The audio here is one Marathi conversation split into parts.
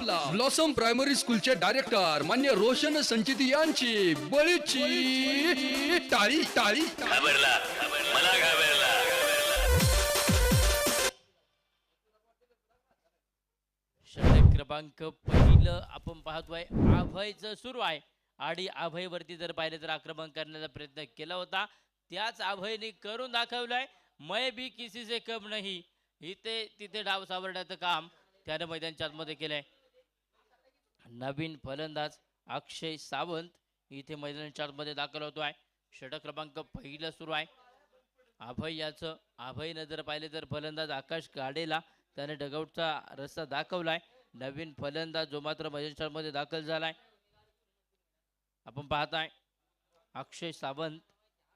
ब्लॉसम प्रायमरी स्कूलचे डायरेक्टर मान्य रोशन संचिती यांची बळीची टाळी टाळी घाबरला मला घाबरला. षटक क्रमांक पहिलं आपण पाहतोय अभयचं सुरू आहे आणि अभयवरती जर पाहिलं तर आक्रमण करण्याचा प्रयत्न केला होता, त्याच अभयने करून दाखवलाय. मैं भी किसी से कम नहीं, इथे तिथे डाव सावरण्याचं काम त्याने मैदानाच्या आतमध्ये केलंय. नवीन फलंदाज अक्षय सावंत इथे मैदानाच्या आतमध्ये दाखल होतोय. षटक क्रमांक पहिलं सुरू आहे अभयनं जर पाहिलं तर फलंदाज आकाश गाडेला त्याने डगआउटचा रस्ता दाखवलाय. नवीन फलंदाज जो मात्र मैदानाच्या मध्ये दाखल झालाय आपण पाहताय अक्षय सावंत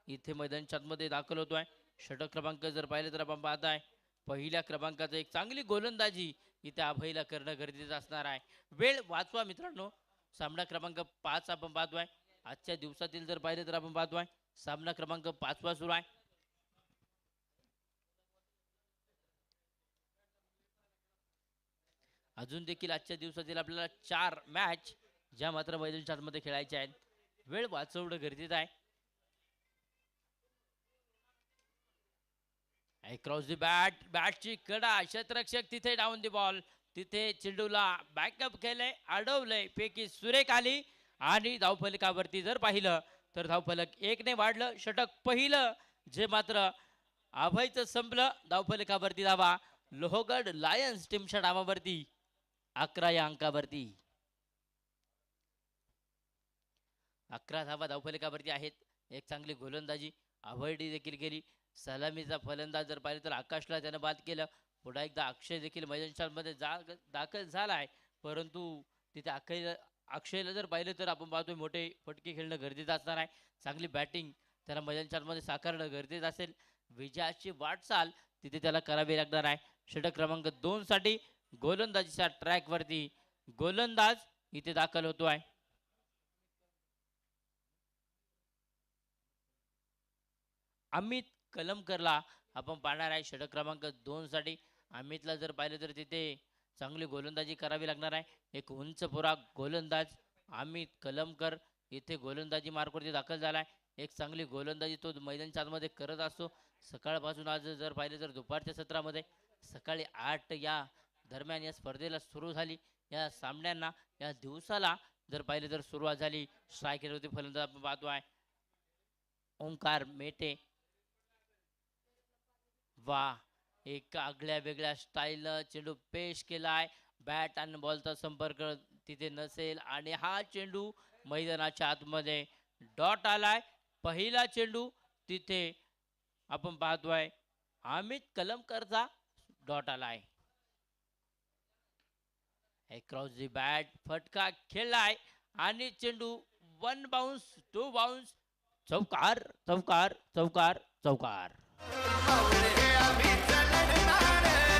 इथे मैदानाच्या मध्ये दाखल होतोय. षटक क्रमांक जर पाहिलं तर आपण पाहताय पहिल्या क्रमांकाचं एक चांगली गोलंदाजी इथे अभयला करणं गरजेचं असणार आहे. वेळ वाचवा मित्रांनो. सामना क्रमांक 5 आपण पाहतोय. आजच्या दिवसातील जर पाहिलं तर आपण पाहतोय सामना क्रमांक 5 सुरू आहे. अजून देखील आजच्या दिवसातील आपल्याला 4 मॅच ज्या मात्र मैदानाच्या आतमध्ये खेळायच्या आहेत. वेळ वाचवणं गरजेचं आहे. क्रॉस दी बॅटची कडा, क्षेत्ररक्षक तिथे डाऊन दी बॉल, तिथे चेंडूला बॅकअप केलंय, अडवलंय, पैकी सुरेख आली आणि धावफलकावरती जर पाहिलं तर धावफलक 1 ने वाढलं. षटक पहिलं जे मात्र अभयचं संपलं. धावफलकावरती धावा लोहगड लायन्स टीमच्या नावावरती 11 या अंकावरती 11 धावा धावफलकावरती आहेत. एक चांगली गोलंदाजी अभयने देखील केली. सलामीचा फलंदाज जर पाहिलं तर आकाशला त्यानं बाद केलं. पुन्हा एकदा अक्षय देखील मैदानाच्या मध्ये दाखल झालाय, परंतु तिथे अक्षयला जर पाहिलं तर आपण पाहतोय मोठे फटके खेळणं गरजेचं असणार आहे. चांगली बॅटिंग त्याला मैदानाच्या मध्ये साकारणं गरजेचं असेल. विजयाची वाटचाल तिथे त्याला करावी लागणार आहे. षटक क्रमांक 2 साठी गोलंदाजीच्या ट्रॅक वरती गोलंदाज इथे दाखल होतोय. अमित कलमकरला आपण पाहणार आहे. षटक क्रमांक 2 साठी अमितला जर पाहिलं तर तिथे चांगली गोलंदाजी करावी लागणार आहे. एक उंच पुरा गोलंदाज अमित कलमकर इथे गोलंदाजी मार्कवरती दाखल झालाय. एक चांगली गोलंदाजी तो मैदानाच्या आतमध्ये करत असतो. सकाळपासून आज जर पाहिलं तर दुपारच्या सत्रामध्ये सकाळी 8 या दरम्यान या स्पर्धेला सुरू झाली. या सामन्यांना या दिवसाला जर पाहिलं तर सुरुवात झाली. स्ट्रायकरवरती फलंदाज आपण पाहतोय ओंकार मेटे. वा, एक आगळ्या वेगळ्या स्टाईल चेंडू पेश केलाय. बॅट आणि बॉलचा संपर्क तिथे नसेल आणि हा चेंडू मैदानाच्या आतमध्ये डॉट आलाय. पहिला चेंडू तिथे आपण पाहतोय अमित कलमकरचा डॉट आलाय. क्रॉस दी बॅट फटका खेळलाय आणि चेंडू 1 बाउन्स 2 बाउन्स चौकार चौकार चौकार चौकार.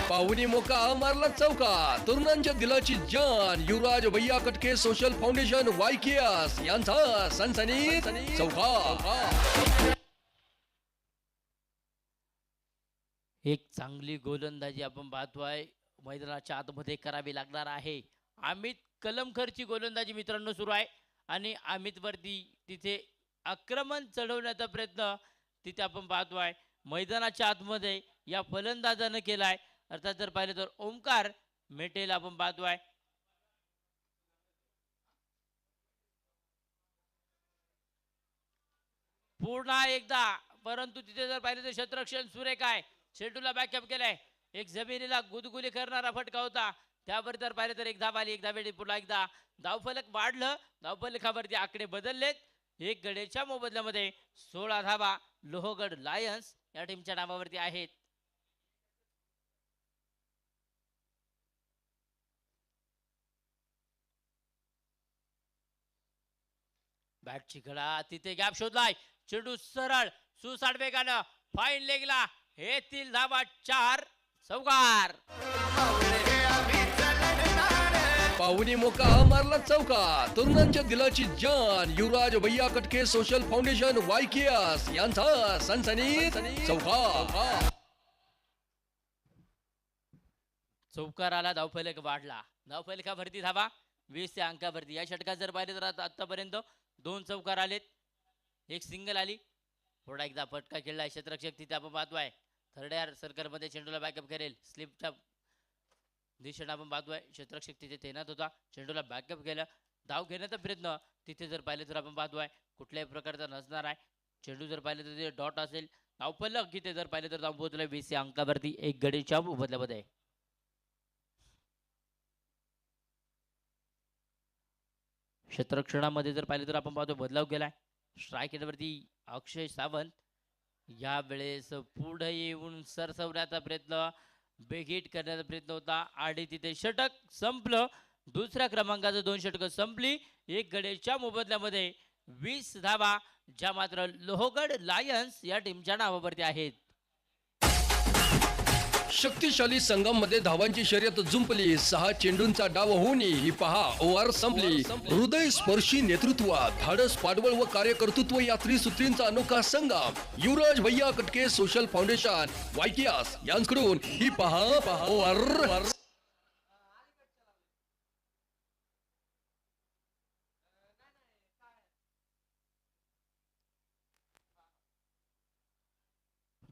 पाहुणी मोका मारला चौका. तरुणांच्या दिलाची जान युवराज भैया कटके सोशल फाउंडेशन वायकेएस यांचा सनसनीत चौका. एक चांगली गोलंदाजी आपण पाहतोय मैदानाच्या आतमध्ये करावी लागणार आहे. अमित कलमकरची गोलंदाजी मित्रांनो सुरू आहे आणि अमित वरती तिथे आक्रमण चढवण्याचा प्रयत्न तिथे आपण पाहतोय मैदानाच्या आतमध्ये या फलंदाजानं केलाय. अर्थात जर पाहिलं तर ओंकार मेटेला आपण पाहतोय. पुन्हा एकदा, परंतु तिथे जर पाहिलं तर क्षेत्ररक्षण सुरेख आहे. चेंडूला बॅकअप केलाय. एक जमिनीला गुदगुली करणारा फटका होता. त्यावर जर पाहिलं तर एक धाव आली. एक धावेने पुन्हा एकदा धावफलक वाढलं. धावफलकावरती आकडे बदललेत. एक गडेच्या मोबदल्यामध्ये 16 धावा लोहगड लायन्स या टीमच्या नावावरती आहेत. बॅटची घडा तिथे गॅप शोधलाय. चेंडू सरळ सुसाट वेगानं फाईन लेगला. येथील धावा 4 चौकार. पाहुणी मोका मारला चौका. तरुणांच्या दिलाची जान युवराज भैया कटके सोशल फाउंडेशन वायकेएस यांचा सनसनीत चौका. चौकाराला धावफलक वाढला. धावफलकावरती धावा 20 या अंकावरती. या षटकात जर पाहिले तर आतापर्यंत 2 चौकार आलेत, 1 सिंगल आली. थोडा एकदा फटका खेळलाय क्षेत्ररक्षक तिथे आपण पाहतोय. थर्ड एअर सर्कलमध्ये चेंडूला बॅकअप करेल, स्लिपच्या दिशेने आपण पाहतोय. क्षेत्ररक्षक तिथे तैनात होता, चेंडूला बॅकअप केलं, धाव घेण्याचा प्रयत्न तिथे जर पाहिले तर आपण पाहतोय कुठल्याही प्रकारचा नसणार आहे. चेंडू जर पाहिले तर तिथे डॉट असेल. धावफलक तिथे जर पाहिले तर धाव पोहोचले 20 या अंकावरती 1 गडीच्या बदल्यामध्ये. क्षेत्ररक्षणामध्ये जर पाहिले तर आपण पाहतो बदलाव केलाय. स्ट्राईक वरती अक्षय सावंत या वेळेस पुढे येऊन सरसवण्याचा प्रयत्न, बेगीट करण्याचा प्रयत्न होता आणि तिथे षटक संपलं. दुसऱ्या क्रमांकाचं 2 षटकं संपली 1 गडीच्या मोबदल्यामध्ये. 20 धावा ज्या मात्र लोहगड लायन्स या टीमच्या नावावरती आहेत. शक्तिशाली संघामध्ये धावांची शर्यत जुंपली. 6 चेंडूंचा डाव होऊन ही पहा ओव्हर संपली. हृदय स्पर्शी नेतृत्व, धाडस, पाठबळ व कार्यकर्तृत्व या त्रिसूत्रींचा अनोखा संगम. युवराज भैया कटके सोशल फाउंडेशन वायकियास यांकडून ही पहा ओव्हर.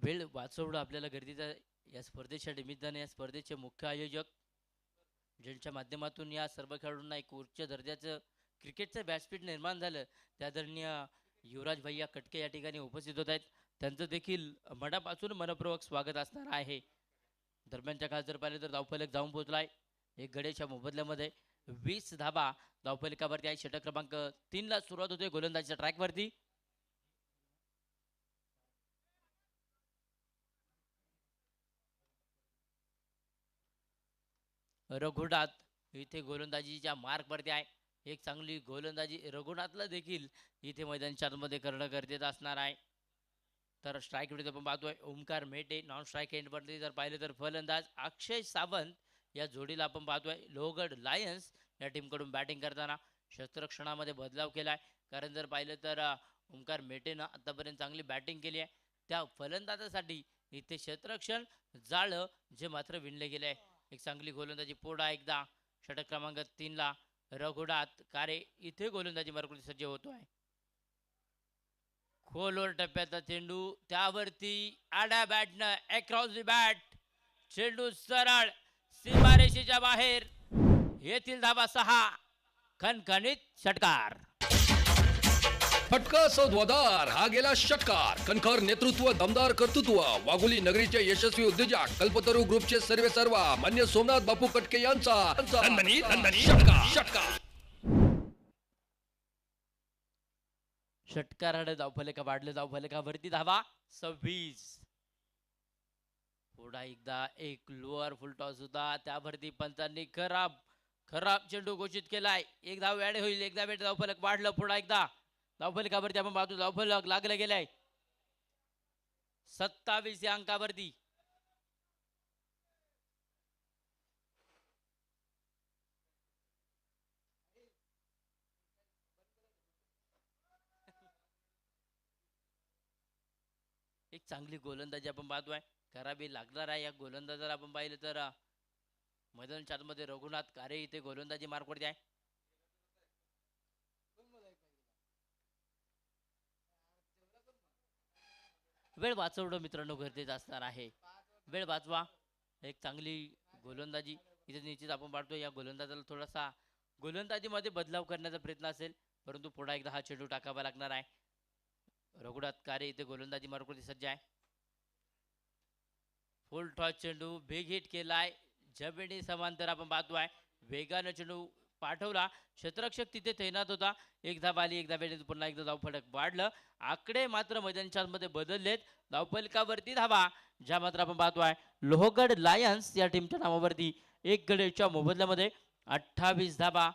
वेळ वाचवणं आपल्याला गरजेचं आहे. या स्पर्धेच्या निमित्ताने या स्पर्धेचे मुख्य आयोजक ज्यांच्या माध्यमातून या सर्व खेळाडूंना एक उच्च दर्जाचं क्रिकेटचं व्यासपीठ निर्माण झालं, त्या आदरणीय युवराज भैया कटके या ठिकाणी उपस्थित होत आहेत. त्यांचं देखील मनापासून मनपूर्वक स्वागत असणार आहे. दरम्यानच्या काळात जर पाहिलं तर धावफलक जाऊन पोहोचलाय 1 गडीच्या मोबदल्यामध्ये. 20 धाबा धावफलकावरती आहे. षटक क्रमांक 3 ला सुरुवात होते गोलंदाजीच्या ट्रॅकवरती. रघुनाथ इथे गोलंदाजीच्या मार्कवरती आहे. एक चांगली गोलंदाजी रघुनाथला देखील इथे मैदानाच्या आतमध्ये करणं गरजेचं असणार आहे. तर स्ट्राईक वेळी आपण पाहतोय ओमकार मेटे. नॉन स्ट्राईक एंडवरती जर पाहिलं तर फलंदाज अक्षय सावंत या जोडीला आपण पाहतोय लोहगड लायन्स या टीमकडून बॅटिंग करताना. क्षेत्ररक्षणामध्ये बदलाव केलाय, कारण जर पाहिलं तर ओमकार मेटेनं आतापर्यंत चांगली बॅटिंग केली आहे. त्या फलंदाजासाठी इथे क्षेत्ररक्षण जाळं जे मात्र विणले गेले आहे. एक चांगली गोलंदाजी पुढा एकदा षटक क्रमांक 3 ला रघुनाथ कारे इथे गोलंदाजी मार्गावरती सज्ज होतोय. खोलवर टप्प्याचा चेंडू, त्यावरती आडा बॅटनं अक्रॉस द बॅट, चेंडू सरळ सीमारेषेच्या बाहेर. येथील धावा 6, खणखणीत षटकार. फटका सौद्वादार हा गेला षटकार. कणखर नेतृत्व, दमदार कर्तृत्व, वाघोली नगरीचे यशस्वी उद्योजक कल्पतरू ग्रुपचे सर्वेसर्वा मान्य सोमनाथ बापू कटके यांचा षटकार. षटकाराने धावफलक वाढलं. धावफलकावरती धावा 26. पुढा एकदा एक लोअर फुल टॉस होता, त्यावरती पंचांनी खराब चेंडू घोषित केलाय. एक धाव ऍड होईल. एकदा वेळ धावफलक वाढलं. पुढा एकदा धावफलकावरती आपण पाहतो धावफलक लागलं गेलाय 27 या अंकावरती. एक चांगली गोलंदाजी आपण पाहतोय करावी लागणार आहे. या गोलंदाजाला आपण पाहिलं तर मैदानाच्या आतमध्ये रघुनाथ कारे इथे गोलंदाजी मार्कवरती आहे. वेळ वाचवणं मित्रांनो गरजेचं असणार आहे. वेळ वाचवा. एक चांगली गोलंदाजी इथे निश्चित आपण पाहतो. या गोलंदाजाला थोडासा गोलंदाजीमध्ये बदलाव करण्याचा प्रयत्न असेल, परंतु पुढे एकदा हा चेंडू टाकावा लागणार आहे. रघुनाथ कारे इथे गोलंदाजी मार्गावरती सज्ज आहे. फुल टॉस चेंडू बेग हिट केलाय. जमिनी समांतर आपण पाहतोय. वेगानं चेंडू पाठवला. क्षेत्ररक्षक तिथे तैनात होता. एक धाव आली. एकदा वेळेत पुन्हा एकदा धावफलक वाढलं. आकडे मात्र मैदानाच्या मध्ये बदललेत. धावफलकावरती धावा ज्या मात्र आपण पाहतोय लोहगड लायन्स या टीमच्या नावावरती 1 गडीच्या मोबदल्यामध्ये 28 धावा.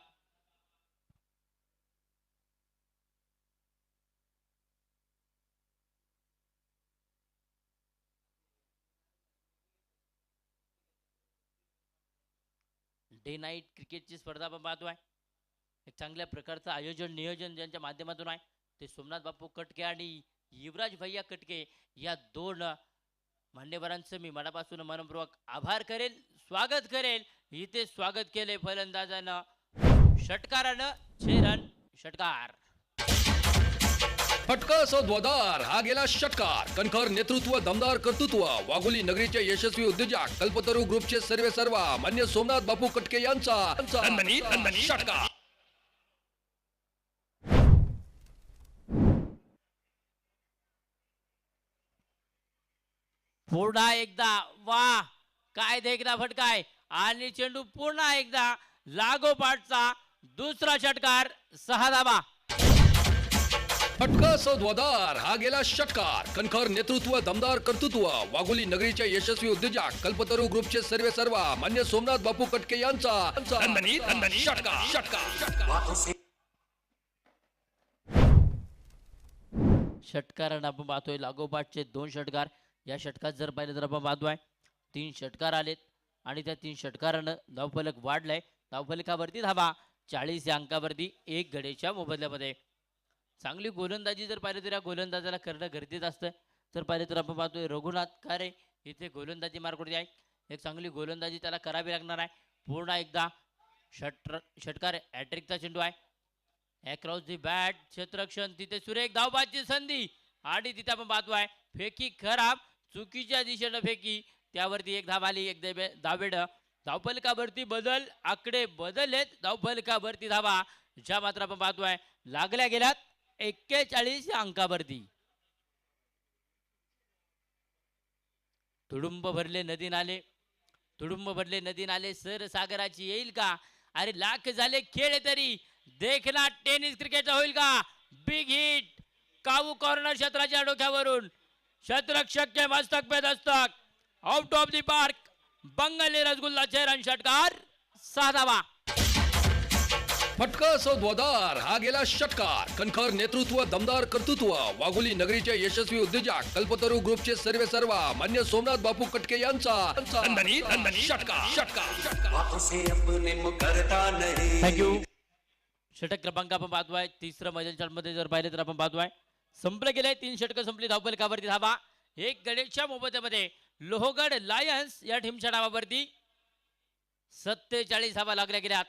डे नाईट क्रिकेटची स्पर्धा आपण पाहतोय. एक चांगल्या प्रकारचं आयोजन नियोजन ज्यांच्या माध्यमातून आहे ते सोमनाथ बापू कटके आणि युवराज भैया कटके या 2 मान्यवरांचं मी मनापासून मनपूर्वक आभार करेल. स्वागत करेल. इथे स्वागत केले फलंदाजानं षटकारानं 6 रन षटकार. फटका असो ध्वदार हा गेला षटकार. कणखर नेतृत्व, दमदार कर्तृत्व, वाघोली नगरीचे यशस्वी उद्योजक कल्पतरू ग्रुपचे सर्वेसर्वा मान्य सोमनाथ बापू कटके यांचा षटकार. पुन्हा एकदा वा काय देखना फटकाय आणि चेंडू पुन्हा एकदा लागोपाठचा दुसरा षटकार 6 धावा. फटका असो ध्वदार हा गेला षटकार. कणखर नेतृत्व, दमदार कर्तृत्व, वाघोली नगरीचे यशस्वी उद्योजक कल्पतरू ग्रुपचे सर्वेसर्वा मान्य सोमनाथ बापू कटके यांचा षटकारानं आपण पाहतोय लागोपाठचे 2 षटकार. या षटकात जर पाहिलं तर आपण पाहतोय 3 षटकार आलेत आणि त्या 3 षटकारानं धावफलक वाढलाय. धावफलकावरती धावा 40 या अंकावरती 1 गडेच्या मोबदल्यामध्ये. चांगली गोलंदाजी जर पाहिलं तर या गोलंदाजाला करणं गरजेचं असतं. तर पाहिलं तर आपण पाहतोय रघुनाथ कारे इथे गोलंदाजी मार्कवरती आहे. एक चांगली गोलंदाजी त्याला करावी लागणार आहे. पुन्हा एकदा षटकार हॅट्रिकचा चेंडू आहे. अक्रॉस दी बॅट क्षेत्ररक्षण, तिथे सुरेख धावबाची संधी आणि तिथे आपण पाहतोय फेकी खराब, चुकीच्या दिशेनं फेकी, त्यावरती 1 धाव आली. 1 धावेड. धावफलकावरती बदल, आकडे बदललेत. धावफलकावरती धावा ज्या मात्र आपण पाहतोय लागल्या गेल्यात 41 या अंकावरती. तुडुंब भरले नदी नाले, तुडुंब भरले नदी नाले, सर सागराची येईल का? अरे लाख झाले खेळ तरी देखना टेनिस क्रिकेटचा होईल का? बिग हिट, काऊ कॉर्नर क्षेत्राच्या डोक्यावरून क्षेत्ररक्षक के मस्तक पे दस्तक, out of the park. Bengali रसगुल्लाचे रन षटकार 6 धावा. फटका असो ध्वदार हा गेला षटकार. कणखर नेतृत्व, दमदार कर्तृत्व, वाघोली नगरीचे यशस्वी उद्योजक कल्पतरू ग्रुपचे सर्वेसर्वा मान्य सोमनाथ बापू कटके यांचा थँक्यू. षटक क्रमांक आपण पाहतोय तिसरं मैदान मध्ये जर पाहिलं तर आपण पाहतोय संपले गेले. 3 षटकं संपली. धावफलकावरती धावा 1 गडेच्या मोबदल्यामध्ये लोहगड लायन्स या टीमच्या नावावरती 47 धावा लागल्या गेल्यात.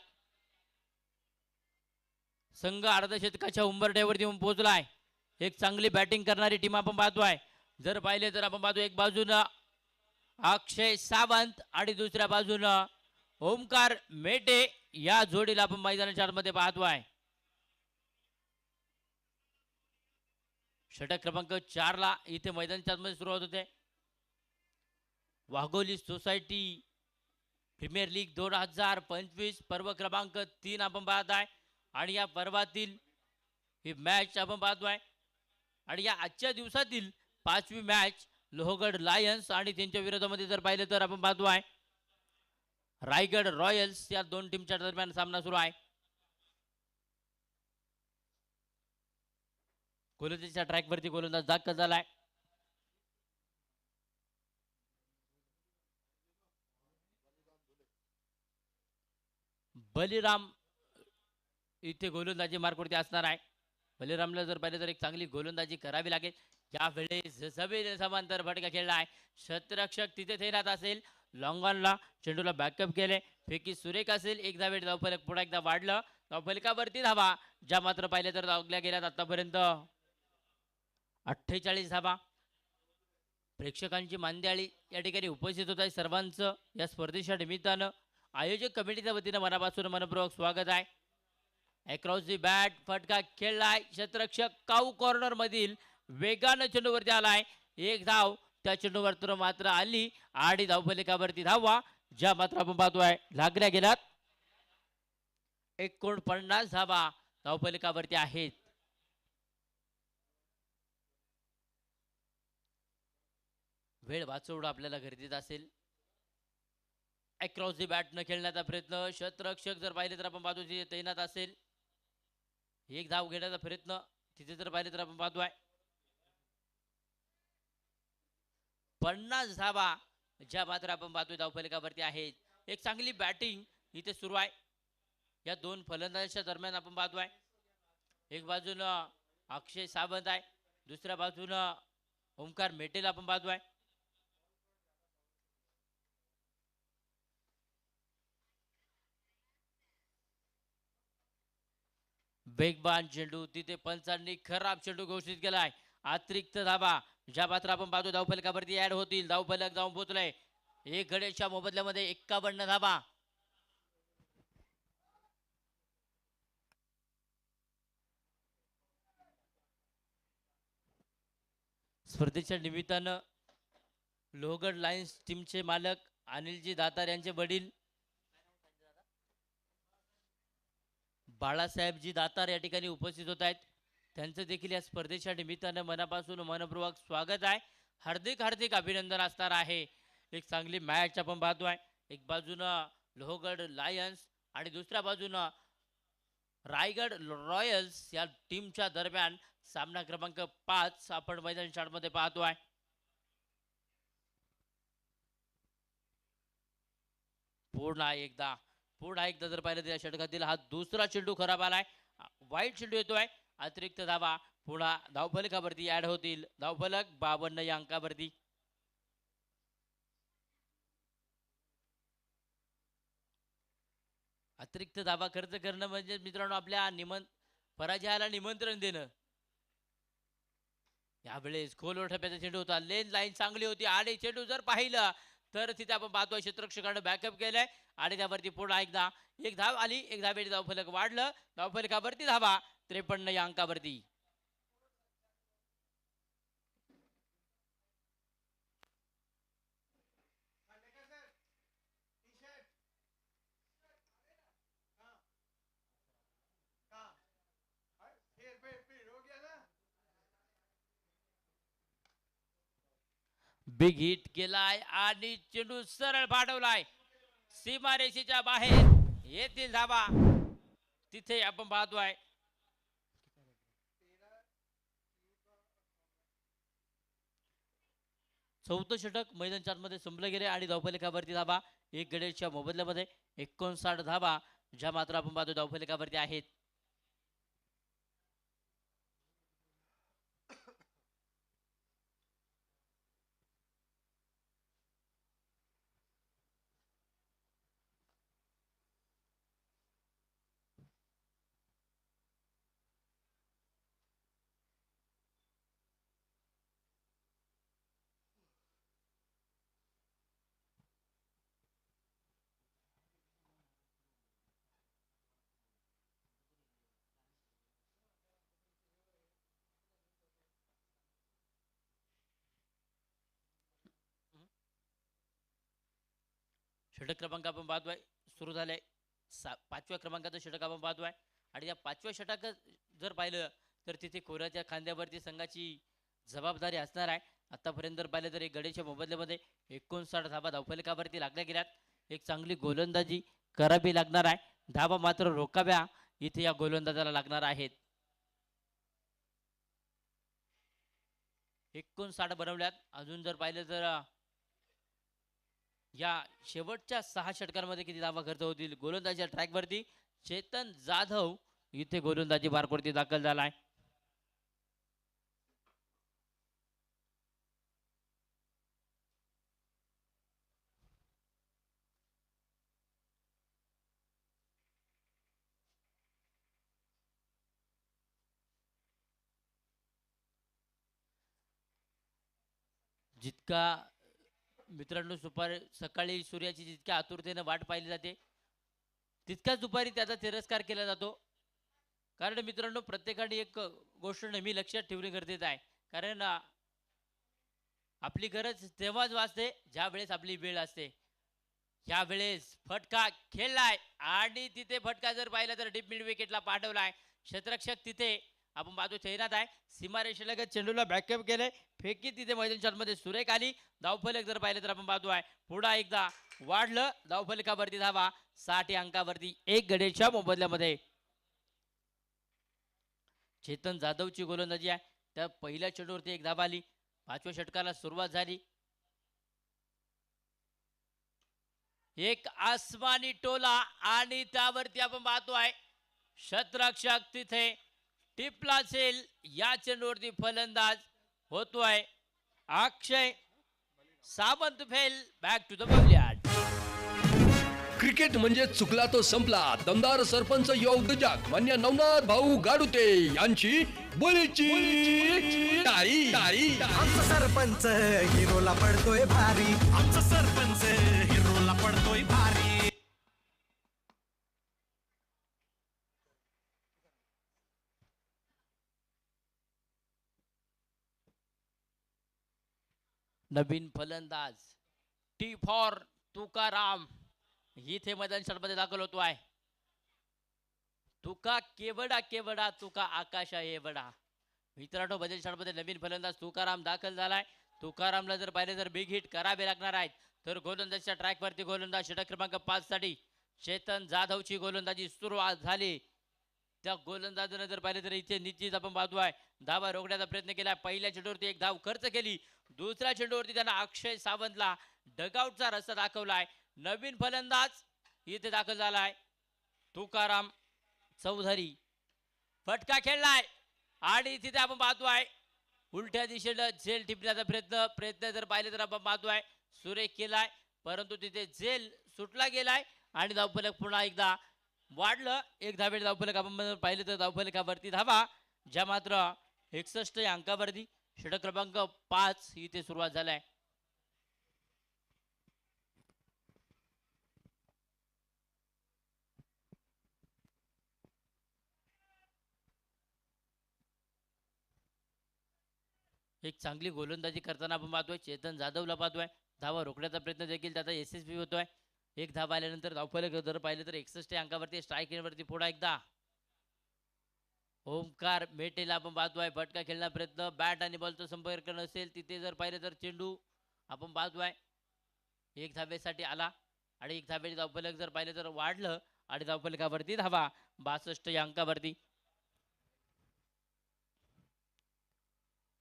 संघ अर्धशतकाच्या उंबरठ्यावरती येऊन पोहोचलाय. एक चांगली बॅटिंग करणारी टीम आपण पाहतोय. जर पाहिले तर आपण पाहतो एक बाजूनं अक्षय सावंत आणि दुसऱ्या बाजूनं ओमकार मेटे या जोडीला आपण मैदानाच्या आतमध्ये पाहतोय. षटक क्रमांक 4 ला इथे मैदानाच्या आतमध्ये सुरुवात होते. वाघोली सोसायटी प्रीमियर लीग 2025 पर्व क्रमांक 3 आपण पाहत आहे आणि या पर्वातील ही मॅच आपण पाहतोय आणि या आजच्या दिवसातील 5वी मॅच लोहगड लायन्स आणि त्यांच्या विरोधामध्ये जर पाहिलं तर आपण पाहतोय रायगड रॉयल्स या 2 टीमच्या दरम्यान सामना सुरू आहे. गोलंदाजीच्या ट्रॅक वरती गोलंदाज दाखल झालाय. बलिराम इथे गोलंदाजी मार्कवरती असणार आहे. बलिरामला जर पाहिलं तर एक चांगली गोलंदाजी करावी लागेल. यावेळेस जबेल समांतर फटका खेळला आहे. क्षेत्ररक्षक तिथे तैनात असेल. लॉंगॉनला चेंडूला बॅकअप केले. फेकी सुरेख असेल. 1 धावेत धावफलक पुन्हा एकदा वाढलं. धावफलकावरती धावा ज्या मात्र पाहिले तर लागल्या गेल्यात आतापर्यंत 48 धावा. प्रेक्षकांची मांदियाळी या ठिकाणी उपस्थित होत आहे. सर्वांचं या स्पर्धेच्या निमित्तानं आयोजक कमिटीच्या वतीनं मनापासून मनपूर्वक स्वागत आहे. अक्रॉस दी बॅट फटका खेळलाय. क्षेत्ररक्षक काऊ कॉर्नर मधील वेगानं चेंडूवरती आलाय. 1 धाव त्या चेंडूवर मात्र आली आणि धावफलकावरती धावा ज्या मात्र आपण पाहतोय लागल्या गेल्यात 49 धावा धावफलकावरती आहेत. वेळ वाचवणं आपल्याला गरजेचं असेल. अक्रॉस दी बॅट न खेळण्याचा प्रयत्न. क्षेत्ररक्षक जर पाहिले तर आपण पाहतो तिथे तैनात असेल. 1 धाव घेण्याचा प्रयत्न तिथे जर पाहिले तर आपण पाहतोय 50 धावा ज्या मात्र आपण पाहतोय धावफलकावरती आहेत. एक चांगली बॅटिंग इथे सुरू आहे. या 2 फलंदाजांच्या दरम्यान आपण पाहतोय एक बाजूनं अक्षय सावंत आहे, दुसऱ्या बाजूनं ओमकार मेटेला आपण पाहतोय. वेगवान चेंडू तिथे पंचांनी खराब चेंडू घोषित केलाय. अतिरिक्त धाबा ज्या मात्र आपण पाहतो धावफलकावरती ऍड होतील. धावफलक जाऊन पोहोचलाय एक गडेच्या मोबदल्यामध्ये 51 धाबा. स्पर्धेच्या निमित्तानं लोहगड लायन्स टीमचे मालक अनिलजी दातार यांचे वडील बाळासाहेबजी दातार या ठिकाणी उपस्थित होत आहेत. त्यांचं देखील या स्पर्धेच्या निमित्तानं मनापासून मनपूर्वक स्वागत आहे. हार्दिक हार्दिक अभिनंदन असणार आहे. एक चांगली मॅच आपण पाहतोय. एक बाजूनं लोहगड लायन्स आणि दुसऱ्या बाजूनं रायगड रॉयल्स या टीमच्या दरम्यान सामना क्रमांक 5 आपण मैदान मध्ये पाहतोय. पुन्हा एकदा जर पाहिलं तर या षटकातील हा दुसरा चेंडू खराब आलाय. वाईट चेंडू येतोय. अतिरिक्त धावा पुन्हा धावफलकावरती ऍड होतील. धावफलक 52 या अंकावरती. अतिरिक्त धावा खर्च करणं म्हणजे मित्रांनो आपल्या पराजयाला निमंत्रण देणं. यावेळेस खोलवर ठेप्याचा चेंडू होता. लेन लाईन चांगली होती आणि चेंडू जर पाहिलं तर तिथे आपण पाहतोय क्षेत्ररक्षकानं बॅकअप केलंय आणि त्यावरती पुन्हा एकदा एक धाव आली. एक धावेने धावफलक वाढलं. धावफलकावरती धावा 53 या अंकावरती. बिग हिट केलाय आणि चेंडू सरळ पाठवलाय सीमारेषेच्या बाहेर. येथील धावा तिथे आपण पाहतोय. चौथं षटक मैदान 4 मध्ये संपलं गेले आणि धावफलकावरती धावा एक गडेच्या मोबदल्यामध्ये 59 धावा ज्या मात्र आपण पाहतो धावफलकावरती आहेत. षटक क्रमांक आपण पाहतोय सुरू झाले. 5व्या क्रमांकाचं षटक आपण पाहतोय आणि या 5व्या षटकात जर पाहिलं तर तिथे कोऱ्याच्या खांद्यावरती संघाची जबाबदारी असणार आहे. आतापर्यंत जर पाहिलं तर एक गडेच्या मोबदल्यामध्ये 59 धावा धावफलकावरती लागल्या गेल्यात. एक चांगली गोलंदाजी करावी लागणार आहे. धावा मात्र रोखाव्या इथे या गोलंदाजाला लागणार आहेत. 59 बनवल्यात. अजून जर पाहिलं तर या शेवटच्या 6 षटकांमध्ये किती धावा खर्च होतील. गोलंदाजीच्या ट्रॅकवरती चेतन जाधव इथे गोलंदाजी मार्कवरती दाखल झालाय. जितका मित्रांनो सकाळी सूर्याची जितक्या आतुरतेने वाट पाहिली जाते तितकाच दुपारी त्याचा तिरस्कार केला जातो. कारण मित्रांनो प्रत्येकाने एक गोष्ट नेहमी लक्षात ठेवणे गरजेचं आहे. कारण आपली गरज तेव्हाच वाचते ज्या वेळेस आपली वेळ असते. ह्या वेळेस फटका खेळलाय आणि तिथे फटका जर पाहिला तर डीप मिड विकेटला पाठवलाय. क्षेत्ररक्षक तिथे आपण पाहतो तैनात आहे. सीमारेषेलगत चेंडूला बॅकअप केलंय. फेकी तिथे मैदान मध्ये सुरेख आली. धावफलक जर पाहिलं तर आपण पाहतोय पुन्हा एकदा वाढलं. धावफलकावरती धावा 60 अंकावरती एक गडेच्या मोबदल्यामध्ये. चेतन जाधवची गोलंदाजी आहे. त्या पहिल्या चेंडूवरती एक धावा आली. 5व्या षटकाला सुरुवात झाली. एक आसमानी टोला आणि त्यावरती आपण पाहतोय क्षेत्ररक्षक तिथे टिपला असेल. या चेंडूवरती फलंदाज होतोय Akshay Sawant fail. Back to the बॉलियार्ड. क्रिकेट म्हणजे चुकला तो संपला. दमदार सरपंच युवा उद्योजक मान्य नवनाथ भाऊ गाडुते यांची बोलीची टाळी. आमचा सरपंच हिरोला पडतोय भारी. आमचा सरपंच हिरोला पडतोय भारी. नवीन फलंदाज टी फॉर तुकाराम इथे मैदानामध्ये दाखल होतो आहे. तुका केवडा तुका आकाश आहे बडा. मित्रांनो बदल मध्ये नवीन फलंदाज तुकाराम दाखल झालाय. तुकारामला जर पाहिले तर बिग हिट करावे लागणार आहेत. तर गोलंदाजीच्या ट्रॅक वरती गोलंदाज षटक क्रमांक 5 साठी चेतन जाधवची गोलंदाजी सुरुवात झाली. त्या गोलंदाजाने जर पाहिले तर इथे निश्चित आपण पाहतो आहे धावा रोखण्याचा प्रयत्न केला. पहिल्या चेंडूवरती एक धाव खर्च केली. दुसऱ्या चेंडूवरती त्यांना अक्षय सावंतला डगआउटचा रस्ता दाखवलाय. नवीन फलंदाज इथे दाखल झालाय तुकाराम चौधरी. फटका खेळलाय आणि तिथे आपण पाहतो आहे उलट्या दिशेला झेल टिपण्याचा प्रयत्न जर पाहिले तर आपण पाहतो आहे सुरेख केलाय. परंतु तिथे झेल सुटला गेलाय आणि धावफलक पुन्हा एकदा वाढलं. एक धावेत धावफलक आपण पाहिलं तर धावफलकावरती धावा ज्या मात्र 61 या अंकावरती षटक क्रमांक 5 इथे सुरुवात झालाय. एक चांगली गोलंदाजी करताना आपण पाहतोय चेतन जाधवला पाहतोय. धावा रोखण्याचा प्रयत्न देखील त्याचा यशस्वी होतोय. एक धावा आल्यानंतर धावफलक जर पाहिलं तर 61 अंकावरती स्ट्राईक वरती पुन्हा एकदा ओमकार मेटेला आपण पाहतोय. फटका खेळण्याचा प्रयत्न बॅट आणि बॉलचा संपर्क नसेल तिथे जर पाहिलं तर चेंडू आपण पाहतोय एक धावेसाठी आला आणि एक धावेचे धावफलक जर पाहिलं तर वाढलं आणि धावफलकावरती धावा 62 या अंकावरती.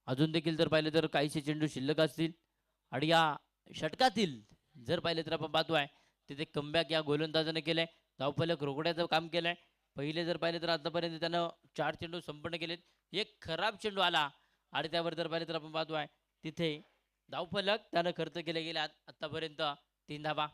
अजून देखील जर पाहिलं तर काहीशे चेंडू शिल्लक असतील आणि या षटकातील जर पाहिलं तर आपण पाहतोय तिथे कमबॅक या गोलंदाजाने केलंय. धावफलक रोखण्याचं काम केलंय. पहिले जर पाहिलं तर आतापर्यंत त्यानं 4 चेंडू संपन्न केलेत. एक खराब चेंडू आला आणि त्यावर जर पाहिलं तर आपण पाहतोय तिथे धावफलक त्यानं खर्च केले गेले आतापर्यंत 3 धावा.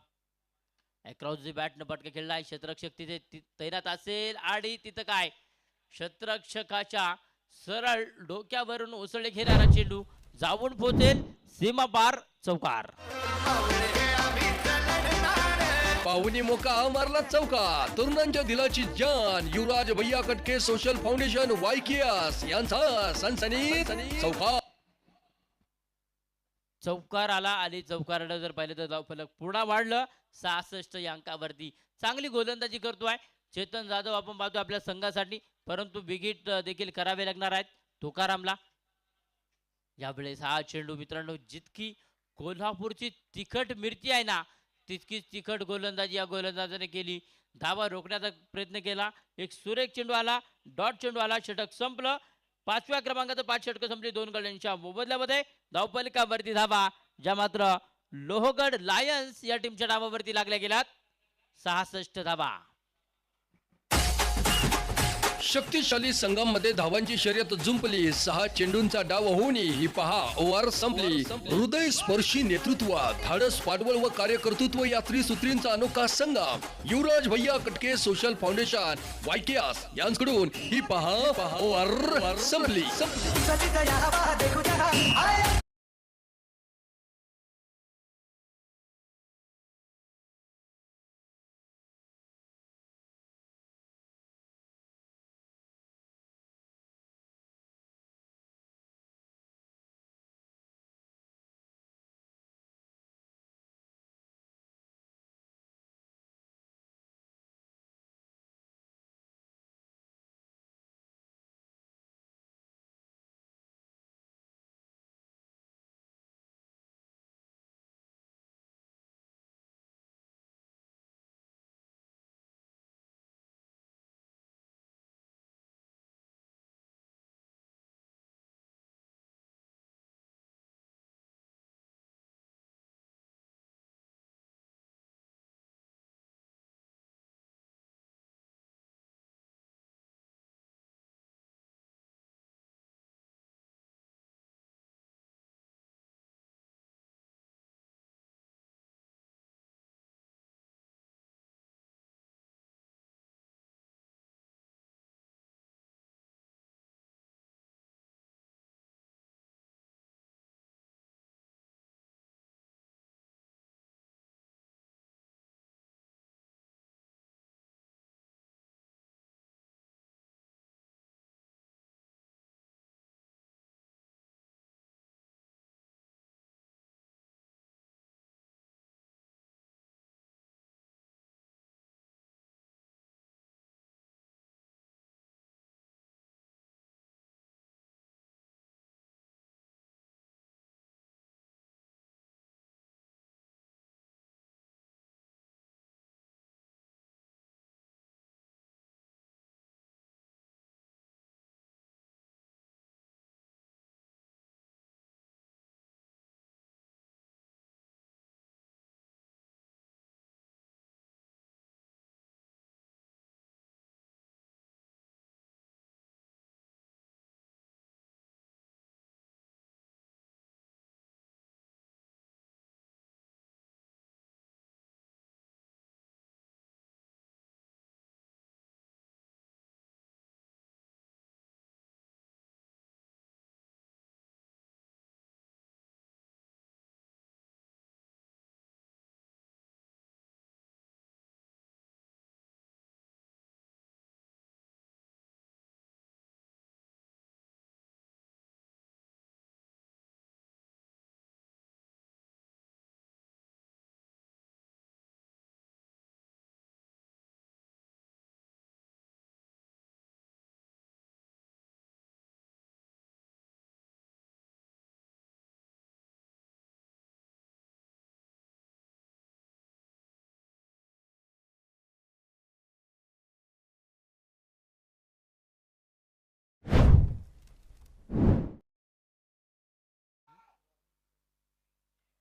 अक्रॉस दी बॅट न फटका खेळलाय. क्षेत्ररक्षक तिथे तैनात असेल आणि तिथं काय क्षेत्ररक्षकाच्या सरळ डोक्यावरून उसळले घेणारा चेंडू जाऊन पोहोचेल सीमा पार चौकार. पाहुणी मोका मारला चौका. तरुणांच्या दिलाची जान युवराज भैया कटके सोशल फाउंडेशन वायकेएस यांचा सनसनीत चौकार आला आणि चौकारानं जर पाहिलं तर धावफलक पुन्हा वाढलं 66 या अंकावरती. चांगली गोलंदाजी करतोय चेतन जाधव आपण पाहतो आपल्या संघासाठी. परंतु बिगिट देखील करावे लागणार आहेत तुकारामला. यावेळेस हा चेंडू मित्रांनो जितकी कोल्हापूरची तिखट मिरची आहे ना तितकीच तिखट गोलंदाजी या गोलंदाजाने केली. धावा रोखण्याचा प्रयत्न केला. एक सुरेख चेंडू आला. डॉट चेंडू आला. षटक संपलं. 5व्या क्रमांकाचं 5 षटकं संपली 2 गड्यांच्या मोबदल्यामध्ये. धावफलकावरती धावा ज्या मात्र लोहगड लायन्स या टीमच्या नावावरती लागल्या गेल्यात 66 धावा. शक्तिशाली संघामध्ये धावांची शर्यत जुंपली. 6 चेंडूंचा डाव होऊनही ही पहा ओव्हर संपली. हृदय स्पर्शी नेतृत्व धाडस पाठबळ व कार्यकर्तृत्व या त्रिसूत्रींचा अनोखा संगम युवराज भैया कटके सोशल फाउंडेशन वायकेएस यांच्याकडून ही पहा ओव्हर संपली.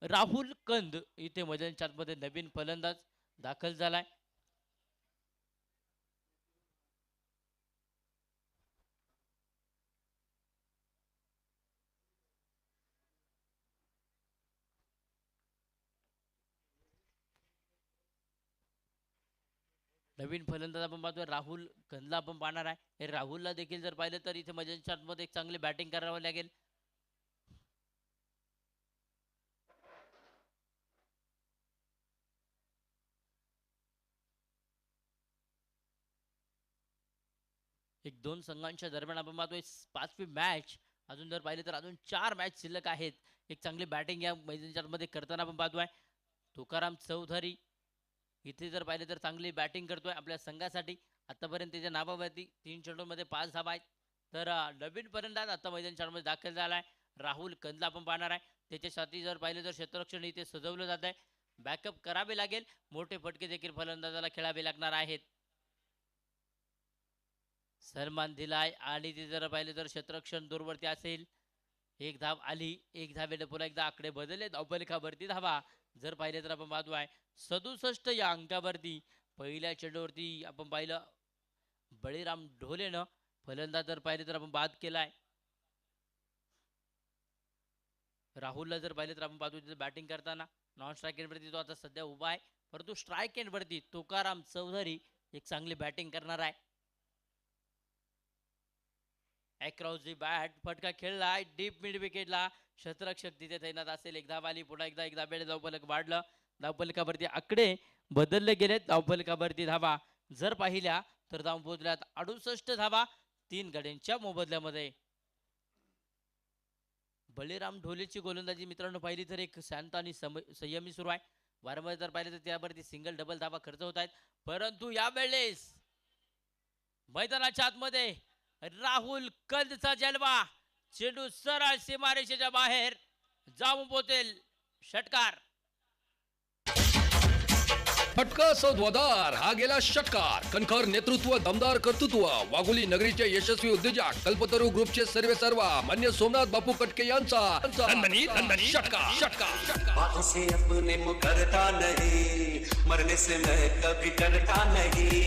राहुल कंद इथे मैदानाच्या आतमध्ये नवीन फलंदाज दाखल झालाय. नवीन फलंदाज आपण पाहतोय राहुल कंदला आपण पाहणार आहे. हे राहुलला देखील जर पाहिलं तर इथे मैदानाच्या आतमध्ये एक चांगली बॅटिंग करावं लागेल. एक दोन संघांच्या दरम्यान आपण पाहतोय पाचवी मॅच. अजून जर पाहिलं तर अजून 4 मॅच शिल्लक आहेत. एक चांगली बॅटिंग या मैदानाच्या मध्ये करताना आपण पाहतोय तुकाराम चौधरी इथे जर पाहिलं तर चांगली बॅटिंग करतोय आपल्या संघासाठी. आतापर्यंत त्याच्या नावावरती 3 चेंडूंमध्ये 5 धावा आहेत. तर नवीन फलंदाज आता मैदानाच्या मध्ये दाखल झालाय राहुल कंदला आपण पाहणार आहे. त्याच्यासाठी जर पाहिलं तर क्षेत्ररक्षण इथे सजवलं जात आहे. बॅकअप करावे लागेल. मोठे फटके देखील फलंदाजाला खेळावे लागणार आहेत. सन्मान दिलाय आणि ते जर पाहिलं तर क्षेत्ररक्षण दूरवरती असेल. एक धाव आली. एक धावेने पुन्हा एकदा आकडे बदलले. धावफलकावरती धावा जर पाहिले तर आपण पाहतोय 67 या अंकावरती पहिल्या चेंडूवरती आपण पाहिलं बळीराम ढोलेनं फलंदाज जर पाहिले तर आपण बाद केलाय. राहुलला जर पाहिलं तर आपण पाहतो तिथे बॅटिंग करताना नॉन स्ट्राईक एंडवरती तो आता सध्या उभा आहे. परंतु स्ट्राईक एंडवरती तुकाराम चौधरी एक चांगली बॅटिंग करणार आहे. अक्रॉस दी बॅट फटका खेळलाय डीप मिड विकेटला. क्षेत्ररक्षक तिथे तैनात असेल. एक धाव आली. पुन्हा एकदा धाब्याने धावफलक वाढलं. धावफलकावरती आकडे बदलले गेलेत. धावफलकावरती धावा जर पाहिल्या तर धाव पोहोचल्यात 68 धावा 3 गड्यांच्या मोबदल्यामध्ये. बळीराम ढोलेची गोलंदाजी मित्रांनो पाहिली तर एक शांत आणि संयमी सुरू आहे. वारंवार जर पाहिलं तर त्यावरती सिंगल डबल धावा खर्च होत आहेत. परंतु यावेळेस मैदानाच्या आतमध्ये राहुल कंदचा जलवा. चेंडू सरळ सीमारेषेच्या बाहेर जाऊन पोहोचेल. षटकार. फटका सौद्वादार हा गेला षटकार. कणखर नेतृत्व दमदार कर्तृत्व वाघोली नगरीचे यशस्वी उद्योजक कल्पतरू ग्रुपचे सर्वेसर्वा मान्य सोमनाथ बापू कटके यांचा नंदनी षटकार षटकार. बातों से अपने मुकरता नहीं, मरने से मैं कभी डरता नहीं.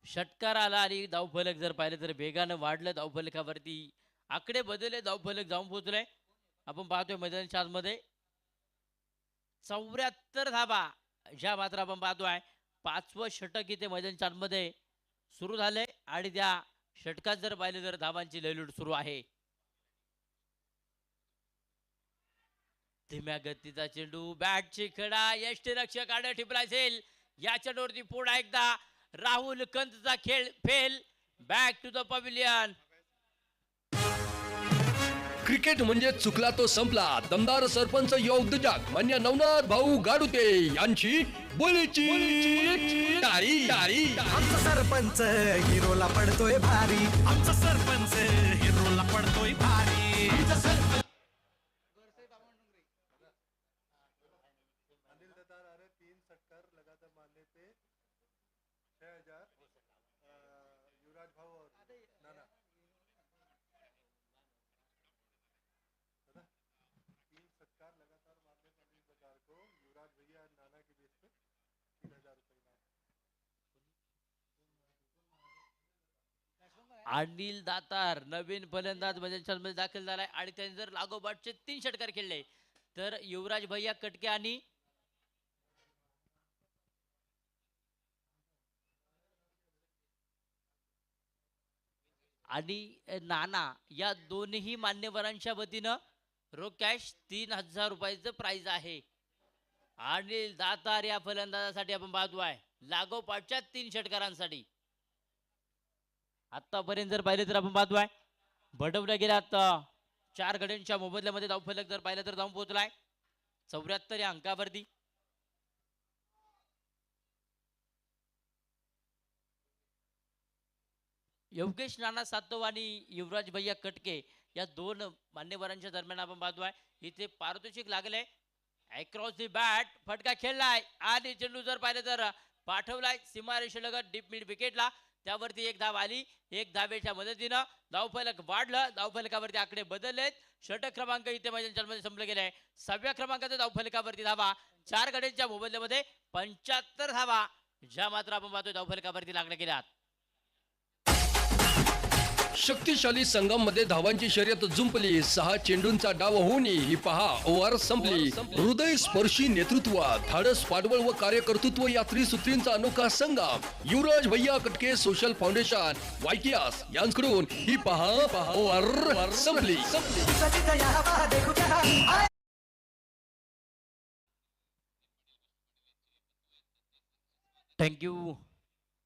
षटकार आला आणि धावफलक जर पाहिलं तर वेगानं वाढलं. धावफलकावरती आकडे बदलले. धावफलक जाऊन पोहोचले. आपण पाहतोय मैदानाच्या आतमध्ये 74 धावा. ज्या मात्र आपण पाहतोय 5वं षटक इथे मैदानाच्या आतमध्ये सुरू झाले आणि त्या षटकात जर पाहिलं तर धावांची लयलूट सुरू आहे. धीम्या गतीचा चेंडू बॅटची खडा यष्टीरक्षक आड ठिपला असेल. या चेंडूवरती पुन्हा एकदा राहुल कंदचा खेळ fail. Back to the pavilion. Cricket म्हणजे चुकला तो संपला. दमदार सरपंच युवा उद्योजक मान्य नवनाथ भाऊ गाडुते यांची बोलीची टाळी टाळी. आमचा सरपंच हिरोला पडतोय भारी. आमचा सरपंच हिरोला पडतोय भारी. आमचा सरपंच अनिल दातार नवीन फलंदाज मध्ये दाखल झालाय आणि त्यांनी जर लागोपाठचे 3 षटकार खेळले तर युवराज भैया कटके आणि नाना या दोन्ही मान्यवरांच्या वतीनं रोख कॅश 3000 रुपयाचं प्राइज आहे. अनिल दातार या फलंदाजासाठी आपण पाहतोय लागोपाठच्या 3 षटकारांसाठी. आतापर्यंत जर पाहिलं तर आपण पाहतोय बडवल्या गेल्यात 4 गड्यांच्या मोबदल्यामध्ये धावफलक जर पाहिलं तर धावून पोहोचलाय 74 या अंकावरती. योगेश नाना सातव आणि युवराज भैया कटके या 2 मान्यवरांच्या दरम्यान आपण पाहतोय इथे पारितोषिक लागले. अक्रॉस दी बॅट फटका खेळलाय आणि चेंडू जर पाहिलं तर पाठवलाय सीमारेषेलगत डीप मिड विकेटला. त्यावरती एक धाव आली. एक धावेच्या मदतीनं धावफलक वाढलं. धावफलकावरती आकडे बदललेत. षटक क्रमांक इथे मैदानामध्ये संपले गेले. 6व्या क्रमांकाच्या धावफलकावरती धावा 4 गड्यांच्या मोबदल्यामध्ये 75 धावा ज्या मात्र आपण पाहतोय धावफलकावरती लागल्या गेल्यात. शक्तिशाली संघामध्ये धावांची शर्यत जुंपली. 6 चेंडूंचा डाव होऊन ही पहा ओव्हर संपली. हृदय स्पर्शी नेतृत्व, धाडस पाठबळ व कार्यकर्तृत्व या त्रिसूत्रींचा अनोखा संगम. युवराज भैया कटके सोशल फाउंडेशन वायकीआस यांकडून ही पहा ओव्हर संपली. थँक्यू.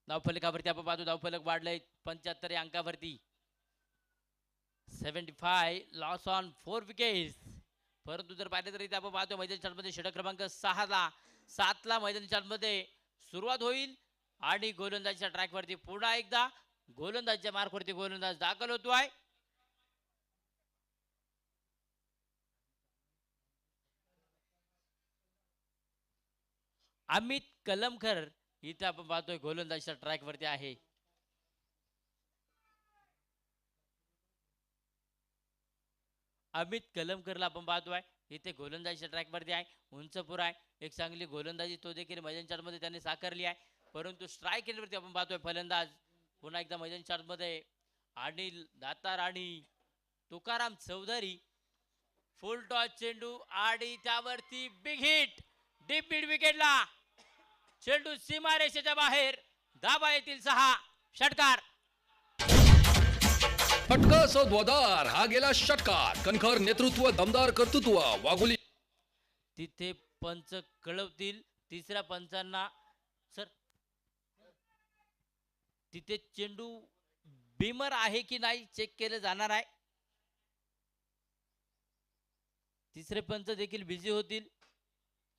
धावफलकावरती आपण पाहतो धावफलक वाढलंय 75 या अंकावरती. 75 लॉस ऑन 4 विकेट्स. परंतु जर पाहिलं तर इथे आपण पाहतो मैदानी चार्टमध्ये षटक क्रमांक 7ला मैदानी चार्टमध्ये सुरुवात होईल आणि गोलंदाजीच्या ट्रॅकवरती पुन्हा एकदा गोलंदाजीच्या मार्कवरती गोलंदाज दाखल होतोय. अमित कलमकर इथे आपण पाहतोय गोलंदाजीच्या ट्रॅकवरती आहे. अमित कलमकरला आपण पाहतोय इथे गोलंदाजीच्या ट्रॅकवरती आहे. उंच पुरा आहे. एक चांगली गोलंदाजी तो देखील मैदानी चार्टमध्ये त्यांनी साकारली आहे. परंतु स्ट्राईक केल्यावरती आपण पाहतोय फलंदाज पुन्हा एकदा मैदानी चार्टमध्ये अनिल दातार आणि तुकाराम चौधरी. फुल टॉस चेंडू आणि त्यावरती बिग हिट. डीप मिड विकेटला चेंडू सीमारेषेच्या बाहेर. धावा येतील 6. षटकार. फटका सौद्वादार हा गेला षटकार. कणखर नेतृत्व, दमदार कर्तृत्व, वाघोली. तिथे पंच कळवतील. तिसऱ्या पंचांना सर तिथे चेंडू बीमर आहे की नाही चेक केलं जाणार आहे. तिसरे पंच देखील बिझी होतील.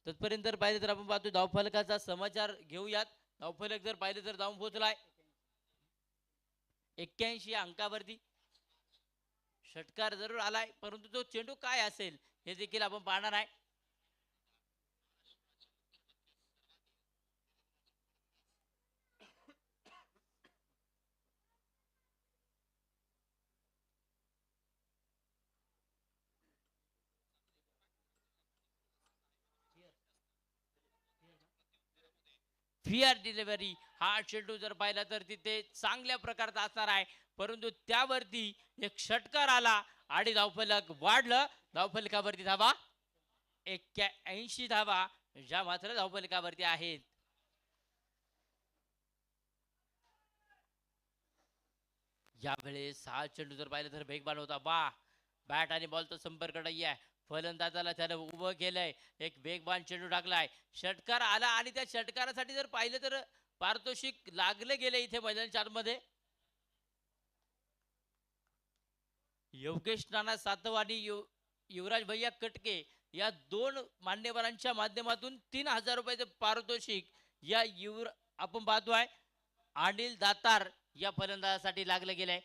तत्पर्यंत जर पाहिलं तर आपण पाहतो धावफलकाचा समाचार घेऊयात. धावफलक जर पाहिलं तर जाऊन पोहोचलाय 81 अंकावरती. षटकार जरूर आलाय परंतु तो चेंडू काय असेल हे देखील आपण पाहणार आहे. फिअर डिलिव्हरी हा चेंडू जर पाहिला तर तिथे चांगल्या प्रकारचा असणार आहे. परंतु त्यावरती एक षटकार आला आणि धावफलक वाढलं. धावफलकावरती धावा 81 धावा ज्या मात्र धावफलकावरती आहेत. यावेळेस 6 चेंडू जर पाहिलं तर वेगवान होता. बॅट आणि बॉलचा संपर्क नाही आहे. फलंदाजाला त्यानं उभं केलंय. एक वेगवान चेंडू टाकलाय. षटकार आला आणि त्या षटकारासाठी जर पाहिलं तर पारितोषिक लागले गेले इथे मैदानी चार्टमध्ये. योगेश नाना सातव आणि युवराज भैया कटके या 2 मान्यवरांच्या माध्यमातून 3000 रुपयाचे पारितोषिक या आपण पाहतोय अनिल दातार या फलंदाजासाठी लागले गेले.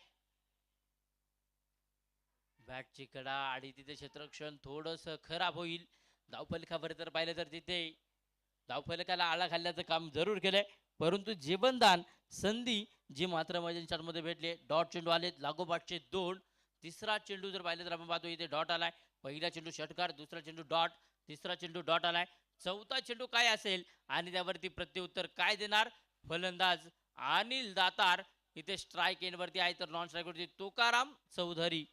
बॅटची कडा आणि तिथे क्षेत्ररक्षण थोडस खराब होईल. धावफलकावर जर पाहिलं तर तिथे धावफलकाला आळा घालण्याचं काम जरूर केलंय. परंतु जीवनदान संधी जी मात्र मैदानी चार्टमध्ये भेटले. डॉट चेंडू आलेत लागोपाठचे 2. तिसरा चेंडू जर पाहिलं तर आपण पाहतो इथे डॉट आलाय. पहिला चेंडू षटकार, दुसरा चेंडू डॉट, तिसरा चेंडू डॉट आलाय. चौथा चेंडू काय असेल आणि त्यावरती प्रत्युत्तर काय देणार फलंदाज अनिल दातार. इथे स्ट्राईक एंड वरती आहे तर नॉन स्ट्राईक वरती तुकाराम चौधरी.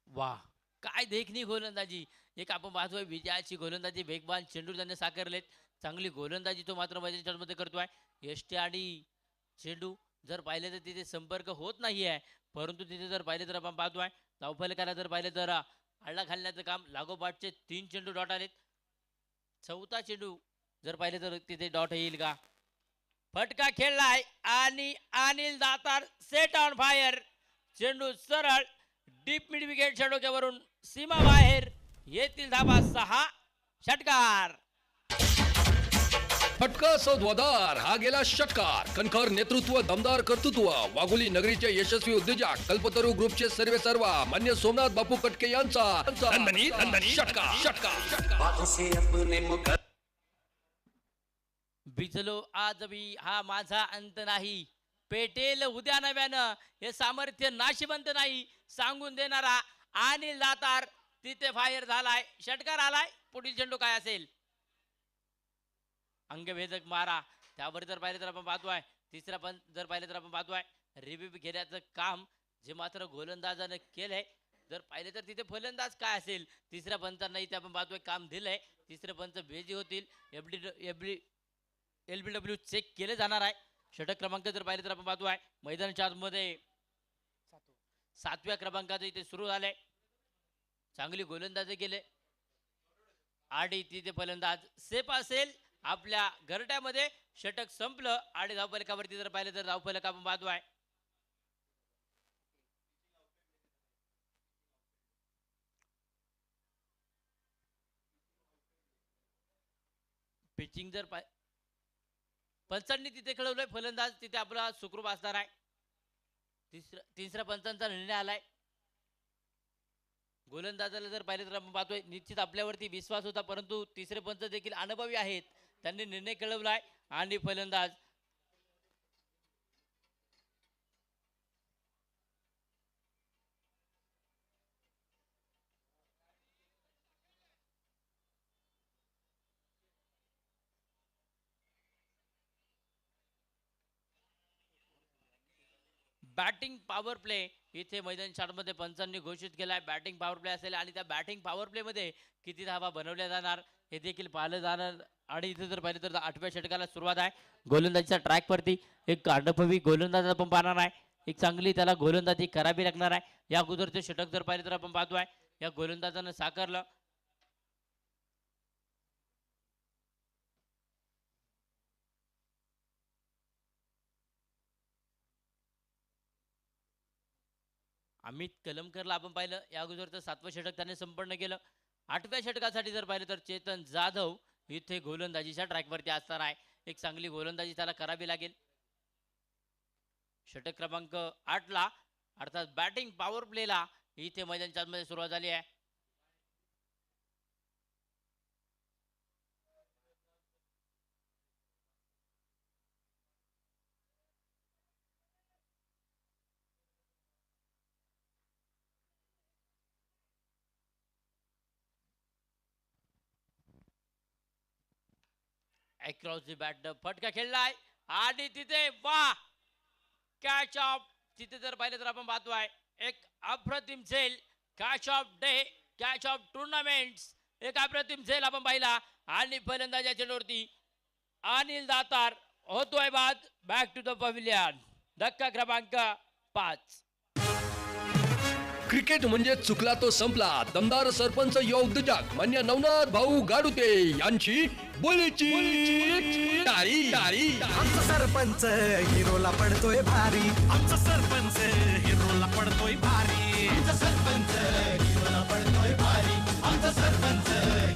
वाह काय देखणी गोलंदाजी. एक आपण पाहतोय विजयाची गोलंदाजी. वेगवान चेंडू त्यांनी साकारलेत. चांगली गोलंदाजी तो मात्र मैदानी मध्ये करतोय. यष्टी आणि चेंडू जर पाहिले तर तिथे संपर्क होत नाही आहे. परंतु तिथे जर पाहिले तर आपण पाहतोय धावफलकाला जर पाहिले तर आळा घालण्याचं काम. लागोपाठचे 3 चेंडू डॉट आलेत. चौथा चेंडू जर पाहिले तर तिथे डॉट येईल का. फटका खेळलाय आणि Anil Datar set on fire. चेंडू सरळ डीप मिड विकेट षटकावरून सीमा बाहेर. येतील धावा 6. षटकार. फटका सौद्वादार हा गेला षटकार. कणखर नेतृत्व, दमदार कर्तृत्व. वाघोली नगरीचे यशस्वी उद्योजक कल्पतरू ग्रुपचे सर्वेसर्वा मान्य सोमनाथ बापू कटके यांचा षटकार षटकार. बातों से अपने मुकर बिजलो आज मी हा माझा अंत नाही, पेटेल उद्या नव्यानं, हे सामर्थ्य नाशिवंत नाही सांगून देणारा अनिल दातार तिथे फायर झालाय. षटकार आलाय. पुढील चेंडू काय असेल? अंगभेदक मारा. त्यावर जर पाहिलं तर आपण पाहतोय तिसरा पण जर पाहिलं तर आपण पाहतोय रिव्ह्यू घेण्याचं काम जे मात्र गोलंदाजानं केलंय. जर पाहिलं तर तिथे फलंदाज काय असेल? तिसऱ्या पंचांना इथे आपण पाहतोय काम दिलंय. तिसरे पंच बेजी होतील. LBW चेक केले जाणार आहे. षटक क्रमांक जर पाहिलं तर आपण पाहतोय मैदानाच्या आतमध्ये 7व्या क्रमांकाचं इथे सुरू झालंय. चांगली गोलंदाजी केले आणि तिथे फलंदाज सेफ असेल आपल्या घरट्यामध्ये. षटक संपलं आणि धावफलकावरती जर पाहिलं तर धावफलक आपण पाहतोय पिचिंग जर पंचांनी तिथे खेळवलंय. फलंदाज तिथे आपला सुखरूप असणार आहे. तिसऱ्या पंचांचा निर्णय आलाय. गोलंदाजाला जर पाहिलं तर आपण पाहतोय निश्चित आपल्यावरती विश्वास होता, परंतु तिसरे पंच देखील अनुभवी आहेत. त्यांनी निर्णय खेळवलाय आणि फलंदाज बॅटिंग पॉवर प्ले इथे मैदान मध्ये पंचांनी घोषित केलाय. बॅटिंग पॉवर प्ले असेल आणि त्या बॅटिंग पॉवर प्ले मध्ये किती धावा बनवल्या जाणार हे देखील पाहिलं जाणार. आणि इथे जर पाहिलं तर 8व्या षटकाला सुरुवात आहे. गोलंदाजीच्या ट्रॅक वरती एक अनुभवी गोलंदाज आपण पाहणार आहे. एक चांगली त्याला गोलंदाजी करावी लागणार आहे. या अगोदरचे षटक जर पाहिलं तर आपण पाहतोय या गोलंदाजानं साकारलं. अमित कलमकरला आपण पाहिलं या अगोदरचं 7वं षटक त्याने संपन्न केलं. 8व्या षटकासाठी जर पाहिलं तर चेतन जाधव इथे गोलंदाजीच्या ट्रॅकवरती असणार आहे. एक चांगली गोलंदाजी त्याला करावी लागेल. षटक क्रमांक 8 ला अर्थात बॅटिंग पॉवर प्लेला इथे मैदानाच्या मध्ये सुरुवात झाली आहे. अक्रॉस दी बॅट फटका खेळलाय आणि तिथे वा कॅच ऑफ. तिथे जर पाहिलं तर आपण पाहतोय एक अप्रतिम झेल. Catch of day, catch of tournament, एक अप्रतिम झेल आपण पाहिला. आणि फलंदाजाच्या चेंडूवरती अनिल दातार होतोय बाद. Back to the pavilion. धक्का क्रमांक 5. क्रिकेट म्हणजे चुकला तो संपला. दमदार सरपंच युवा उद्योजक मान्य नवनाथ भाऊ गाडुते यांची बोलीची टाळी. आमचा सरपंच हिरोला पडतोय भारी. आमचा सरपंच हिरोला पडतोय भारी. आमचा सरपंच हिरोला पडतोय भारी. आमचा सरपंच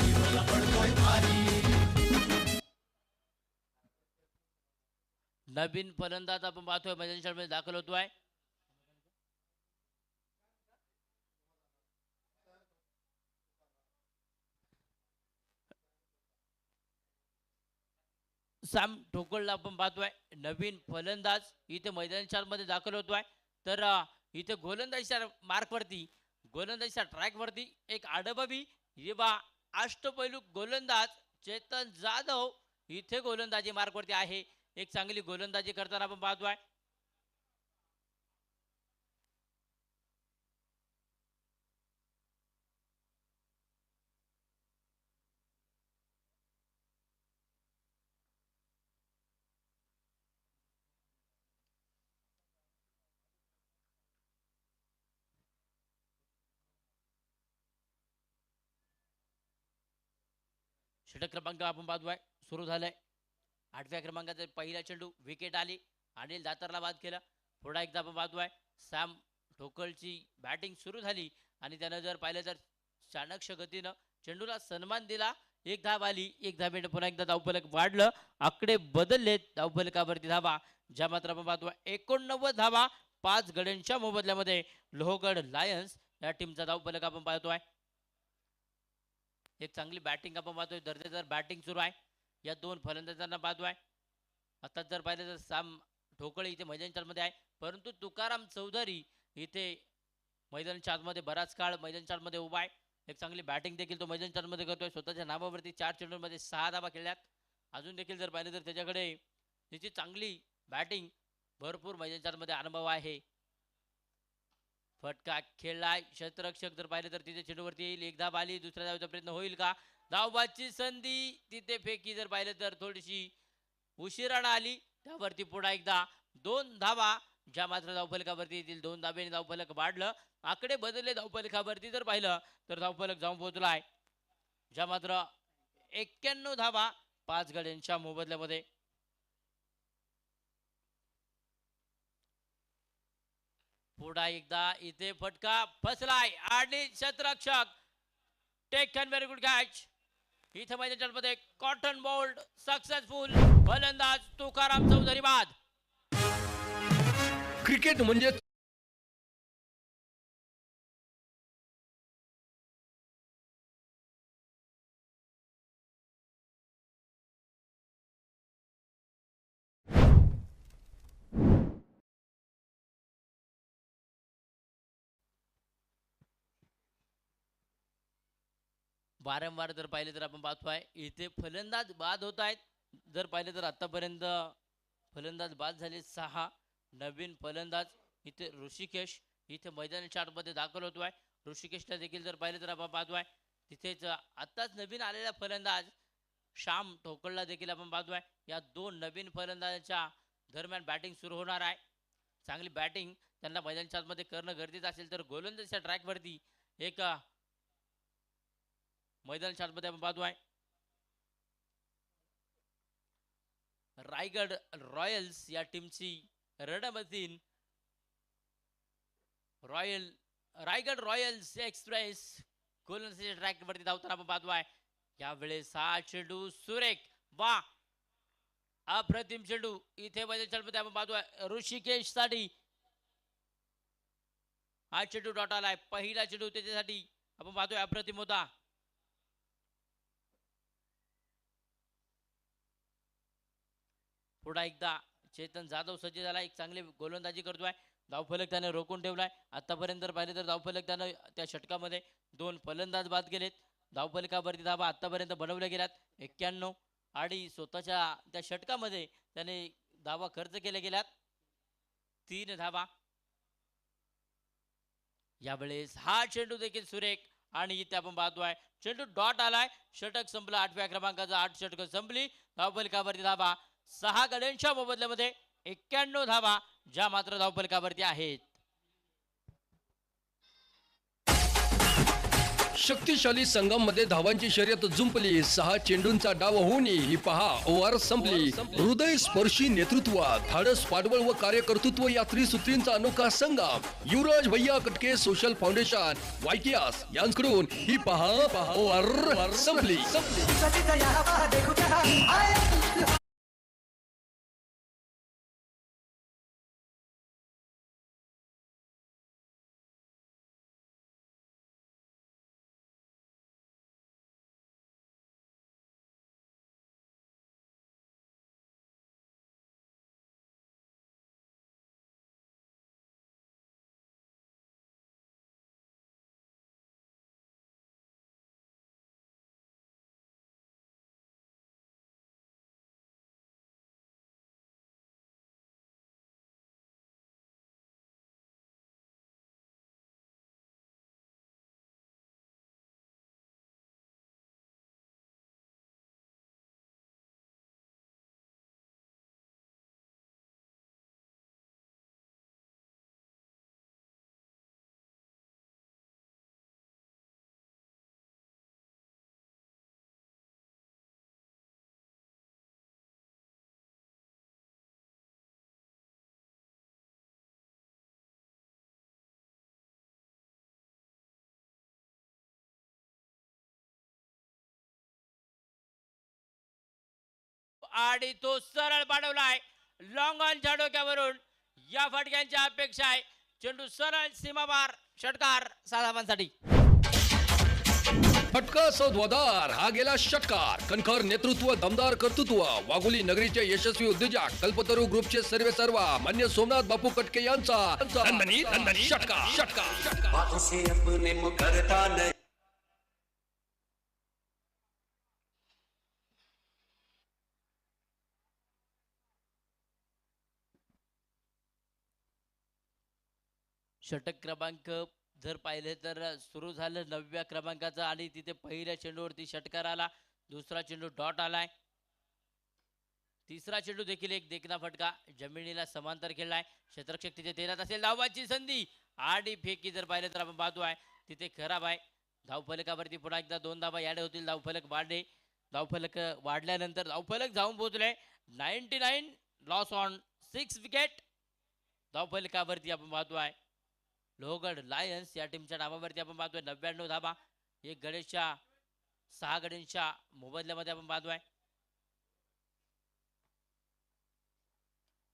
हिरोला पडतोय भारी. नवीन फलंदाज आपण पाहतोय मैदानामध्ये दाखल होतोय. सॅम ठोकळला आपण पाहतोय नवीन फलंदाज इथे मैदानाच्या मध्ये दाखल होतोय. तर इथे गोलंदाजीच्या मार्कवरती, गोलंदाजीच्या ट्रॅकवरती एक अनुभवी युवा अष्टपैलू गोलंदाज चेतन जाधव इथे गोलंदाजी मार्कवरती आहे. एक चांगली गोलंदाजी करताना आपण पाहतोय. षटक क्रमांक आपण पाहतोय सुरू झालाय. 8व्या क्रमांकाचा पहिला चेंडू विकेट आली. अनिल दातारला बाद केला. पुन्हा एकदा आपण पाहतोय सॅम ठोकळची बॅटिंग सुरू झाली आणि त्यानं जर पाहिलं तर चाणक्य गतीनं चेंडूला सन्मान दिला. एक धाव आली, एक धावेने पुन्हा एकदा धावफलक वाढलं, आकडे बदललेत धावफलकावरती धावा ज्या मात्र आपण पाहतो 89 धावा 5 गड्यांच्या मोबदल्यामध्ये लोहगड लायन्स या टीमचा धावफलक आपण पाहतोय. एक चांगली बॅटिंग आपण पाहतोय, दर्जेदार बॅटिंग सुरू आहे या दोन फलंदाजांना पाहतोय. आता जर पाहिलं तर साम ठोकळे इथे मैदानाच्या मध्ये आहे, परंतु तुकाराम चौधरी इथे मैदानाच्या आतमध्ये बराच काळ मैदानाच्या मध्ये उभा आहे. एक चांगली बॅटिंग देखील तो मैदानाच्या मध्ये करतोय. स्वतःच्या नावावरती 4 चेंडूंमध्ये 6 धावा खेळल्यात. अजून देखील जर पाहिलं तर त्याच्याकडे त्याची चांगली बॅटिंग भरपूर मैदानाच्या मध्ये अनुभव आहे. फटका खेळलाय, क्षेत्ररक्षक जर पाहिलं तर तिथे चेंडूवरती येईल, एक धाव आली, दुसऱ्या धावेचा प्रयत्न होईल का, धावबाची संधी तिथे फेकी जर पाहिलं तर थोडीशी उशिरानं आली, त्यावरती पुन्हा एकदा 2 धावा ज्या मात्र धावफलकावरती येतील. 2 धावेने धावफलक वाढलं, आकडे बदलले धावफलकावरती जर पाहिलं तर धावफलक जाऊन पोहोचलाय ज्या मात्र 91 धावा 5 गड्यांच्या मोबदल्यामध्ये. पुन्हा एकदा इथे फटका फसलाय आणि क्षेत्ररक्षक टेकन व्हेरी गुड कॅच. इथे मैदानाच्या मध्ये कॉटन बोल्ड सक्सेसफुल, फलंदाज तुकाराम चौधरी बाद. क्रिकेट म्हणजे वारंवार जर पाहिलं तर आपण पाहतोय इथे फलंदाज बाद होत आहेत. जर पाहिलं तर आतापर्यंत फलंदाज बाद झाले 6. नवीन फलंदाज इथे ऋषिकेश इथे मैदानाच्या आतमध्ये दाखल होतोय. ऋषिकेशला देखील जर पाहिलं तर आपण पाहतोय तिथेच आताच नवीन आलेला फलंदाज श्याम ठोकळला देखील आपण पाहतोय. या 2 नवीन फलंदाजांच्या दरम्यान बॅटिंग सुरू होणार आहे. चांगली बॅटिंग त्यांना मैदानाच्या आतमध्ये करणं गरजेचं असेल तर गोलंदाजीच्या ट्रॅकवरती एक मैदानाच्या आतमध्ये आपण पाहतोय रायगड रॉयल्स या टीमची रणमतीन रायगड रॉयल्स एक्सप्रेस गोलंदाजीच्या ट्रॅकवरती धावताना आपण पाहतोय. यावेळेस 6 चेंडू सुरेख, वा अप्रतिम चेंडू इथे मैदानाच्या मध्ये आपण पाहतोय ऋषिकेश साठी. हा चेंडू डॉट आलाय, पहिला चेंडू त्याच्यासाठी आपण पाहतोय अप्रतिम होता. पुन्हा एकदा चेतन जाधव सज्ज झाला, एक चांगली गोलंदाजी करतोय. धावफलक त्याने रोखून ठेवलाय. आतापर्यंत पाहिलं तर धावफलक त्यानं त्या षटकामध्ये 2 फलंदाज बाद केलेत. धावफलकावरती धावा आतापर्यंत बनवल्या गेल्यात 91 आणि स्वतःच्या त्या षटकामध्ये त्याने धावा खर्च केल्या गेल्यात 3 धावा. यावेळेस हा चेंडू देखील सुरेख आणि इथे आपण पाहतोय चेंडू डॉट आलाय. षटक संपलं 8व्या क्रमांकाचा 8 षटक संपली. धावफलकावरती धावा 6 गड्यांच्या मोबदल्यामध्ये 91 धावा ज्या मात्र धावफलकावरती आहेत. शक्तिशाली संघामध्ये धावांची शर्यत जुंपली. 6 चेंडूंचा डाव होऊनही ही पहा ओव्हर संपली. हृदय स्पर्शी नेतृत्व, धाडस पाठबळ व कार्यकर्तृत्व या त्रिसूत्रींचा अनोखा संगम. युवराज भैया कटके सोशल फाउंडेशन वायकियास यांकडून ही पहा ओव्हर संपली. आणि तो सरळ पाडवलाय लॉंग ऑनच्या डोक्यावरून. या फटक्यांची अपेक्षा आहे. चेंडू सरळ सीमापार षटकार 6 धावांसाठी. फटका सौद्वादार हा गेला षटकार. कणखर नेतृत्व, दमदार कर्तृत्व. वाघोली नगरीचे यशस्वी उद्योजक कल्पतरू ग्रुपचे सर्वेसर्वा मान्य सोमनाथ बापू कटके यांचा षटकार षटकार. बातों से अपने मुकरता नहीं. षटक क्रमांक जर पाहिले तर सुरू झालं 9व्या क्रमांकाचा आणि तिथे पहिल्या चेंडूवरती षटकार आला. दुसरा चेंडू डॉट आलाय. तिसरा चेंडू देखील एक देखना फटका जमिनीला समांतर खेळलाय. क्षेत्ररक्षक तिथे तेरात असेल. धावाची संधी आणि फेकी जर पाहिलं तर आपण पाहतोय तिथे खराब आहे. धावफलकावरती पुन्हा एकदा 2 धावा याड होतील. धावफलक वाढले. धावफलक वाढल्यानंतर धावफलक जाऊन पोहोचले 99 लॉस ऑन 6 विकेट. धावफलकावरती आपण पाहतोय लोहगड लायन्स या टीमच्या नावावरती आपण पाहतोय 99 धावा. एक गडेच्या 6 गड्यांच्या मोबदल्यामध्ये आपण पाहतोय.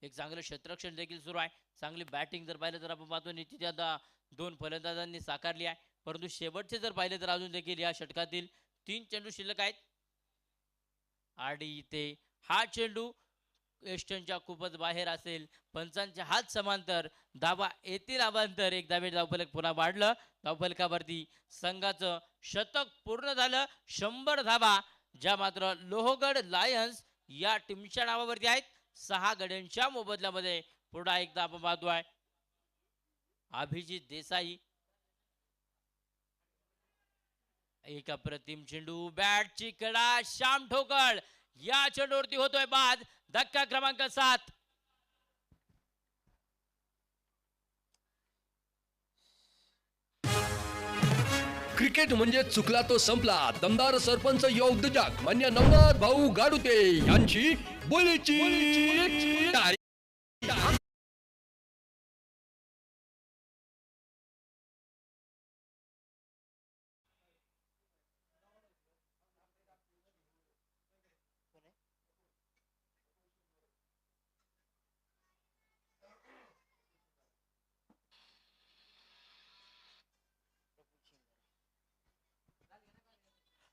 एक चांगलं क्षेत्ररक्षण देखील सुरू आहे. चांगली बॅटिंग जर पाहिलं तर आपण पाहतो तिथे आता 2 फलंदाजांनी साकारली आहे. परंतु शेवटचे जर पाहिले तर अजून देखील या षटकातील 3 चेंडू शिल्लक आहेत. आणि इथे हा चेंडू वेस्टर्नच्या खूपच बाहेर असेल. पंचांच्या हात समांतर धावा येतील अवांतर. एक धावे धावफलक पुन्हा वाढलं. धावफलकावरती संघाचं शतक पूर्ण झालं. 100 धावा ज्या मात्र लोहगड लायन्स या टीमच्या नावावरती आहेत. 6 गड्यांच्या मोबदल्यामध्ये पुन्हा एकदा आपण पाहतोय अभिजित देसाई. एक अप्रतिम चेंडू बॅटची कडा श्याम ठोकळ या चेंडूवरती होतोय बाद. धक्का क्रमांक 7. क्रिकेट म्हणजे चुकला तो संपला. दमदार सरपंच युवा उद्योजक मान्य नवनाथ भाऊ गाडुते यांची बोलीची तारीख.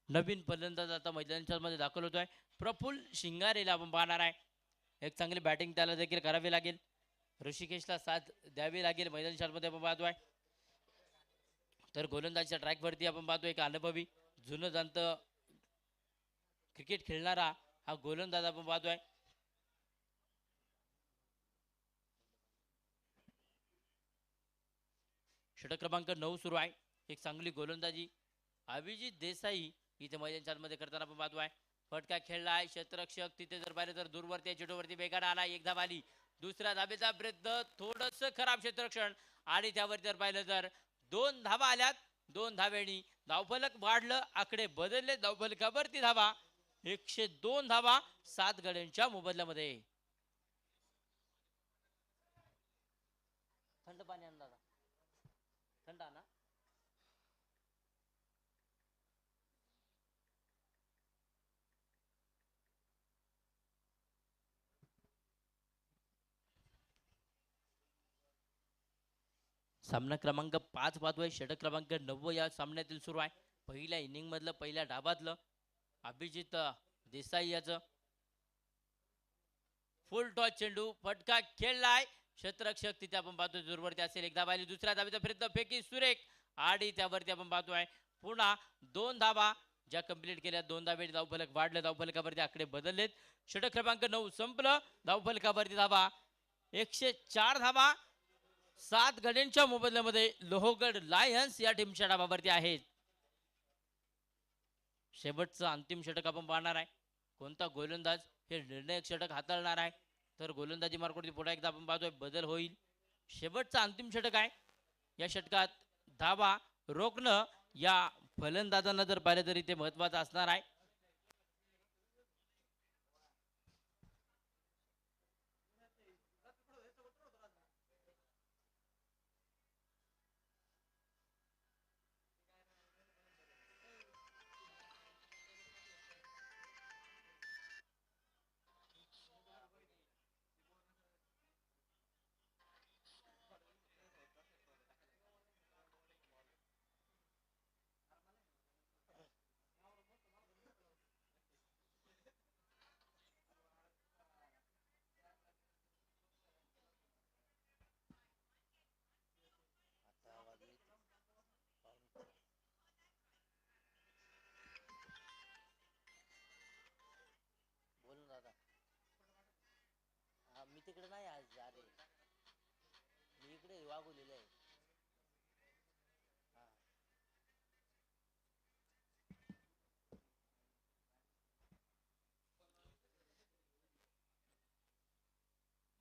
नवीन फलंदाज आता मैदानाच्या मध्ये दाखल होतोय. प्रफुल्ल शिंगारेला आपण पाहणार आहे. एक चांगली बॅटिंग त्याला देखील करावी लागेल. ऋषिकेशला साथ द्यावी लागेल मैदानाच्या मध्ये आपण पाहतोय. तर गोलंदाजीच्या ट्रॅकवरती आपण पाहतोय एक अनुभवी जुनं जाणत क्रिकेट खेळणारा हा गोलंदाज आपण पाहतोय. षटक क्रमांक 9 सुरू आहे. एक चांगली गोलंदाजी अभिजित देसाई इथे मैदानाच्या मध्ये करताना आपण पाहतोय. फटका खेळला आहे. क्षेत्ररक्षक तिथे जर पाहिलं तर दूरवरती चेंडूवरती वेगाने आला. एक धाव आली. दुसऱ्या धावेचा प्रयत्न थोडस खराब क्षेत्ररक्षण आणि त्यावरती जर पाहिलं तर 2 धावा आल्यात. 2 धाव्यांनी धावफलक वाढलं. आकडे बदलले. धावफलकावरती धावा 102 धावा 7 गड्यांच्या मोबदल्यामध्ये. थंड पाणी आणला थंड आणा. सामना क्रमांक 5 पाहतोय. षटक क्रमांक 9 या सामन्यातील सुरू आहे. पहिल्या इनिंग मधलं पहिल्या डाबातलं अभिजित देसाई याचं फुल टॉस चेंडू फटका खेळलाय. क्षेत्ररक्षक तिथे आपण पाहतोय दूरवरती असेल. एक धावा आली. दुसऱ्या धावेचा प्रयत्न फेकी सुरेख आणि त्यावरती आपण पाहतोय पुन्हा 2 धावा ज्या कंप्लीट केल्या. 2 धावे धावफलक वाढलं. धावफलकावरती आकडे बदललेत. षटक क्रमांक 9 संपलं. धावफलकावरती धावा 104 धावा 7 गड्यांच्या मोबदल्यामध्ये लोहगड लायन्स या टीमच्या डावावरती आहेत. शेवटचं अंतिम षटक आपण पाहणार आहे. कोणता गोलंदाज हे निर्णायक षटक हाताळणार आहे. तर गोलंदाजी मार्गावरती पुन्हा एकदा आपण पाहतोय बदल होईल. शेवटचं अंतिम षटक आहे. या षटकात धावा रोखणं या फलंदाजांना जर पाहिलं तरी ते महत्वाचं असणार आहे.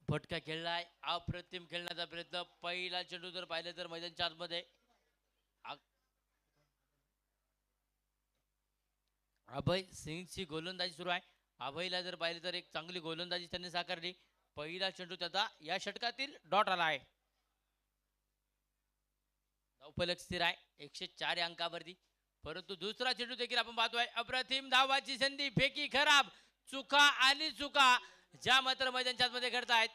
फटका खेळलाय, अप्रतिम खेळण्याचा प्रयत्न. पहिला चेंडू जर पाहिलं तर मैदानच्या आतमध्ये अभय सिंगची गोलंदाजी सुरू आहे. अभयला जर पाहिलं तर एक चांगली गोलंदाजी त्यांनी साकारली. पहिला चेंडू त्याचा या षटकातील डॉट आला आहे. धावफलक स्थिर आहे 104 या अंकावरती. परंतु दुसरा चेंडू देखील आपण पाहतोय. अप्रतिम धावाची संधी, फेकी खराब, चुका आणि चुका ज्या मात्र मैदानच्या आतमध्ये घडतायत.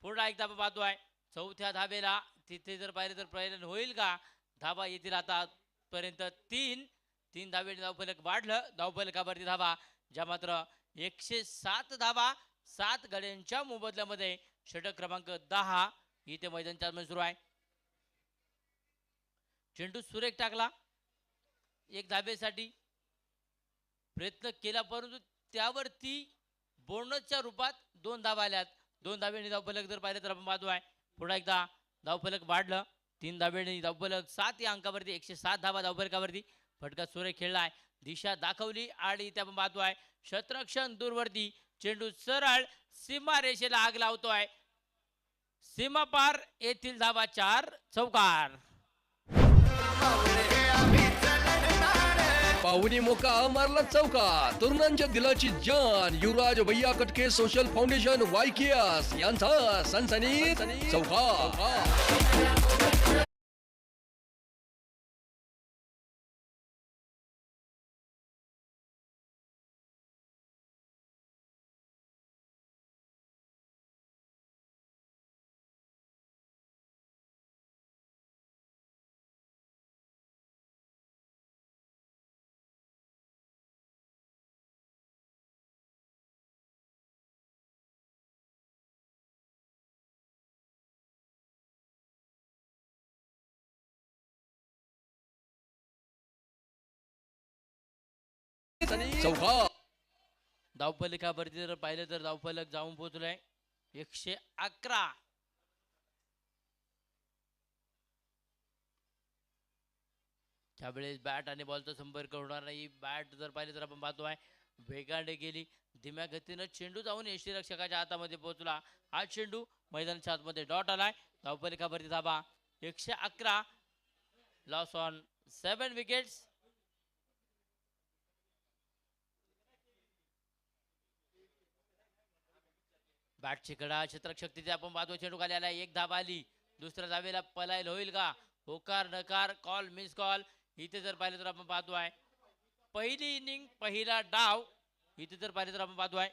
पुन्हा एकदा आपण पाहतोय चौथ्या धावेला तिथे जर पाहिलं तर प्रयत्न होईल का? धावा येतील आता पर्यंत तीन धावेने धावफलक वाढलं. धावफलकावरती धावा ज्या मात्र 107 धावा 7 गड्यांच्या मोबदल्यामध्ये. षटक क्रमांक 10 इथे मैदानच्या आतमध्ये सुरू आहे. चेंडू सुरेख टाकला, एक धाबेसाठी प्रयत्न केला, परंतु त्यावरती बोनसच्या रूपात 2 धावा आल्यात. 2 धावेने धावफलक जर पाहिलं तर आपण पाहतोय पुन्हा एकदा धावफलक वाढलं. 3 धावेने धावफलक 7 या अंकावरती. 107 धावा धावफलकावरती. फटका सुरेख खेळलाय, दिशा दाखवली आणि त्या आपण पाहतोय क्षेत्ररक्षण दूरवरती. चेंडू सरळ सीमारेषेला आग लावतोय. सीमापार येथील धावा 4 चौकार. पाहुणी मोका मारला चौका. तरुणांच्या दिलाची जान युवराज भैया कटके सोशल फाउंडेशन वायकेएस यांचा सनसनीत चौका. चौका. धावफलकावरती जर पाहिलं तर धावफलक जाऊन पोहोचलाय 111. त्यावेळेस बॅट आणि बॉलचा संपर्क होणार नाही. बॅट जर पाहिलं तर आपण पाहतोय वेगाने गेली, धीम्या गतीनं चेंडू जाऊन यष्टीरक्षकाच्या हातामध्ये पोहोचला. हा चेंडू मैदानाच्या आतमध्ये डॉट आलाय. धावफलकावरती धावा 111. Loss on 7 wickets. बॅटची कडा क्षेत्ररक्षक तिथे आपण पाहतो. चेंडू खाली आला, 1 धावा आली. दुसऱ्या धावेला पलायला होईल का? होकार नकार, कॉल मिस कॉल. इथे जर पाहिलं तर आपण पाहतोय पहिली इनिंग पहिला डाव. इथे जर पाहिलं तर आपण पाहतोय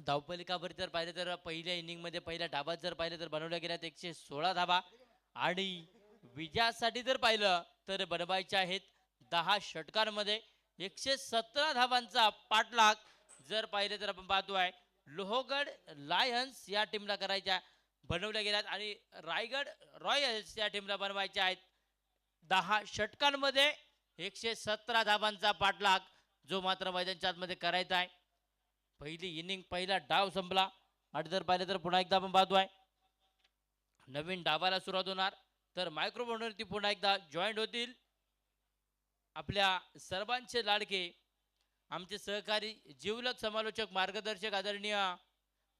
धावफलकावरती जर पाहिलं तर पहिल्या इनिंग मध्ये पहिल्या डावात जर पाहिलं तर बनवल्या गेल्यात 116 धावा आणि विजयासाठी जर पाहिलं तर बनवायचे आहेत 10 षटकांमध्ये 117 धावांचा पाठलाग जर पाहिलं तर आपण पाहतोय लोहगड लायन्स या टीमला करायच्या बनवल्या गेल्यात आणि रायगड रॉयल्स या टीमला बनवायच्या आहेत 10 षटकांमध्ये 117 धावांचा पाठलाग जो मात्र मैदानाच्या आतमध्ये करायचा आहे. पहिली इनिंग पहिला डाव संपला आणि जर पाहिलं तर पुन्हा एकदा आपण पाहतोय नवीन डावाला सुरुवात होणार. तर मायक्रोफोनवरती पुन्हा एकदा जॉईंट होतील आपल्या सर्वांचे लाडके आमचे सहकारी जीवलग समालोचक मार्गदर्शक आदरणीय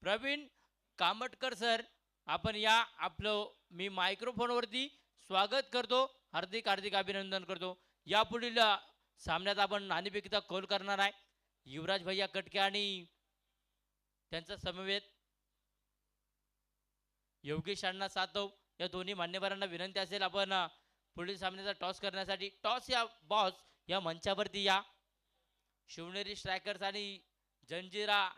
प्रवीण कामटकर सर. आपण या आपलं मी मायक्रोफोनवरती स्वागत करतो, हार्दिक हार्दिक अभिनंदन करतो. यापुढील सामन्यात आपण नाणेफेकीचा कौल करणार आहे. युवराज भैया कटके आणि त्यांचा समवेत योगेश अण्णा सातव या दोन्ही मान्यवरांना विनंती असेल आपण पुढील सामन्याचा टॉस करण्यासाठी टॉस या बॉस या मंचावरती या. शिवनेरी स्ट्रायकर्स आणि जंजिरा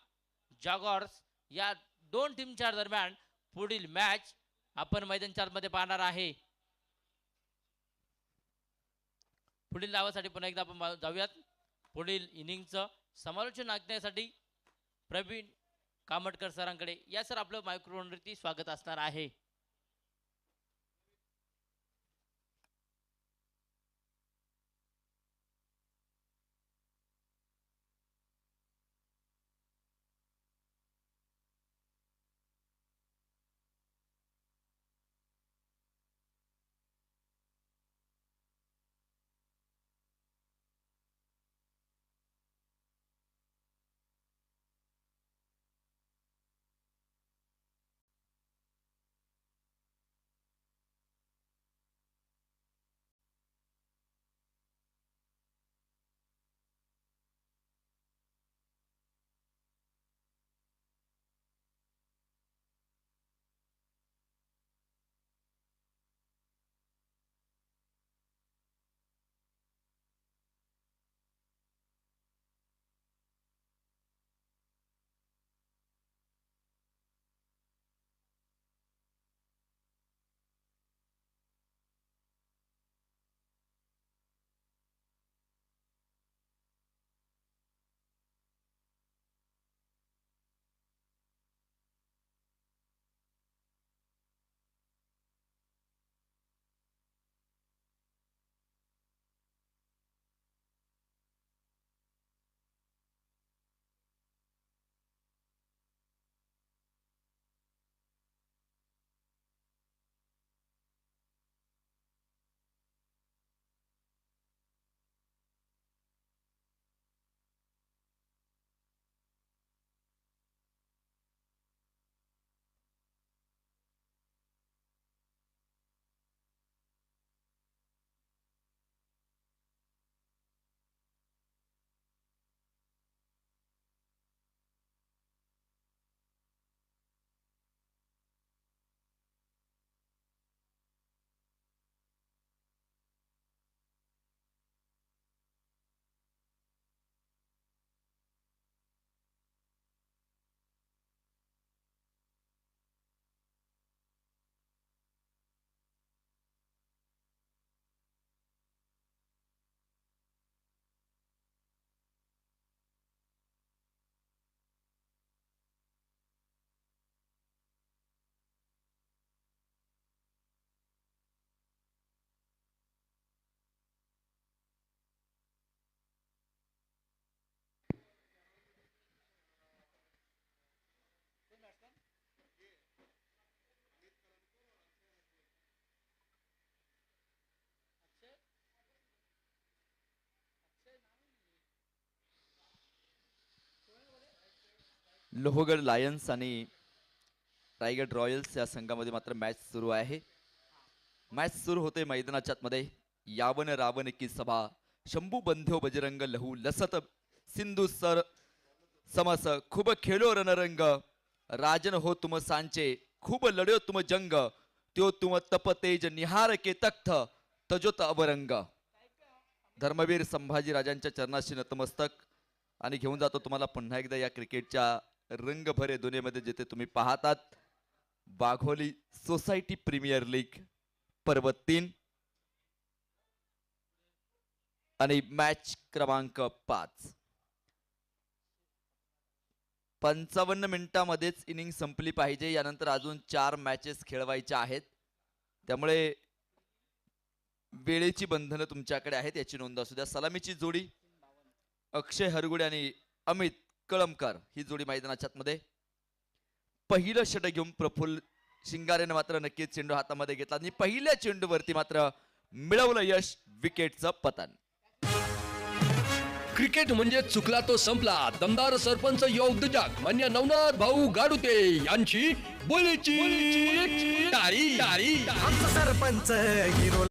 जागॉर्स या दोन टीमच्या दरम्यान पुढील मॅच आपण मैदान 4 मध्ये पाहणार आहे. पुढील डावासाठी पुन्हा एकदा आपण जाऊयात. पुढील इनिंगचं समालोचन ऐकण्यासाठी प्रवीण कामटकर सरांकडे या. सर, आपलं मायक्रोफोनवरती स्वागत असणार आहे. लोहगड लायन्स आणि रायगड रॉयल्स या संघामध्ये मात्र मॅच सुरू आहे. मॅच सुरू होते मैदानाच्या आतमध्ये. यावन रावण की सभा, शंभू बंध्यो बजरंग लहू लसत सिंधू सर समस, खूब खेलो रणरंग, राजन हो तुम सांचे, खूब लढ्यो तुम जंग, त्यो तुम तप तेज निहार के तख्त, तजोत अवरंग. धर्मवीर संभाजी राजांच्या चरणाशी नतमस्तक आणि घेऊन जातो तुम्हाला पुन्हा एकदा या क्रिकेटच्या रंगभरे दुनियेमध्ये जिथे तुम्ही पाहतात वाघोली सोसायटी प्रीमियर लीग पर्व 3 आणि मॅच क्रमांक 5. 55 मिनिटांमध्येच इनिंग संपली पाहिजे. यानंतर अजून 4 मॅचेस खेळवायच्या आहेत. त्यामुळे वेळेची बंधनं तुमच्याकडे आहेत याची नोंद असू द्या. सलामीची जोडी अक्षय हरगुडे आणि अमित कळमकर ही जोडी मैदानाच्या आतमध्ये. पहिलं षटक घेऊन प्रफुल्ल शिंगारेने मात्र नक्कीच चेंडू हातामध्ये घेतला आणि पहिल्या चेंडूवरती मात्र मिळवलं यश, विकेटचं पतन. क्रिकेट म्हणजे चुकला तो संपला. दमदार सरपंच युवा उद्योजक मान्य नवनाथ भाऊ गाडुते यांची बोलीची टाळी. आमचा sarpanch hero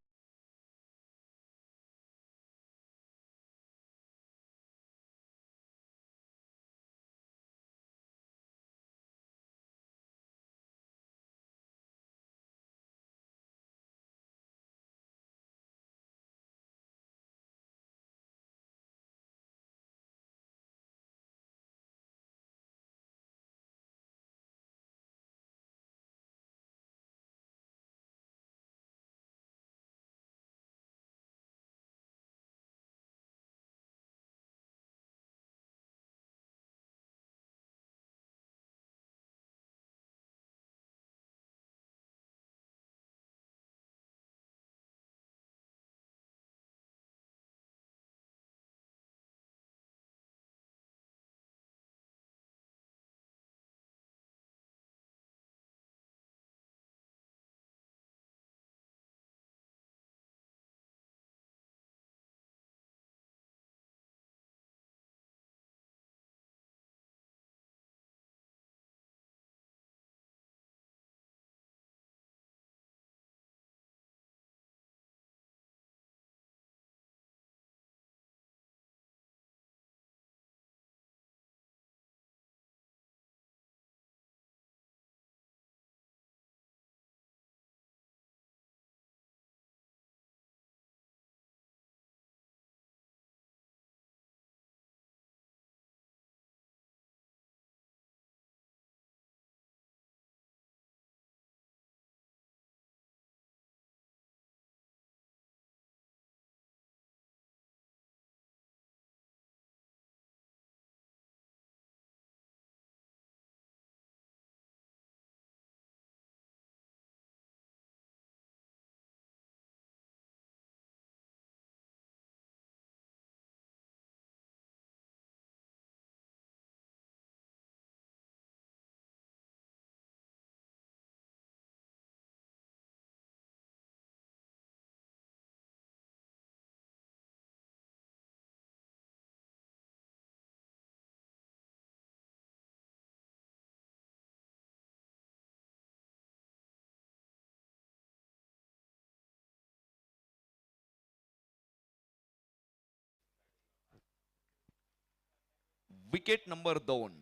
wicket number 2.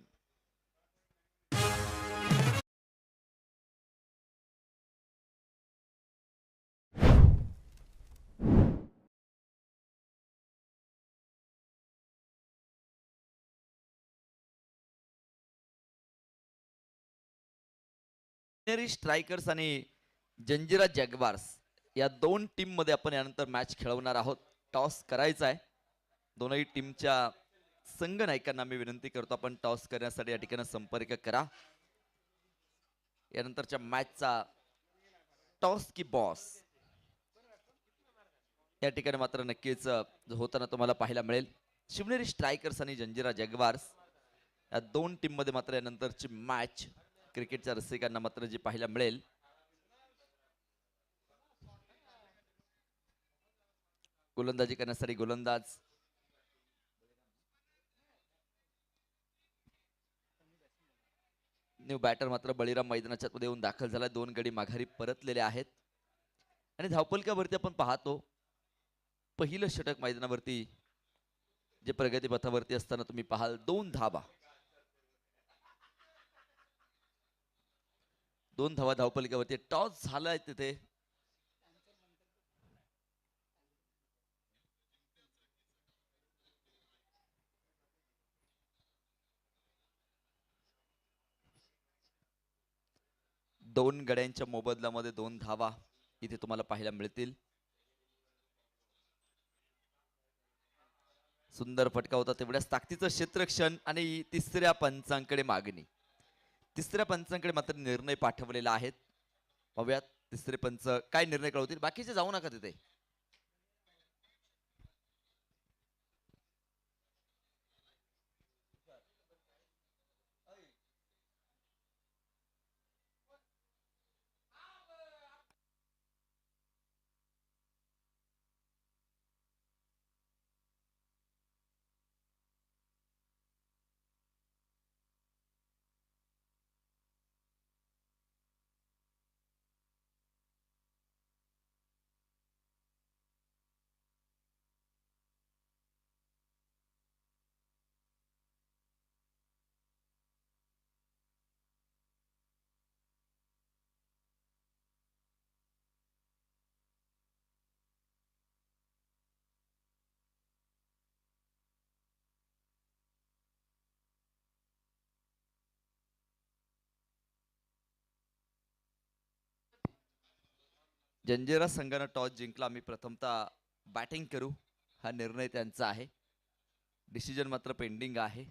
Strikers आणि जंजिरा जॅग्वार्स या दोन टीम मध्ये आपण यानंतर मॅच खेळवणार आहोत. टॉस करायचा आहे. दोनही टीमच्या संघ नायकांना मी विनंती करतो आपण टॉस करण्यासाठी या ठिकाणी संपर्क करा. यानंतरच्या मॅचचा टॉस की बॉस या ठिकाणी मात्र नक्कीच होताना तुम्हाला पाहायला मिळेल. शिवनेरी स्ट्रायकर्स आणि जंजिरा जॅग्वार्स या दोन टीम मध्ये मात्र यानंतरची मॅच क्रिकेटच्या रसिकांना मात्र जी पाहायला मिळेल. गोलंदाजी करण्यासाठी गोलंदाज न्यू बॅटर मात्र बळीराम मैदानाच्या मध्ये येऊन दाखल झाला. 2 गडी माघारी परतलेले आहेत आणि धावपलकावरती आपण पाहतो पहिलं षटक मैदानावरती जे प्रगती पथावरती असताना तुम्ही पाहाल 2 धावा. 2 धावा धावपलकावरती. टॉस झालाय तिथे. दोन गड्यांच्या मोबदल्यामध्ये 2 धावा इथे तुम्हाला पाहायला मिळतील. सुंदर फटका होता. तेवढ्याच ताकदीचं क्षेत्ररक्षण आणि तिसऱ्या पंचांकडे मागणी. तिसऱ्या पंचांकडे मात्र निर्णय पाठवलेला आहे. पाहूयात तिसरे पंच काय निर्णय कळवतील. बाकीचे जाऊ नका तिथे. जंजिरा संघानं टॉस जिंकला. आम्ही प्रथमतः बॅटिंग करू हा निर्णय त्यांचा आहे. डिसिजन मात्र पेंडिंग आहे.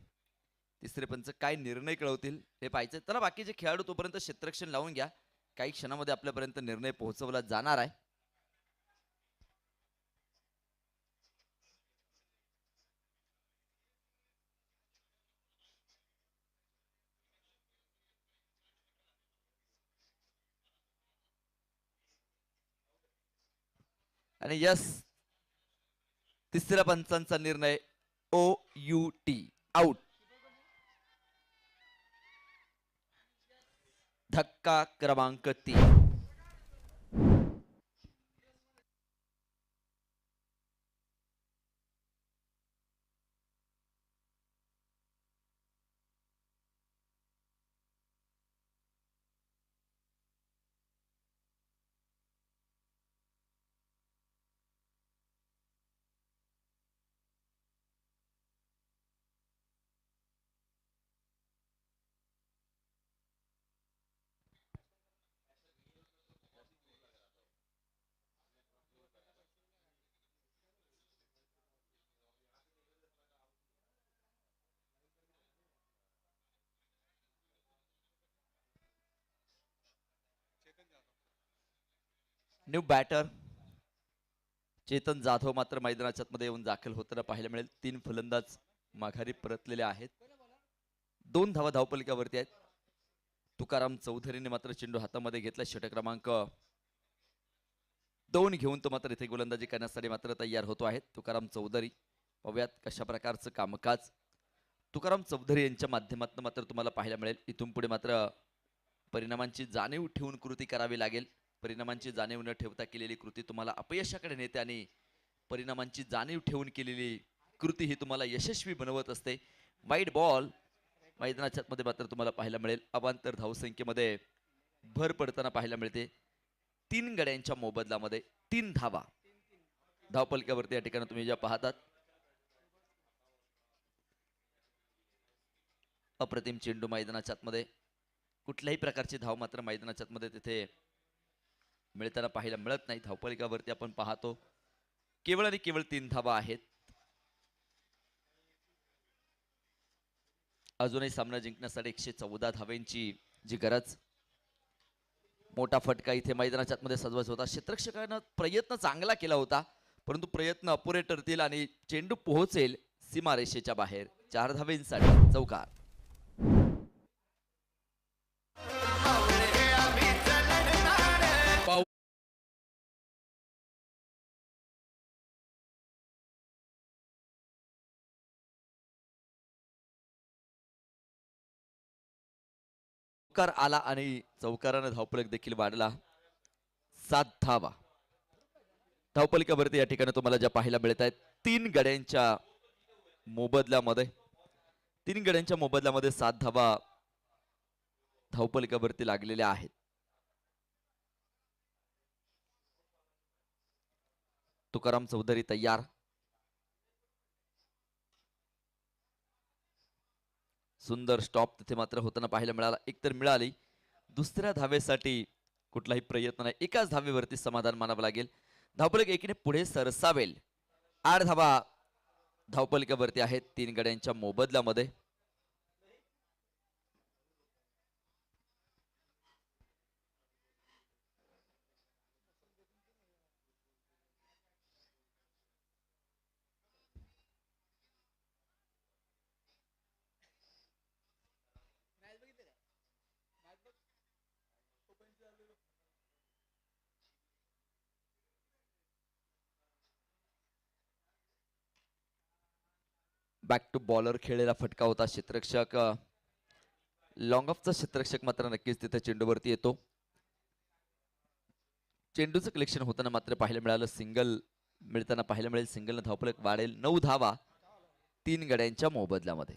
तिसरे पंच काय निर्णय कळवतील हे पाहायचं. त्याला बाकीचे खेळाडू तोपर्यंत क्षेत्ररक्षण लावून घ्या. काही क्षणामध्ये आपल्यापर्यंत निर्णय पोहोचवला जाणार आहे. आणि यस तिसऱ्या पंचांचा निर्णय OUT आउट. धक्का क्रमांक 3. न्यू बॅटर चेतन जाधव मात्र मैदानाच्या मध्ये येऊन दाखल होताना पाहायला मिळेल. 3 फलंदाज माघारी परतलेले आहेत. 2 धावा धावपलिकावरती आहेत. तुकाराम चौधरीने मात्र चेंडू हातामध्ये घेतला. षटक क्रमांक 2 घेऊन तो मात्र इथे गोलंदाजी करण्यासाठी मात्र तयार होतो आहे तुकाराम चौधरी. पाहूयात कशा प्रकारचं कामकाज तुकाराम चौधरी यांच्या माध्यमातून मात्र तुम्हाला पाहायला मिळेल. इथून पुढे मात्र परिणामांची जाणीव ठेवून कृती करावी लागेल. परिणामांची जाणीव न ठेवता केलेली कृती तुम्हाला अपयशाकडे नेते आणि परिणामांची जाणीव ठेवून केलेली कृती ही तुम्हाला यशस्वी बनवत असते. वाईड बॉल मैदानाच्या मध्ये मात्र तुम्हाला पाहायला मिळेल. अवांतर धावसंख्येमध्ये भर पडताना पाहायला मिळते. 3 गड्यांच्या मोबदल्यामध्ये 3 धावा. धावपलक्यावरती या ठिकाणी तुम्ही ज्या पाहतात अप्रतिम चेंडू मैदानाच्या आतमध्ये. कुठल्याही प्रकारची धाव मात्र मैदानाच्या आतमध्ये तिथे मिळताना पाहायला मिळत नाही. धावपलकावरती आपण पाहतो केवळ आणि केवळ 3 धावा आहेत. अजूनही सामना जिंकण्यासाठी 114 धावांची जी गरज. मोठा फटका इथे मैदानाच्या आतमध्ये सजवायचा होता. क्षेत्ररक्षकानं प्रयत्न चांगला केला होता, परंतु प्रयत्न अपुरे ठरतील आणि चेंडू पोहोचेल सीमारेषेच्या बाहेर. 4 धावेंसाठी चौकार. चौकार आला आणि चौकारानं धावफलक देखील वाढला. 7 धावा. धावफलकावरती या ठिकाणी तुम्हाला ज्या पाहायला मिळत आहेत 3 गड्यांच्या मोबदल्यामध्ये 7 धावा धावफलकावरती लागलेल्या आहेत. तुकाराम चौधरी तयार. सुंदर स्टॉप तिथे मात्र होताना पाहायला मिळाला. एकतर मिळाली, दुसऱ्या धावेसाठी कुठलाही प्रयत्न नाही. एकाच धावेवरती समाधान मानावं लागेल. धावफलक एकीने पुढे सरसावेल. 8 धावा धावफलकावरती आहेत 3 गड्यांच्या मोबदल्यामध्ये. बॅक टू बॉलर खेळलेला फटका होता. क्षेत्ररक्षक लॉंग ऑफचा क्षेत्ररक्षक मात्र नक्कीच तिथे चेंडूवरती येतो. चेंडूचं कलेक्शन होताना मात्र पाहायला मिळालं. सिंगल मिळताना पाहायला मिळेल. सिंगलनं धावफलक वाढेल. 9 धावा 3 गड्यांच्या मोबदल्यामध्ये.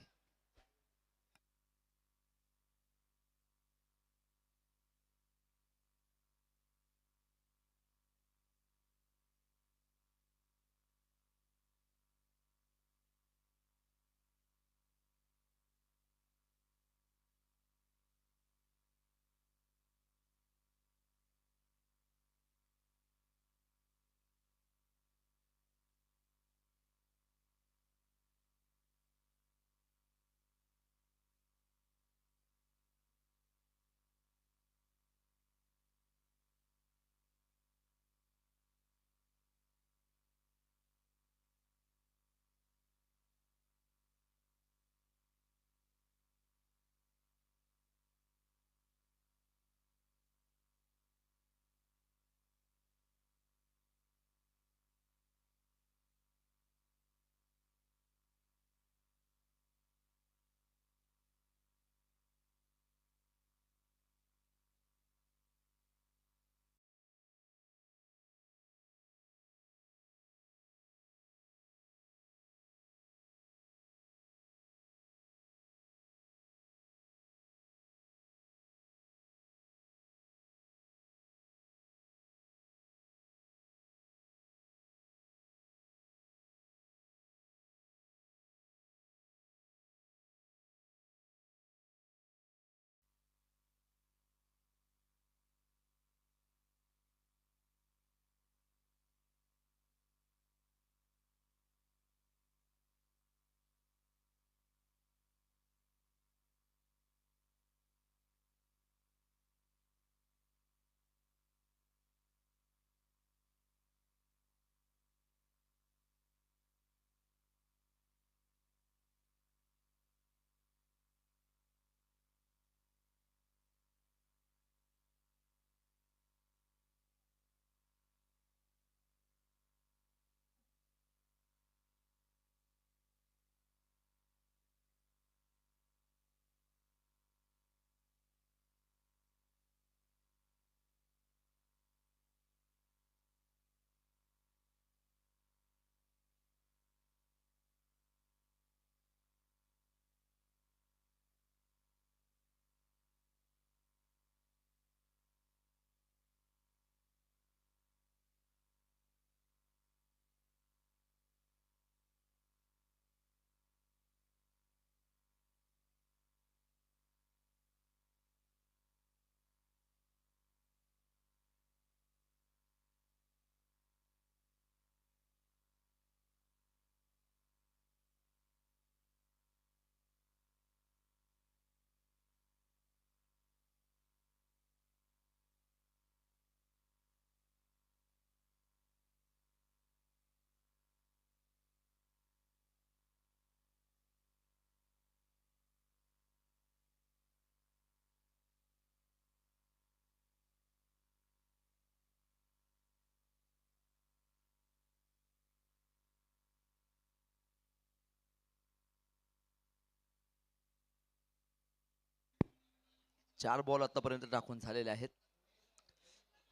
4 बॉल आतापर्यंत टाकून झालेले आहेत.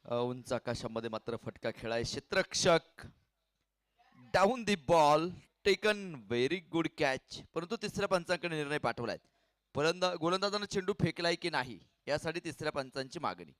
उंच आकाशामध्ये मात्र फटका खेळाय क्षेत्ररक्षक down the ball taken very good catch. परंतु तिसऱ्या पंचांकडे निर्णय पाठवलाय. गोलंदाजानं चेंडू फेकलाय की नाही यासाठी तिसऱ्या पंचांची मागणी.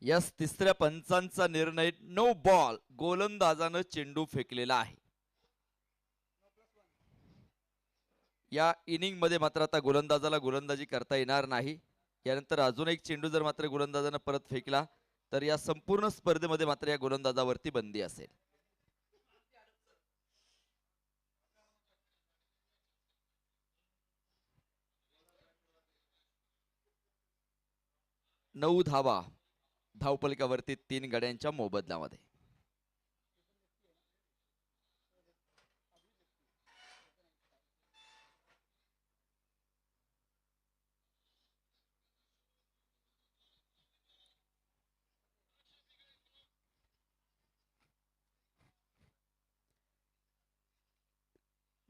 यस, तिसऱ्या पंचांचा निर्णय नो बॉल. गोलंदाजानं चेंडू फेकलेला आहे. या इनिंग मध्ये मात्र आता गोलंदाजाला गोलंदाजी करता येणार नाही. यानंतर अजून एक चेंडू जर मात्र गोलंदाजानं परत फेकला तर या संपूर्ण स्पर्धेमध्ये मात्र या गोलंदाजावरती बंदी असेल. नऊ धावा धावपलकावरती 3 गड्यांच्या मोबदल्यामध्ये.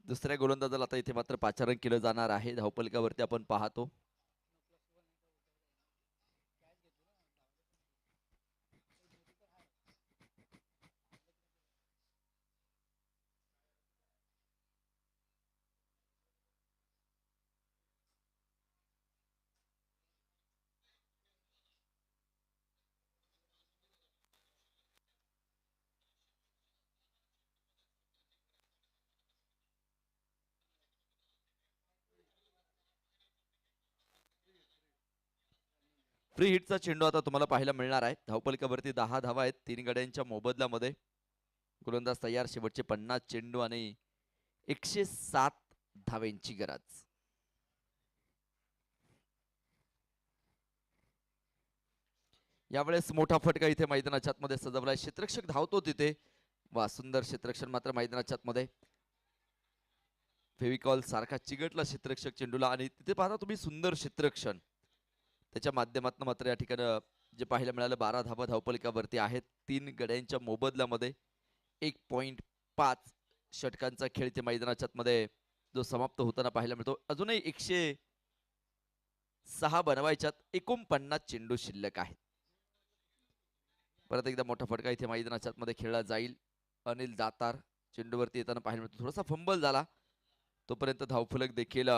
दुसऱ्या गोलंदाजाला आता इथे मात्र पाचारण केलं जाणार आहे. धावपलकावरती आपण पाहतो फ्री हिटचा चेंडू आता तुम्हाला पाहायला मिळणार आहे. धावपलकावरती 10 धावा आहेत 3 गड्यांच्या मोबदल्यामध्ये. गोलंदाज तयार. शेवटचे 50 चेंडू आणि 107 धावेंची गरज. यावेळेस मोठा फटका इथे मैदानाच्या आतमध्ये सजवलाय. क्षेत्ररक्षक धावतो तिथे. वा, सुंदर क्षेत्ररक्षण मात्र मैदानाच्या आतमध्ये. फेविकॉल सारखा चिगटला क्षेत्ररक्षक चेंडूला आणि तिथे पाहता तुम्ही सुंदर क्षेत्ररक्षण. त्याच्या माध्यमातून मात्र या ठिकाणी जे पाहायला मिळालं 12 धावा धावपलकावरती आहेत 3 गड्यांच्या मोबदल्यामध्ये. 1.5 षटकांचा खेळ ते मैदानाच्या आतमध्ये जो समाप्त होताना पाहायला मिळतो. अजूनही 106 बनवायच्यात. 49 चेंडू शिल्लक आहेत. परत एकदा मोठा फटका इथे मैदानाच्या आतमध्ये खेळला जाईल. अनिल दातार चेंडूवरती येताना पाहायला मिळतो. थोडासा फंबल झाला तोपर्यंत धावफलक देखील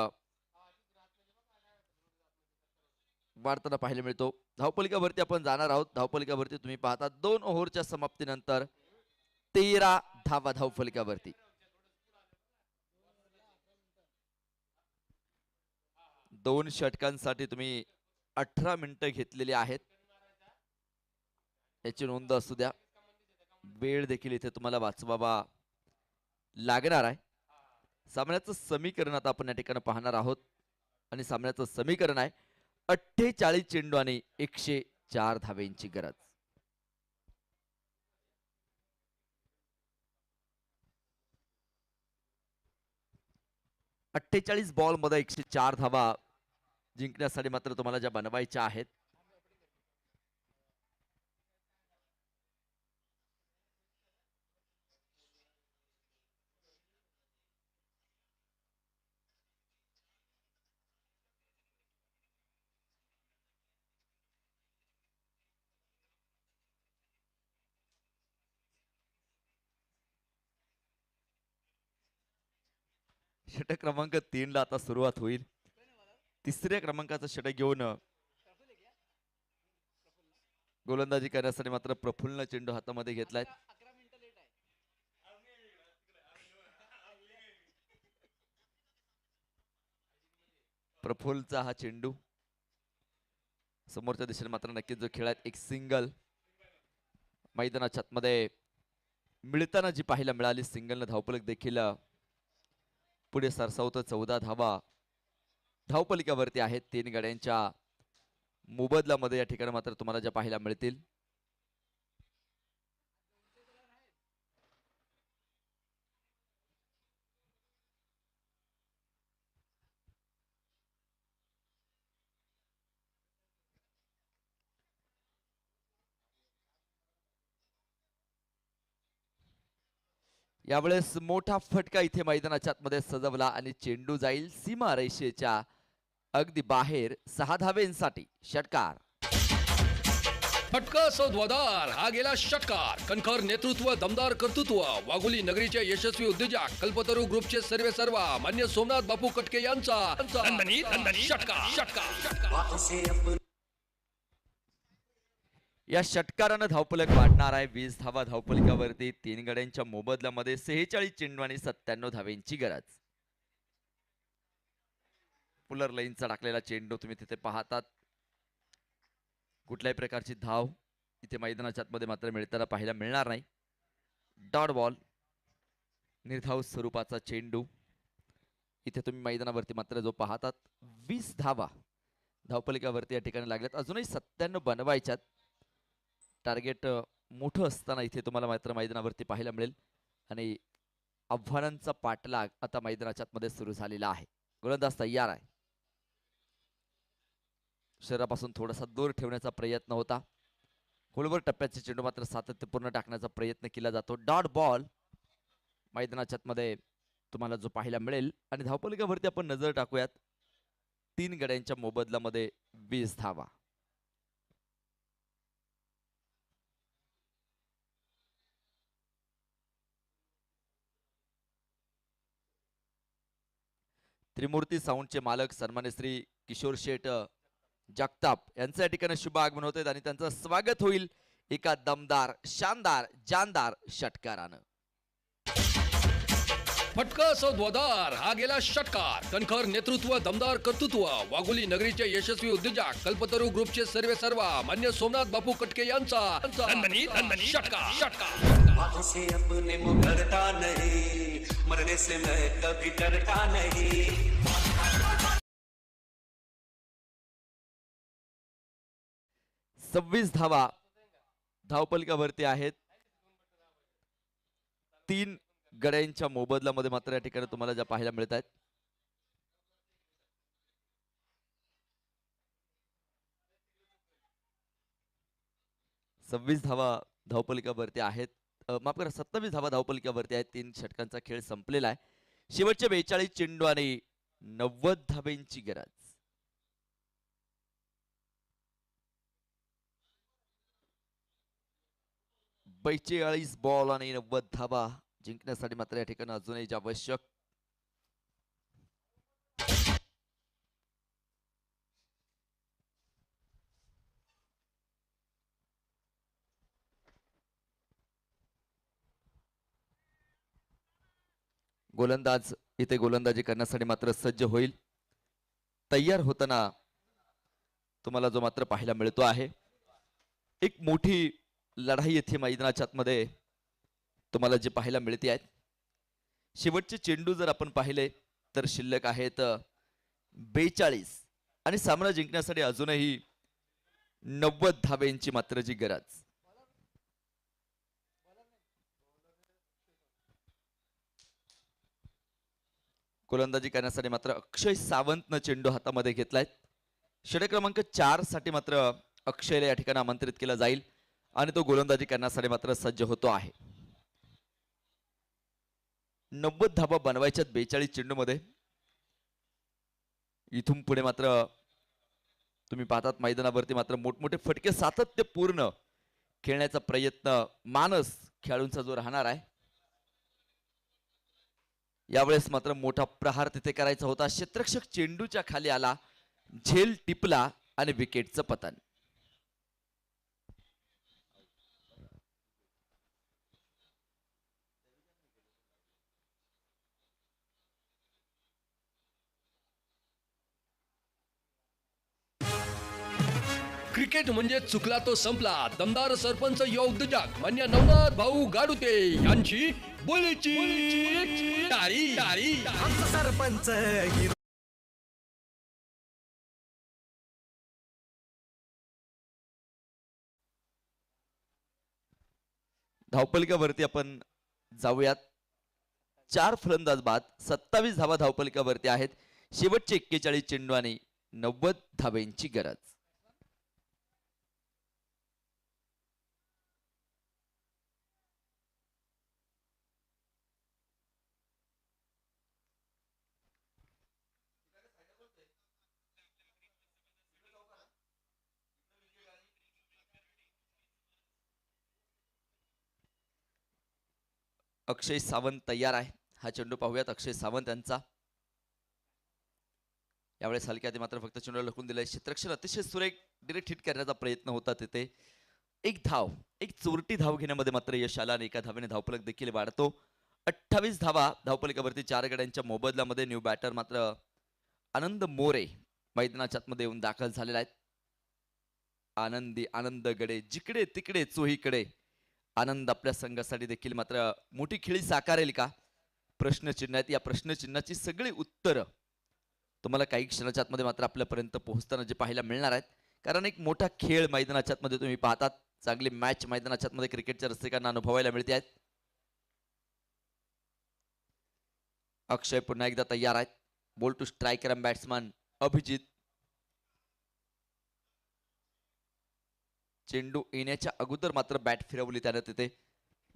वाढताना पाहायला मिळतो. धावपलकावरती आपण जाणार आहोत. धावपलकावरती तुम्ही पाहता 2 ओव्हरच्या समाप्तीनंतर 13 धावा धावपलकावरती. 2 षटकांसाठी तुम्ही 18 मिनिटं घेतलेली आहेत. याची नोंद असू द्या. वेळ देखील इथे तुम्हाला वाचवावा लागणार आहे. सामन्याचं समीकरण आता आपण या ठिकाणी पाहणार आहोत आणि सामन्याचं समीकरण आहे 48 चेंडू आणि 104 धावेंची गरज. अठ्ठेचाळीस बॉल मध्ये 104 धावा जिंकण्यासाठी मात्र तुम्हाला ज्या बनवायच्या आहेत. षटक क्रमांक 3 ला आता सुरुवात होईल. तिसऱ्या क्रमांकाचं षटक घेऊन गोलंदाजी करण्यासाठी मात्र प्रफुल्ल चेंडू हातामध्ये घेतलाय. प्रफुल्लचा हा चेंडू समोरच्या दिशेने मात्र नक्कीच जो खेळ आहे एक सिंगल मैदानाच्या आतमध्ये मिळताना जी पाहायला मिळाली सिंगलनं धावफलक देखील पुढे सरसावतं. 14 धावा धावपलिकावरती आहेत. 3 गाड्यांच्या मोबदल्यामध्ये या ठिकाणी मात्र तुम्हाला ज्या पाहायला मिळतील. यावेळेस मोठा फटका इथे मैदानाच्या आतमध्ये सजवला आणि चेंडू जाईल सीमा रेषेच्या अगदी बाहेर. 6 धावेंसाठी षटकार. फटका सौद्वादार हा गेला षटकार. कणखर नेतृत्व, दमदार कर्तृत्व, वाघोली नगरीचे यशस्वी उद्योजक कल्पतरू ग्रुपचे सर्वे सर्वा मान्य सोमनाथ बापू कटके यांचा षटकार षटकार. बाहों से अपने या षटकारानं धावफलक वाढणार आहे. 20 धावा धावफलकावरती. 3 गड्यांच्या मोबदल्यामध्ये 46 चेंडू आणि 97 धावेंची गरज. पुलर लाईनचा टाकलेला चेंडू तुम्ही तिथे पाहतात. कुठल्याही प्रकारची धाव इथे मैदानाच्या आतमध्ये मात्र मिळताना पाहायला मिळणार नाही. डॉट बॉल निर्धाव स्वरूपाचा चेंडू इथे तुम्ही मैदानावरती मात्र जो पाहतात. 20 धावा धावफलकावरती या ठिकाणी लागल्यात. अजूनही 97 बनवायच्यात. टार्गेट मोठं असताना इथे तुम्हाला मात्र मैदानावरती पाहायला मिळेल आणि आव्हानांचा पाठलाग आता मैदानाच्या आतमध्ये सुरू झालेला आहे. गोलंदाज तयार आहे. शरीरापासून थोडासा दूर ठेवण्याचा प्रयत्न होता. खोलवर टप्प्याचे चेंडू मात्र सातत्यपूर्ण टाकण्याचा प्रयत्न केला जातो. डॉट बॉल मैदानाच्या आतमध्ये तुम्हाला जो पाहायला मिळेल आणि धावफलकावरती आपण नजर टाकूयात. 3 गड्यांच्या मोबदल्यामध्ये 20 धावा. त्रिमूर्ती साऊंडचे मालक सन्मान्य श्री किशोर शेठ जगताप यांचं या ठिकाणी शुभ आगमन होत आणि त्यांचं स्वागत होईल एका दमदार शानदार जानदार षटकारानं. फटका सौद्वादार हा गेला षटकार. कणखर नेतृत्व, दमदार कर्तृत्व, वाघोली नगरीचे यशस्वी उद्योजक कल्पतरू ग्रुपचे सर्वे सर्वा मान्य सोमनाथ बापू कटके यांचा षटकार षटकार. बाहों से अपने मुकरता नहीं, मरने से मैं कभी डरता नहीं. 26 धावा धावपलिकावरती आहेत. 3 गड्यांच्या मोबदल्यामध्ये मात्र या ठिकाणी तुम्हाला ज्या पाहायला मिळत आहेत. सव्वीस धावा धावपलिकावरती आहेत. माफ करा 27 धावा धावपलिकावरती आहेत. 3 षटकांचा खेळ संपलेला आहे. शेवटचे 42 चेंडू आणि 90 धावेंची गरज. बेचाळीस बॉल आणि 90 धावा जिंकण्यासाठी मात्र या ठिकाणी अजूनही जे आवश्यक गोलंदाज इथे गोलंदाजी करण्यासाठी मात्र सज्ज होईल. तयार होताना तुम्हाला जो मात्र पाहायला मिळतो आहे एक मोठी लढाई येथे मैदानाच्या आतमध्ये तुम्हाला जे पाहायला मिळते आहेत. शेवटचे चेंडू जर आपण पाहिले तर शिल्लक आहेत 42 आणि सामना जिंकण्यासाठी अजूनही 90 धाब्यांची मात्र जी गरज. गोलंदाजी करण्यासाठी मात्र अक्षय सावंतनं चेंडू हातामध्ये घेतलाय. षटक क्रमांक 4 साठी मात्र अक्षयला या ठिकाणी आमंत्रित केलं जाईल आणि तो गोलंदाजी करण्यासाठी मात्र सज्ज होतो आहे. 90 धाबा बनवायच्यात 42 चेंडू मध्ये. इथून पुढे मात्र तुम्ही पाहतात मैदानावरती मात्र मोठमोठे फटके सातत्यपूर्ण खेळण्याचा प्रयत्न मानस खेळाडूंचा जो राहणार आहे. यावेळेस मात्र मोठा प्रहार तिथे करायचा होता. क्षेत्ररक्षक चेंडूच्या खाली आला, झेल टिपला आणि विकेटचं पतन. क्रिकेट म्हणजे चुकला तो संपला. दमदार सरपंच या उद्योजक मान्य नवनाथ भाऊ गाडुते यांची बोलीची टाळी. आमचा सरपंच हिरो. धावपलिकावरती आपण जाऊयात. 4 फलंदाज बाद, 27 धावा धावपलिकावरती आहेत. शेवटचे 41 चेंडू आणि 90 धाब्यांची गरज. अक्षय सावंत तयार आहे. हा चेंडू पाहूयात. अक्षय सावंत यांचा यावेळेस हलक्या हाती मात्र फक्त चेंडूला लकून दिलाय. क्षेत्ररक्षण अतिशय सुरेख डिरेक्ट हिट करण्याचा प्रयत्न होता तिथे. एक चोरटी धाव घेण्यामध्ये मात्र यश आला आणि एका धावेने धावफलक देखील वाढतो. 28 धावा धावफलकावरती 4 गड्यांच्या मोबदल्यामध्ये. न्यू बॅटर मात्र आनंद मोरे मैदानाच्या आतमध्ये येऊन दाखल झालेला आहेत. आनंद गडे जिकडे तिकडे चोहीकडे आनंद आपल्या संघासाठी देखील मात्र मोठी खेळी साकारेल का, प्रश्नचिन्ह आहेत. या प्रश्नचिन्हाची सगळी उत्तरं तुम्हाला काही क्षणाच्या आतमध्ये मात्र आपल्यापर्यंत पोहोचताना जे पाहायला मिळणार आहेत. कारण एक मोठा खेळ मैदानाच्या आतमध्ये तुम्ही पाहतात. चांगली मॅच मैदानाच्या आतमध्ये क्रिकेटच्या रसिकांना अनुभवायला मिळते आहेत. अक्षय पुन्हा एकदा तयार आहेत. Ball to striker batsman Abhijit. चेंडू येण्याच्या अगोदर मात्र बॅट फिरवली त्याने तिथे.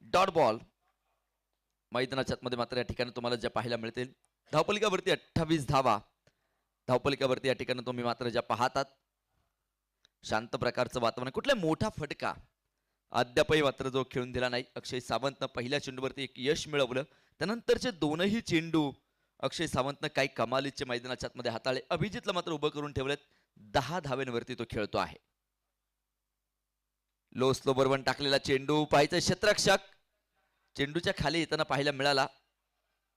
डॉट बॉल मैदानाच्या आतमध्ये मात्र या ठिकाणी तुम्हाला ज्या पाहायला मिळतील. धावपलिकावरती 28 धावा धावपलिकावरती या ठिकाणी तुम्ही मात्र ज्या पाहतात. शांत प्रकारचं वातावरण. कुठला मोठा फटका अद्यापही मात्र जो खेळून दिला नाही. अक्षय सावंतनं पहिल्या चेंडूवरती एक यश मिळवलं. त्यानंतरचे दोनही चेंडू अक्षय सावंतनं काही कमालीचे मैदानाच्या आतमध्ये हाताळले. अभिजितला मात्र उभं करून ठेवलेत. 10 धावेंवरती तो खेळतो आहे. लो स्लो बरोबर टाकलेला चेंडू पाहायचा. क्षेत्ररक्षक चेंडूच्या खाली येताना पाहायला मिळाला.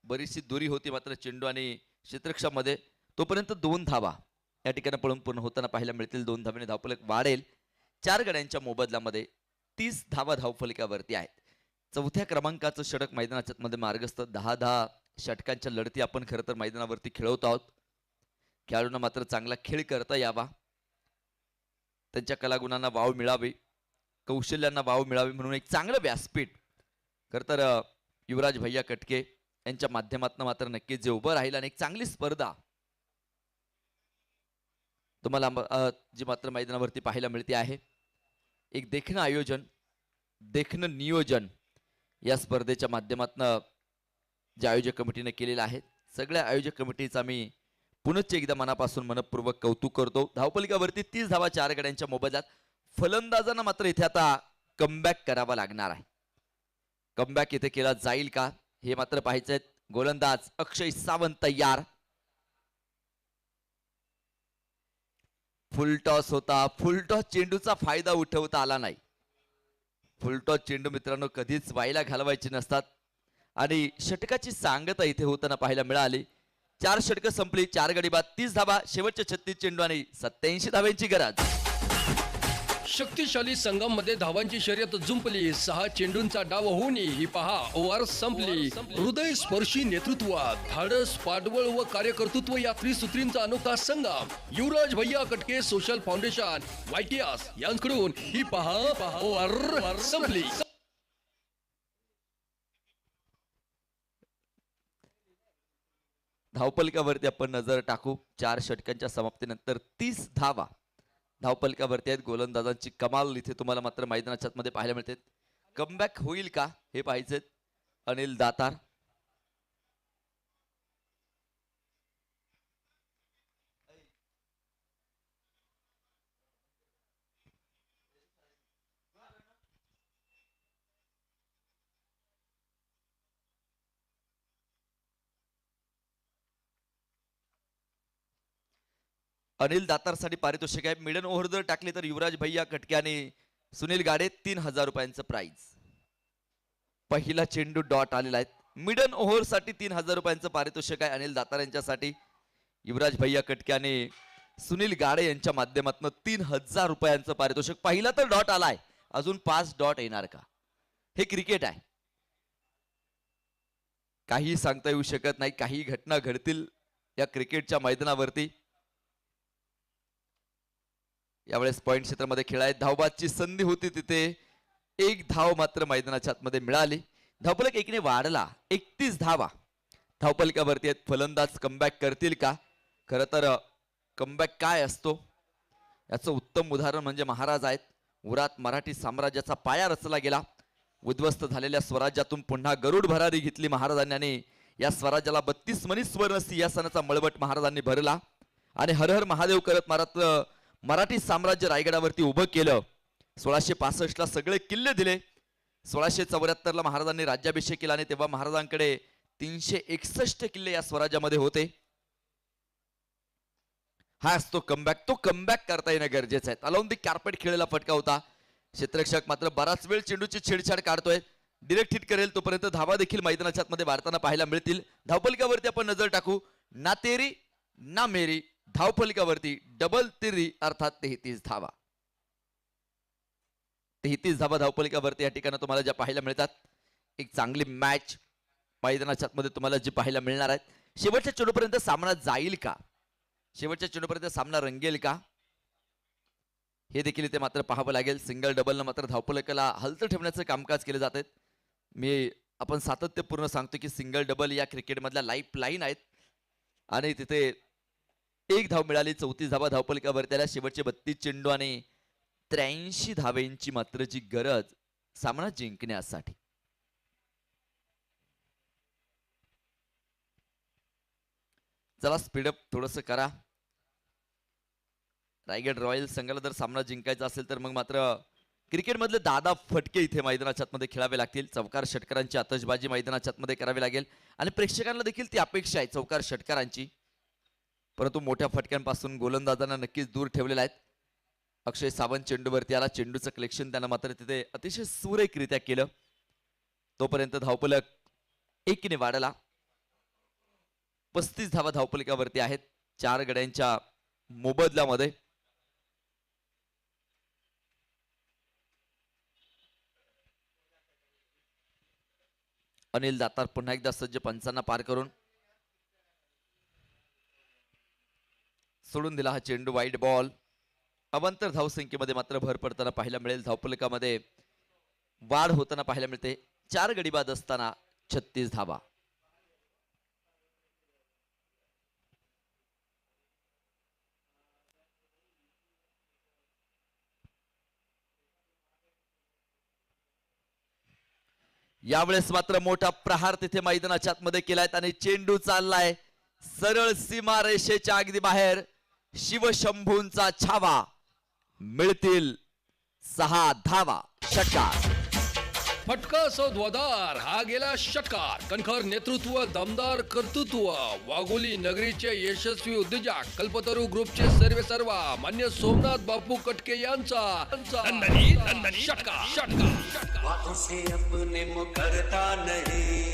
बरीचशी दुरी होती मात्र चेंडू आणि क्षेत्ररक्षामध्ये. तोपर्यंत 2 धावा या ठिकाणी पळून पूर्ण होताना पाहायला मिळतील. 2 धावेने धावफलक वाढेल. 4 गड्यांच्या मोबदल्यामध्ये 30 धावा धावफलकावरती आहेत. 4थ्या क्रमांकाचं षटक मैदानाच्या मध्ये मार्गस्थ. 10 षटकांच्या लढती आपण खरं तर मैदानावरती खेळवतो आहोत. खेळाडूंना मात्र चांगला खेळ करता यावा, त्यांच्या कलागुणांना वाव मिळावी, कौशल्यांना वाव मिळावी म्हणून एक चांगलं व्यासपीठ खरं तर युवराज भैया कटके यांच्या माध्यमातून मात्र नक्कीच जे उभं राहील आणि एक चांगली स्पर्धा तुम्हाला जी मात्र मैदानावरती पाहायला मिळते आहे. एक देखणं आयोजन, देखणं नियोजन या स्पर्धेच्या माध्यमातून जे आयोजक कमिटीने केलेलं आहे. सगळ्या आयोजक कमिटीचा मी पुनश्च एकदा मनापासून मनपूर्वक कौतुक करतो. धावपलिकावरती 30 धावा 4 गड्यांच्या मोबदल्यात. फलंदाजांना मात्र इथे आता कमबॅक करावा लागणार आहे. कमबॅक इथे केला जाईल का हे मात्र पाहायचंय. गोलंदाज अक्षय सावंत तयार. फुलटॉस होता. फुलटॉस चेंडूचा फायदा उठवता आला नाही. फुलटॉस चेंडू मित्रांनो कधीच वाईला घालवायचे नसतात आणि षटकाची सांगता इथे होताना पाहायला मिळाली. 4 षटकं संपली. 4 गडी बाद, 30 धावा, शेवटचे 36 चेंडू आणि 87 धाव्यांची गरज. शक्तिशाली संघामध्ये धावांची शर्यत जुंपली. 6 चेंडूंचा डाव होऊन ही पहा ओव्हर संपली. हृदय स्पर्शी नेतृत्व, धाडस, पाठबळ व कार्यकर्तृत्व या त्रिसूत्रींचा अनोखा संगम. युवराज भैया कटके सोशल फाउंडेशन YTS यांकडून ही पहा ओव्हर संपली. धावपलकावरती आपण नजर टाकू. 4 षटकांच्या समाप्तीनंतर 30 धावा धावपलकावरती आहेत. गोलंदाजांची कमाल इथे तुम्हाला मात्र मैदानाच्या मध्ये पाहायला मिळते. कमबॅक होईल का हे पाहायचे. अनिल दातार अनिल दातारसाठी पारितोषिक आहे. मिडन ओव्हर जर टाकली तर युवराज भैया कटके आणि सुनील गाडे 3000 रुपयांचं प्राइज. पहिला चेंडू डॉट आलेला आहे. मिडन ओव्हर साठी 3000 रुपयांचं पारितोषिक आहे अनिल दातार यांच्यासाठी. युवराज भैया कटके आणि सुनील गाडे यांच्या माध्यमातून 3000 रुपयांचं पारितोषिक. पहिला तर डॉट आलाय, अजून 5 डॉट येणार का? हे क्रिकेट आहे, काही सांगता येऊ शकत नाही. काही घटना घडतील या क्रिकेटच्या मैदानावरती. यावेळेस पॉइंट क्षेत्रामध्ये खेळाय धावबादची संधी होती, तिथे एक धाव मात्र मैदानाच्या आतमध्ये मिळाली. धावफलक एकीने वाढला, 31 धावा धावफलकावरती आहेत. फलंदाज कमबॅक करतील का? खर तर कमबॅक काय असतो याचं उत्तम उदाहरण म्हणजे महाराज आहेत. उरात मराठी साम्राज्याचा पाया रचला गेला. उद्ध्वस्त झालेल्या स्वराज्यातून पुन्हा गरुड भरारी घेतली महाराजांनी आणि या स्वराज्याला 32 मनी स्वर्ण सिंहासनाचा मळवट महाराजांनी भरला आणि हर हर महादेव करत मारत मराठी साम्राज्य रायगडावरती उभं केलं. 1665 ला सगळे किल्ले दिले. 1674 ला महाराजांनी राज्याभिषेक केला आणि तेव्हा महाराजांकडे 361 किल्ले या स्वराज्यामध्ये होते. हा असतो कमबॅक. तो कमबॅक करता येणं गरजेचं आहे. अलाउन दी कार्पेट खेळलेला फटका होता. क्षेत्ररक्षक मात्र बराच वेळ चेंडूची छेडछाड काढतोय. डिरेक्ट हिट करेल तोपर्यंत धावा देखील मैदानाच्या आतमध्ये वाढताना पाहायला मिळतील. धावफलकावरती आपण नजर टाकू. ना तेरी ना मेरी धावफलकावरती डबल तिरी अर्थात 33 धावा. 33 धावा धावफलकावरती या ठिकाणी तुम्हाला ज्या पाहायला मिळतात. एक चांगली मॅच मैदानाच्या आतमध्ये तुम्हाला जी पाहायला मिळणार आहेत. शेवटच्या चेंडूपर्यंत सामना जाईल का? शेवटच्या चेंडूपर्यंत सामना रंगेल का? हे देखील इथे मात्र पाहावं लागेल. सिंगल डबलनं मात्र धावफलकाला हलतं ठेवण्याचं कामकाज केले जात आहेत. आपण सातत्यपूर्ण सांगतो की सिंगल डबल या क्रिकेटमधल्या लाईफ लाईन आहेत आणि तिथे एक धाव मिळाली. 34 धावा धावफलकावर. त्याला शेवटचे 32 चेंडू आणि 83 धावेंची मात्र जी गरज सामना जिंकण्यासाठी. चला स्पीडअप थोडस करा. रायगड रॉयल संघाला जर सामना जिंकायचा असेल तर मग मात्र क्रिकेट मधले 10 फटके इथे मैदानाच्या आतमध्ये खेळावे लागतील. चौकार षटकारांची आतषबाजी मैदानाच्या आतमध्ये करावी लागेल आणि प्रेक्षकांना देखील ती अपेक्षा आहे चौकार षटकारांची. परंतु मोठ्या फटक्यांपासून गोलंदाजांना नक्कीच दूर ठेवलेला आहे. अक्षय सावंत चेंडूवरती आला. चेंडूचं कलेक्शन त्यानं मात्र तिथे अतिशय सुरेखरित्या केलं. तोपर्यंत धावफलक एकीने वाढला. 35 धावा धावफलकावरती आहेत 4 गड्यांच्या मोबदल्यामध्ये. अनिल दातार पुन्हा एकदा सज्ज. पंचांना पार करून सोडून दिला हा चेंडू. Wide ball. अवांतर धावसंख्येमध्ये मात्र भर पडताना पाहायला मिळेल. धावफलकामध्ये वाढ होताना पाहायला मिळते. 4 गडी बाद असताना 36 धावा. यावेळेस मात्र मोठा प्रहार तिथे मैदानाच्या आतमध्ये केलाय आणि चेंडू चाललाय सरळ सीमा रेषेच्या अगदी बाहेर. शिवशंभूंचा छावा. मिळतील 6 धावा. षटकार. फटका सौद्वादार. हा गेला षटकार. कणखर नेतृत्व, दमदार कर्तृत्व, वाघोली नगरीचे यशस्वी उद्योजक, कल्पतरू ग्रुपचे सर्वेसर्वा मान्य सोमनाथ बापू कटके यांचा षटकार. बातों से अपने मुकरता नहीं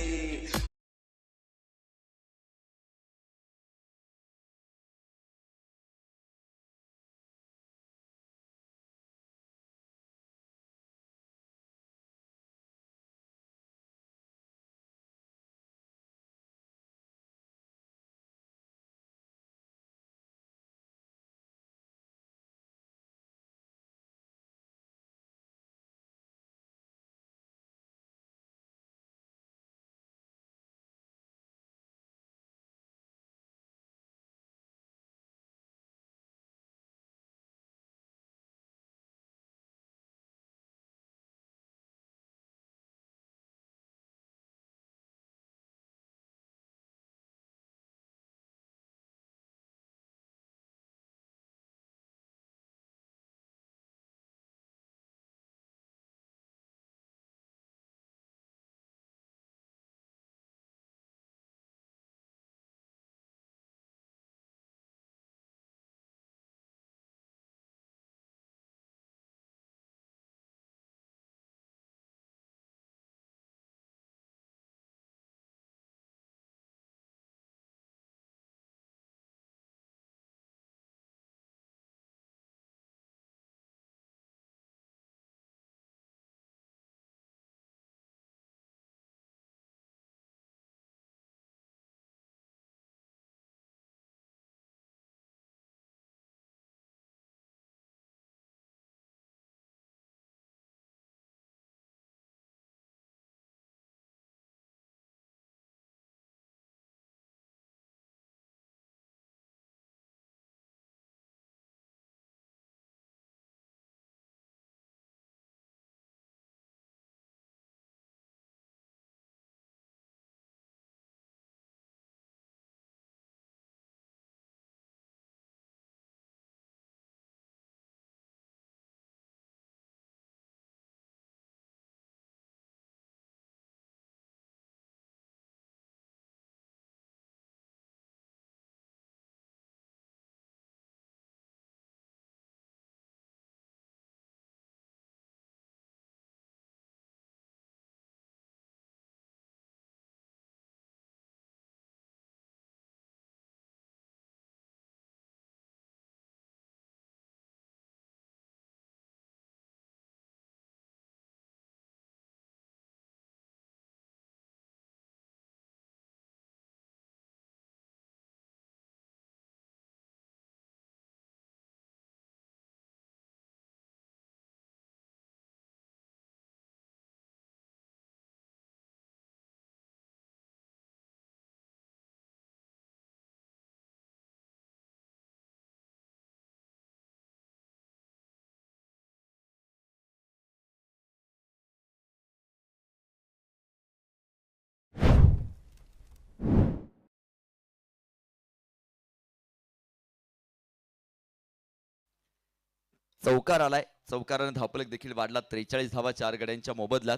चौकार आलाय. चौकाराने धावफलक देखील वाढला. 43 धावा 4 गड्यांच्या मोबदल्यात.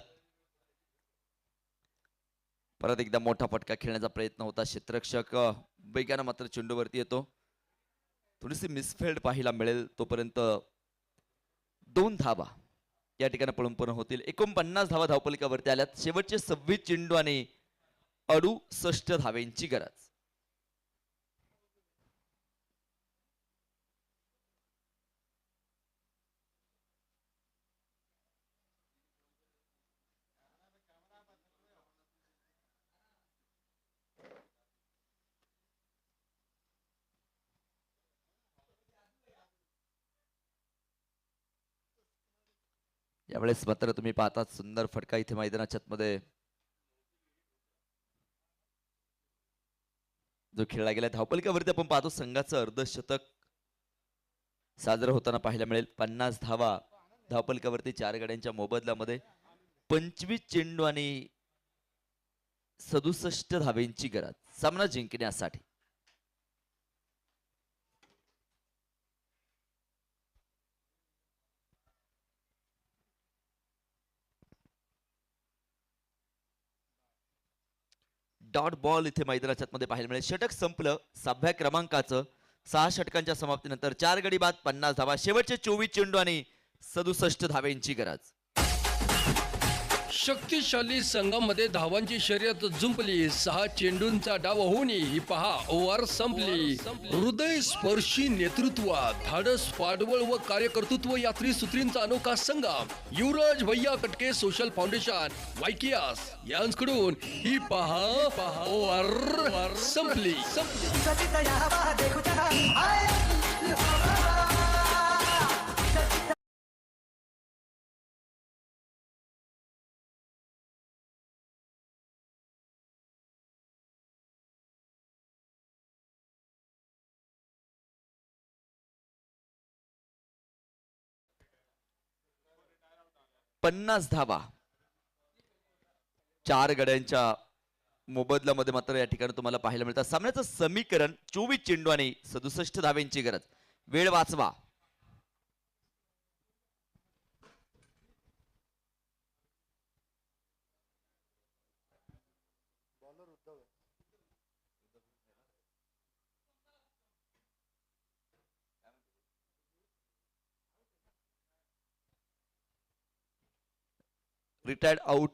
परत एकदा मोठा फटका खेळण्याचा प्रयत्न होता. क्षेत्ररक्षक वेगानं मात्र चेंडूवरती येतो. थोडीशी मिसफिल्ड पाहायला मिळेल. तोपर्यंत 2 धावा या ठिकाणी पळून पूर्ण होतील. 49 धावा धावफलकावरती आल्यात. शेवटचे 26 चेंडू आणि 68 धावेंची गरज. यावेळेस मात्र तुम्ही पाहतात सुंदर फटका इथे मैदानाच्या मध्ये जो खेळला गेला. धावफलकावरती आपण पाहतो संघाचं अर्धशतक साजरं होताना पाहायला मिळेल. 50 धावा धावफलकावरती 4 गड्यांच्या मोबदल्यामध्ये. 25 चेंडू आणि 67 धावेंची गरज सामना जिंकण्यासाठी. डॉट बॉल इथे मैदानाच्या मध्ये पाहायला मिळेल. षटक संपलं 6व्या क्रमांकाचं. 6 षटकांच्या समाप्तीनंतर 4 गडी बाद 50 धावा. शेवटचे 24 चेंडू आणि 67 धावेंची गरज. शक्तिशाली संघामध्ये धावांची शर्यत जुंपली. 6 चेंडूंचा डाव होऊनही ही पहा ओव्हर संपली. हृदय स्पर्शी नेतृत्व, धाडस, पाठबळ व कार्यकर्तृत्व या त्रिसूत्रींचा अनोखा संगम. युवराज भैया कटके सोशल फाउंडेशन वायकियास यांकडून ही पहा ओव्हर संपली. पन्नास धावा 4 गड्यांच्या मोबदल्यामध्ये मात्र या ठिकाणी तुम्हाला पाहायला मिळतात. सामन्याचं समीकरण 24 चेंडू आणि 67 धावेंची गरज. वेळ वाचवा. Retired out.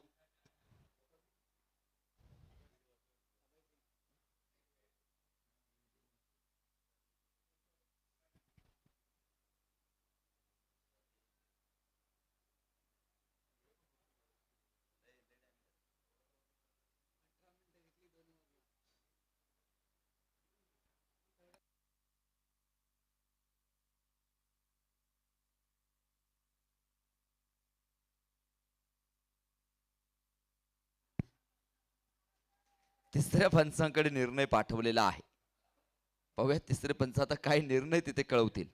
तिसऱ्या पंचांकडे निर्णय पाठवलेला आहे. पाहूया तिसरे पंच आता काय निर्णय तिथे कळवतील.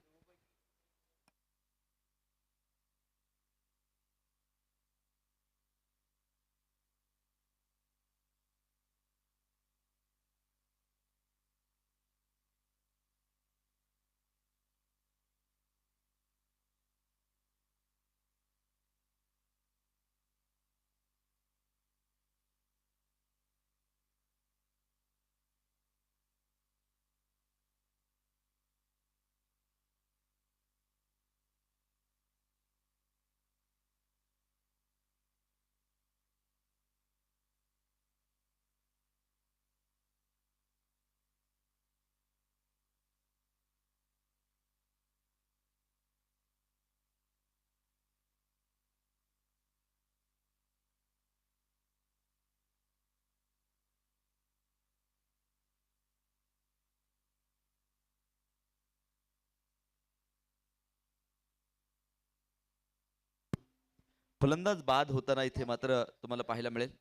फलंदाज बाद होताना इथे मात्र तुम्हाला पाहायला मिळेल.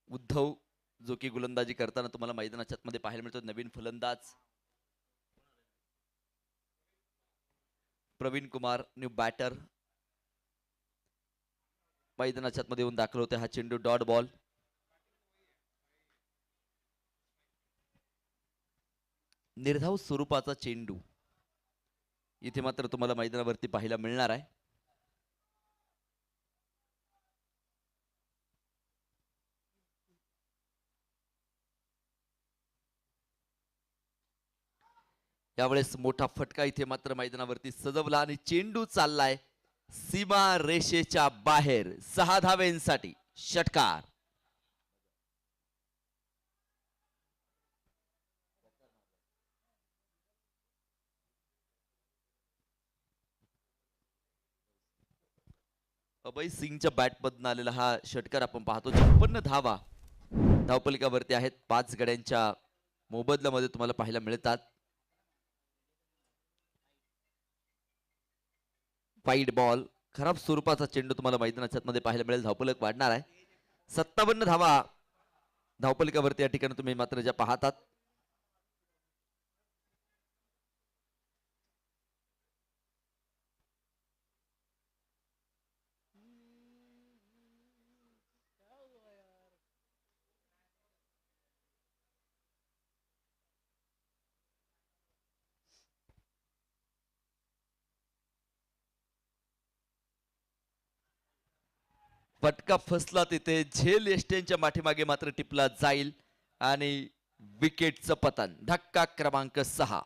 उद्धव जो की गोलंदाजी करताना तुम्हाला मैदानाच्या मध्ये पाहायला मिळतो. नवीन फलंदाज प्रवीण कुमार न्यू बॅटर मैदानाच्या मध्ये येऊन दाखल होते. हा चेंडू डॉट बॉल. निर्धाव स्वरूपाचा चेंडू इथे मात्र तुम्हाला मैदानावरती पाहायला मिळणार आहे. यावेळेस मोठा फटका इथे मात्र मैदानावरती सजवला आणि चेंडू चाललाय सीमा रेषेच्या बाहेर. 6 धावेंसाठी षटकार. अभय सिंगच्या बॅटमधून आलेला हा षटकार आपण पाहतो. 56 धावा धावपलिकावरती आहेत. 5 गड्यांच्या मोबदल्यामध्ये तुम्हाला पाहायला मिळतात. वाईड बॉल, खराब स्वरूपाचा चेंडू तुम्हाला मैदानाच्या मध्ये पाहायला मिळेल. धावपलक वाढणार आहे. 57 धावा धावपलिकावरती या ठिकाणी तुम्ही मात्र ज्या पाहतात. फटका फसला तिथे. झेल एस्टेनच्या पाठीमागे मात्र टिपला जाईल आणि विकेटचं पतन. धक्का क्रमांक 6.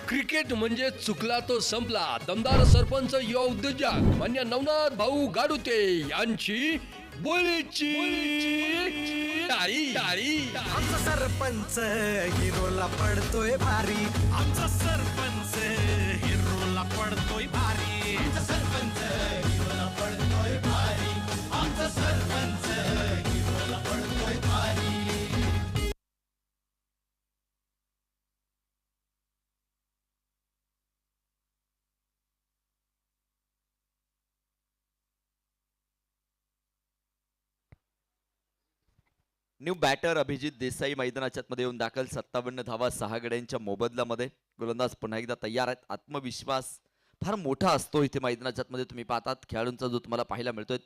क्रिकेट म्हणजे चुकला तो संपला. दमदार सरपंच युवा उद्योजक मान्य नवनाथ भाऊ गाडुते यांची बोलीची टाळी. आमचा सरपंच हिरोला पडतोय भारी. आमचा सरपंच हिरोला पडतोय भारी. आमचा सरपंच हिरोला पडतोय भारी. आमचा सरपंच हिरोला पडतोय भारी. न्यू बॅटर अभिजित देसाई मैदानाच्या मध्ये येऊन दाखल. 57 धावा 6 गड्यांच्या मोबदल्यामध्ये. गोलंदाज पुन्हा एकदा तयार आहेत. आत्मविश्वास फार मोठा असतो इथे मैदानाच्या मध्ये तुम्ही पाहतात. खेळाडूंचा जो तुम्हाला पाहायला मिळतोय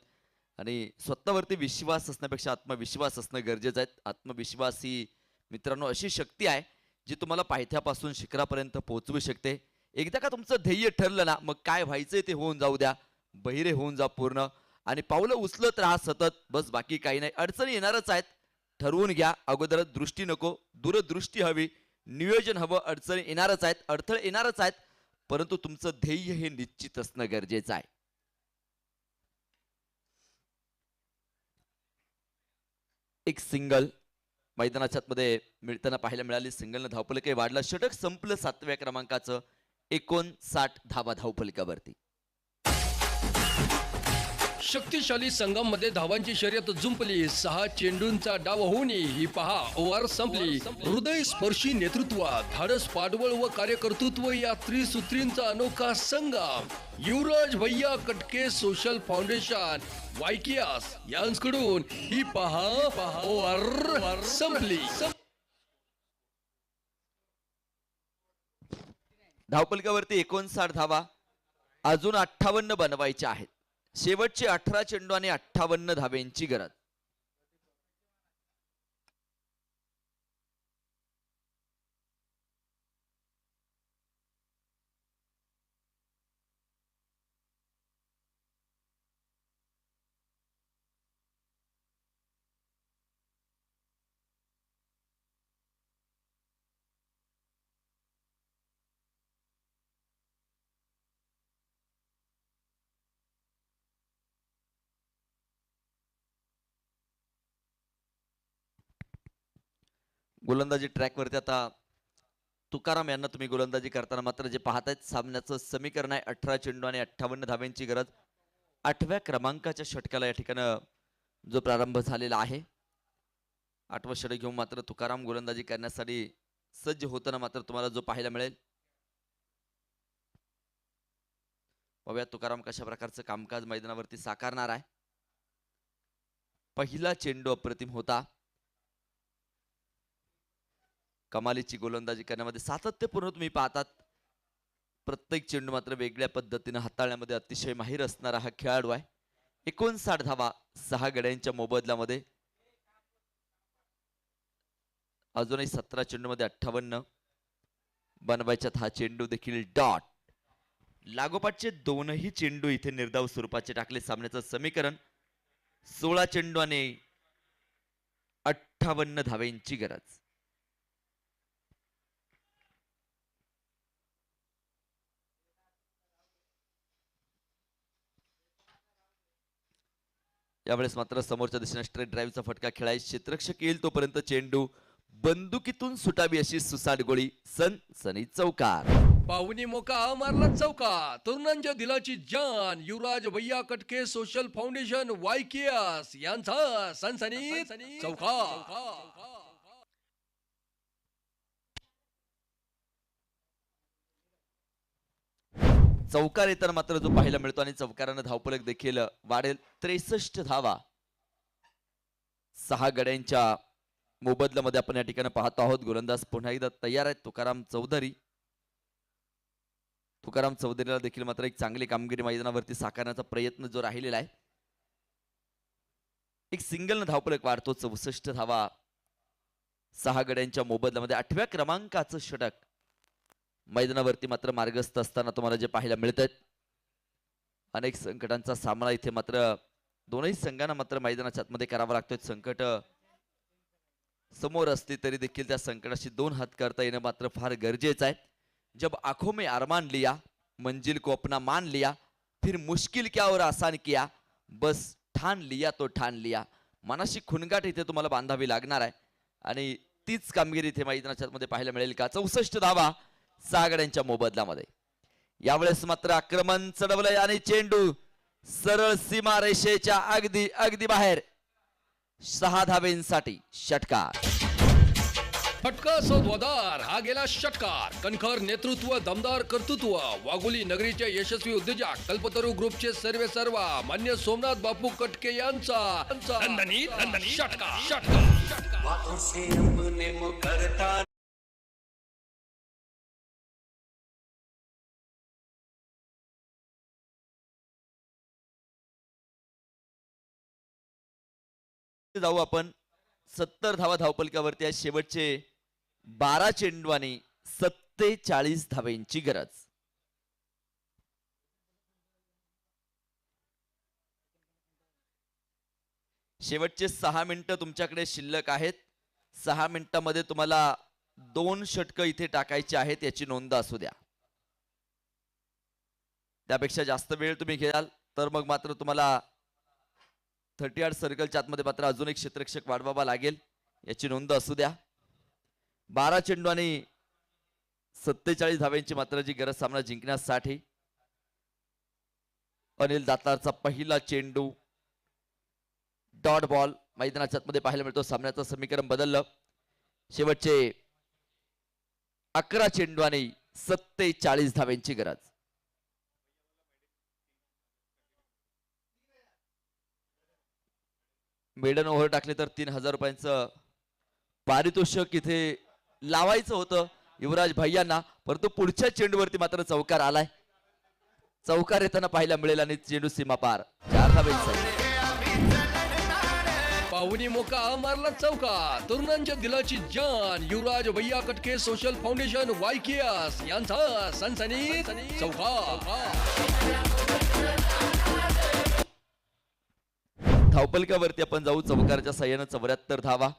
आणि स्वतःवरती विश्वास असण्यापेक्षा आत्मविश्वास असणं गरजेचं आहे. आत्मविश्वास ही मित्रांनो अशी शक्ती आहे जी तुम्हाला पायथ्यापासून शिखरापर्यंत पोहोचवू शकते. एकदा का तुमचं ध्येय ठरलं ना, मग काय व्हायचंय ते होऊन जाऊ द्या. बहिरे होऊन जा पूर्ण आणि पावलं उचलत राहा सतत. बस बाकी काही नाही. अडचणी येणारच आहेत. ठरवून घ्या अगोदर. दृष्टी नको, दूरदृष्टी हवी, नियोजन हवं. अडचणी येणारच आहेत, अडथळे येणारच आहेत, परंतु तुमचं ध्येय हे निश्चित असणं गरजेचं आहे. एक सिंगल मैदानाच्या मध्ये मिळताना पाहायला मिळाली. सिंगलनं धावफलकही वाढला. षटक संपलं 7व्या क्रमांकाचं. 59 धावा धावफलकावरती. शक्तिशाली संघामध्ये धावांची शर्यत जुंपली. 6 चेंडूंचा डाव होऊन ही पहा ओव्हर संपली. हृदय स्पर्शी नेतृत्व, धाडस पाठबळ व कार्यकर्तृत्व या त्रिसूत्रींचा अनोखा संगम. युवराज भैया कटके सोशल फाउंडेशन वायकियास यांकडून ही पहा ओव्हर संपली. धावफलकावरती 59 धावा. अजून 58 बनवायच्या आहेत. शेवटचे 18 चेंडू आणि 58 धावेंची गरज. गोलंदाजी ट्रॅकवरती आता तुकाराम यांना तुम्ही गोलंदाजी करताना मात्र जे पाहतायत सामन्याचं समीकरण आहे 18 चेंडू आणि 58 धाव्यांची गरज. 8व्या क्रमांकाच्या षटकाला या ठिकाणी जो प्रारंभ झालेला आहे. 8वं षटक घेऊन मात्र तुकाराम गोलंदाजी करण्यासाठी सज्ज होताना मात्र तुम्हाला जो पाहायला मिळेल. बघूया तुकाराम कशा प्रकारचं कामकाज मैदानावरती साकारणार आहे. पहिला चेंडू अप्रतिम होता. कमालीची गोलंदाजी करण्यामध्ये सातत्यपूर्ण तुम्ही पाहतात. प्रत्येक चेंडू मात्र वेगळ्या पद्धतीने हाताळण्यामध्ये अतिशय माहिर असणारा हा खेळाडू आहे. 59 धावा 6 गड्यांच्या मोबदल्यामध्ये. अजूनही 17 चेंडूमध्ये 58 बनवायच्यात. हा चेंडू देखील डॉट. लागोपाठचे दोनही चेंडू इथे निर्धाव स्वरूपाचे टाकले. सामन्याचं समीकरण 16 चेंडू आणि 58 धावेंची गरज. यावेळेस मात्र समोरच्या दिशेने स्ट्रेट ड्राईव्हचा फटका खेळायचा क्षेत्ररक्षक येईल तोपर्यंत चेंडू बंदुकीतून सुटावी अशी सुसाट गोळी. सनसनी चौकार. पाहुणी मोका मारला चौका. तरुणांच्या दिलाची जान युवराज भैया कटके सोशल फाउंडेशन वायकेएस यांचा सनसनी चौका. चौकार येताना मात्र जो पाहायला मिळतो आणि चौकारानं धावफलक देखील वाढेल. 63 धावा 6 गड्यांच्या मोबदल्यामध्ये आपण या ठिकाणी पाहतो आहोत. गोलंदाज पुन्हा एकदा तयार आहेत. तुकाराम चौधरीला देखील मात्र एक चांगली कामगिरी मैदानावरती साकारण्याचा प्रयत्न जो राहिलेला आहे. एक सिंगल धावफलक वाढतो. 64 धावा 6 गड्यांच्या मोबदल्यामध्ये. 8व्या क्रमांकाचं षटक मैदानावरती मात्र मार्गस्थ असताना तुम्हाला जे पाहायला मिळत आहेत. अनेक संकटांचा सामना इथे मात्र दोनही संघांना मात्र मैदानाच्या आतमध्ये करावा लागतोय. संकट समोर असली तरी देखील त्या संकटाशी 2 हात करता येणं मात्र फार गरजेचं आहे. जब आंखों में अरमान लिया मंजिल को अपना मान लिया फिर मुश्किल क्या और आसान किया बस ठान लिया तो ठान लिया. मनाशी खुणगाठ इथे तुम्हाला बांधावी लागणार आहे आणि तीच कामगिरी इथे मैदानाच्या आतमध्ये पाहायला मिळेल का. 64 धावा 6 गड्यांच्या मोबदल्यामध्ये. यावेळेस मात्र आक्रमण चढवलंय आणि चेंडू सरळ सीमा रेषेच्या अगदी अगदी बाहेर. 6 धावेंसाठी षटकार. फटका सौद्वादार हा गेला षटकार. कणखर नेतृत्व दमदार कर्तृत्व वाघोली नगरीचे यशस्वी उद्योजक कल्पतरू ग्रुपचे सर्वेसर्वा मान्य सोमनाथ बापू कटके यांचा षटकार. बातों से अपने मुकरता जाऊ आपण. 70 धावा धावपलकावरती आहे. शेवटचे 12 चेंडू आणि 47 धावेंची गरज. शेवटचे 6 मिनिटं तुमच्याकडे शिल्लक आहेत. 6 मिनिटांमध्ये तुम्हाला 2 षटकं इथे टाकायची आहेत याची नोंद असू द्या. त्यापेक्षा जास्त वेळ तुम्ही घ्याल तर मग मात्र तुम्हाला 38 सर्कलच्या आतमध्ये मात्र अजून एक क्षेत्ररक्षक वाढवावा लागेल याची नोंद असू द्या. 12 चेंडू आणि 47 धाव्यांची मात्र जी गरज सामना जिंकण्यासाठी. अनिल दातारचा पहिला चेंडू डॉट बॉल मैदानाच्या आतमध्ये पाहायला मिळतो. सामन्याचं समीकरण बदललं. शेवटचे 11 चेंडू आणि 47 धाव्यांची गरज. मेडन ओव्हर टाकले तर 3000 रुपयांचं पारितोषिक इथे लावायचं होतं युवराज भैयांना, परंतु पुढच्या चेंडूवरती मात्र चौकार आलाय. चौकार येताना पाहायला मिळेल आणि चेंडू सीमा पार. 4 धावेंचा. पाहुणी मोका मारला चौका. तरुणांच्या दिलाची जान युवराज भैया कटके सोशल फाउंडेशन वायकेएस यांचा सनसनी चौका. धावपलकावरती आपण जाऊ. चौकारच्या साह्यानं 74 धावा.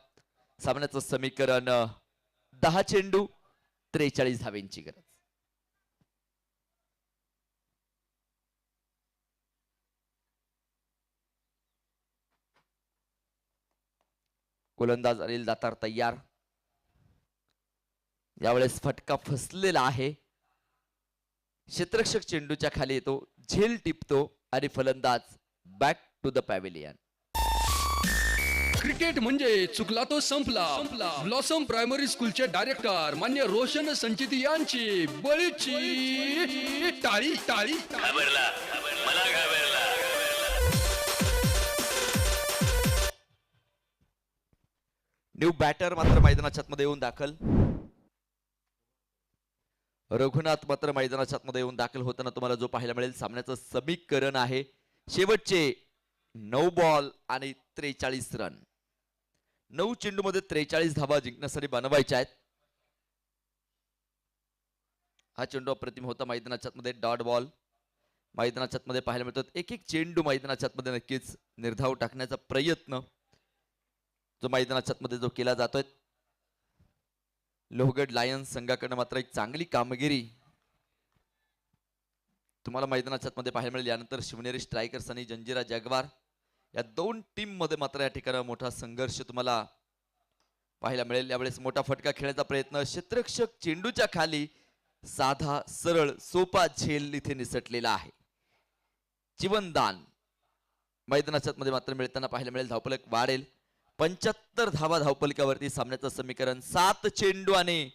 सामन्याचं समीकरण 10 चेंडू 43 धावेंची गरज. गोलंदाज अनिल दातार तयार. यावेळेस फटका फसलेला आहे. क्षेत्ररक्षक चेंडूच्या खाली येतो, झेल टिपतो आणि फलंदाज back to the pavilion. Cricket म्हणजे चुकला तो संपला. ब्लॉसम प्रायमरी स्कूलचे डायरेक्टर मान्य रोशन संचित यांची बळीची टाळी. घाबरला मला घाबरला. न्यू बॅटर मात्र मैदानाच्या आतमध्ये येऊन दाखल. रघुनाथ मात्र मैदानाच्या आतमध्ये येऊन दाखल होताना तुम्हाला जो पाहायला मिळेल सामन्याचं समीकरण आहे शेवटचे 9 बॉल आणि 43 रन. 9 चेंडूमध्ये 43 धावा जिंकण्यासाठी बनवायच्या आहेत. हा चेंडू अप्रतिम होता मैदानाच्या आतमध्ये डॉट बॉल मैदानाच्या आतमध्ये पाहायला मिळतात. एक एक चेंडू मैदानाच्या आतमध्ये नक्कीच निर्धाव टाकण्याचा प्रयत्न जो मैदानाच्या आतमध्ये जो केला जातोय. लोहगड लायन्स संघाकडनं मात्र एक चांगली कामगिरी तुम्हाला मैदानाच्या आतमध्ये पाहायला मिळेल. यानंतर शिवनेरी स्ट्रायकर्स आणि जंजिरा जॅग्वार या दोन टीम मध्ये मात्र या ठिकाणी मोठा संघर्ष तुम्हाला पाहायला मिळेल. यावेळेस मोठा फटका खेळण्याचा प्रयत्न क्षेत्ररक्षक चेंडूच्या खाली साधा सरळ सोपा झेल इथे निसटलेला आहे. जीवनदान मैदानाच्या मध्ये मात्र मिळताना पाहायला मिळेल. धावफलक वाढेल 75 धावा धावफलकावरती. सामन्याचं समीकरण 7 चेंडू आणि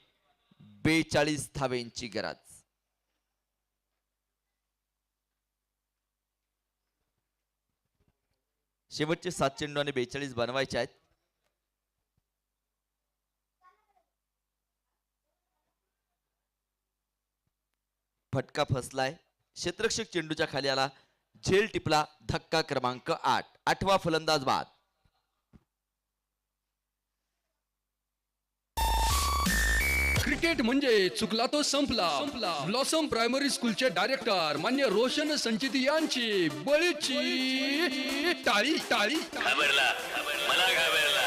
42 धावेंची गरज. शेवटचे 7 चेंडू आणि 42 बनवायचे आहेत. फटका फसलाय. क्षेत्ररक्षक चेंडूच्या खाली आला. झेल टिपला. धक्का क्रमांक 8. 8वा फलंदाज बाद. क्रिकेट म्हणजे चुकला तो संपला. ब्लॉसम प्रायमरी स्कूलचे डायरेक्टर मान्य रोशन संचित यांची बळीची टाळी टाळी. घाबरला मला घाबरला.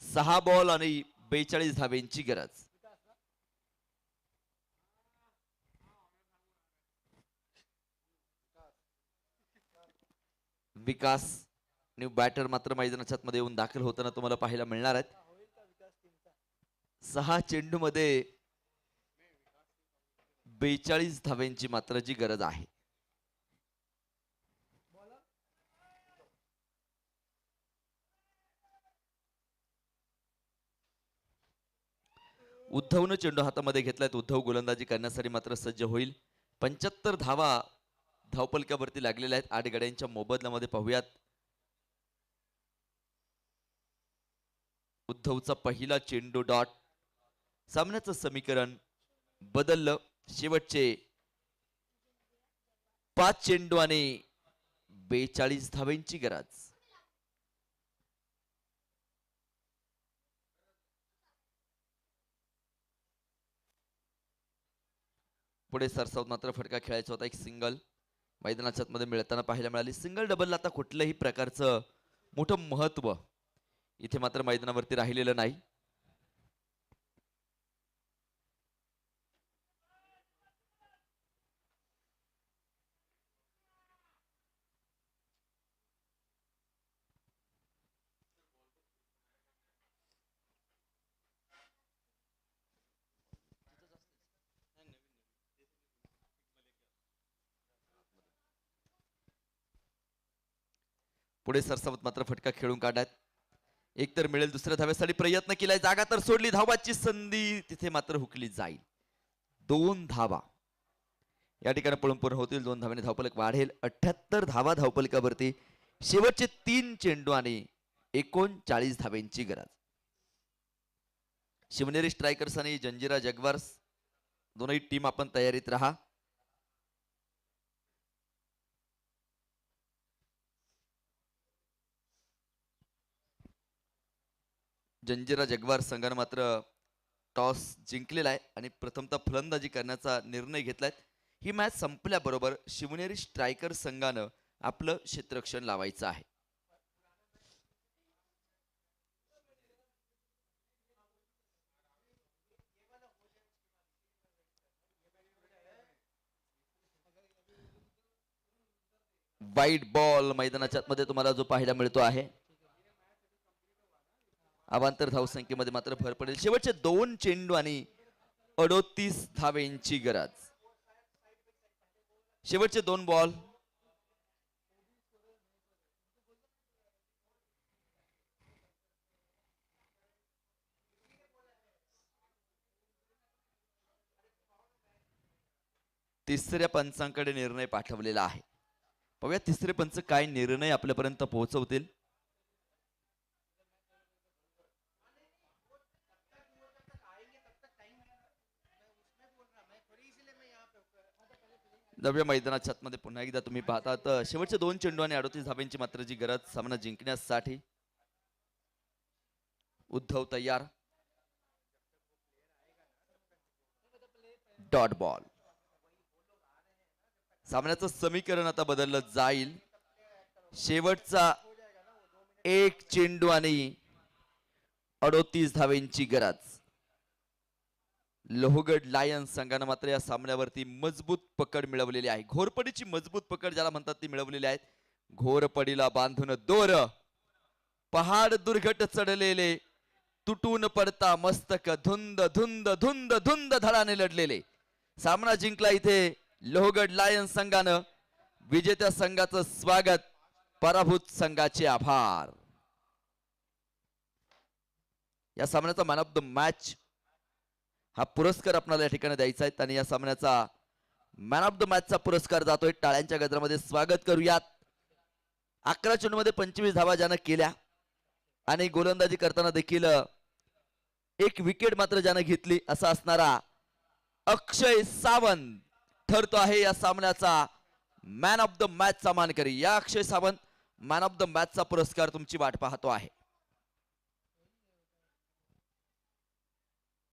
6 बॉल आणि 42 धावेंची गरज. विकास न्यू बॅटर मात्र मैदानाच्या मध्ये येऊन दाखल होताना तुम्हाला पाहायला मिळणार आहेत. 6 चेंडू मध्ये 42 धावेंची मात्र जी गरज आहे. उद्धवनं चेंडू हातामध्ये घेतलाय. उद्धव गोलंदाजी करण्यासाठी मात्र सज्ज होईल. 75 धावा धावपलकावरती लागलेल्या आहेत 8 गड्यांच्या मोबदल्यामध्ये. पाहूयात उद्धवचा पहिला चेंडू डॉट. सामन्याचं समीकरण बदललं. शेवटचे 5 चेंडू आणि 42 धावेंची गरज. पुढे सरसावत मात्र फटका खेळायचा होता. एक सिंगल मैदानाच्या मध्ये मिळताना पाहायला मिळाली. सिंगल डबलला आता कुठल्याही प्रकारचं मोठं महत्व इथे मात्र मैदानावरती राहिलेलं नाही. पुढे सरसावत मात्र फटका खेळून काढात. एक तर मिळेल दुसऱ्या धाव्यासाठी प्रयत्न केलाय. जागा तर सोडली. धावाची संधी तिथे मात्र हुकली जाईल. 2 धावा या ठिकाणी पळून पूर्ण होतील. 2 धावांनी धावफलक वाढेल. 78 धावा धावफलकावरती. शेवटचे 3 चेंडू आणि 39 धावेंची गरज. शिवनेरी स्ट्रायकर्स आणि जंजिरा जगवार्स दोनही टीम आपण तयारीत राहा. जंजिरा जगवार संघाने मात्र टॉस जिंकलेला आहे आणि प्रथमतः फलंदाजी करण्याचा निर्णय घेतलाय. ही मॅच संपल्याबरोबर शिवनेरी स्ट्रायकर संघानं आपलं क्षेत्ररक्षण लावायचं आहे. वाईट बॉल मैदानाच्या मध्ये तुम्हाला जो पाहायला मिळतो आहे. अवांतर धावसंख्येमध्ये मात्र भर पडेल. शेवटचे 2 चेंडू आणि 38 धावेंची गरज. शेवटचे 2 बॉल. तिसऱ्या पंचांकडे निर्णय पाठवलेला आहे. पाहूया तिसरे पंच काय निर्णय आपल्यापर्यंत पोहोचवतील. नव्या मैदानाच्या आतमध्ये पुन्हा एकदा तुम्ही पाहतात शेवटचे 2 चेंडू आणि 38 धाब्यांची मात्र जी गरज सामना जिंकण्यासाठी. उद्धव तयार. Dot ball. सामन्याचं समीकरण आता बदललं जाईल. शेवटचा 1 चेंडू आणि 38 धाब्यांची गरज. लोहगड लायन्स संघानं मात्र या सामन्यावरती मजबूत पकड मिळवलेली आहे. घोरपडीची मजबूत पकड ज्याला म्हणतात ती मिळवलेली आहे. घोरपडीला बांधून दोर, पहाड दुर्घट चढलेले, तुटून पडता मस्तक, धुंद धुंद धुंद धुंद धडाने लढलेले. सामना जिंकला इथे लोहगड लायन्स संघानं. विजेत्या संघाचं स्वागत, पराभूत संघाचे आभार. या सामन्याचा मॅन ऑफ द मॅच हा पुरस्कार आपल्याला या ठिकाणी द्यायचा आहे आणि या सामन्याचा मॅन ऑफ द मॅचचा पुरस्कार जातोय. टाळ्यांच्या गजरामध्ये स्वागत करूयात. 11 चेंडूमध्ये 25 धावा ज्यानं केल्या आणि गोलंदाजी करताना देखील 1 विकेट मात्र ज्यानं घेतली असा असणारा अक्षय सावंत ठरतो आहे या सामन्याचा मॅन ऑफ द मॅचचा मानकरी. या अक्षय सावंत मॅन ऑफ द मॅचचा पुरस्कार तुमची वाट पाहतो आहे.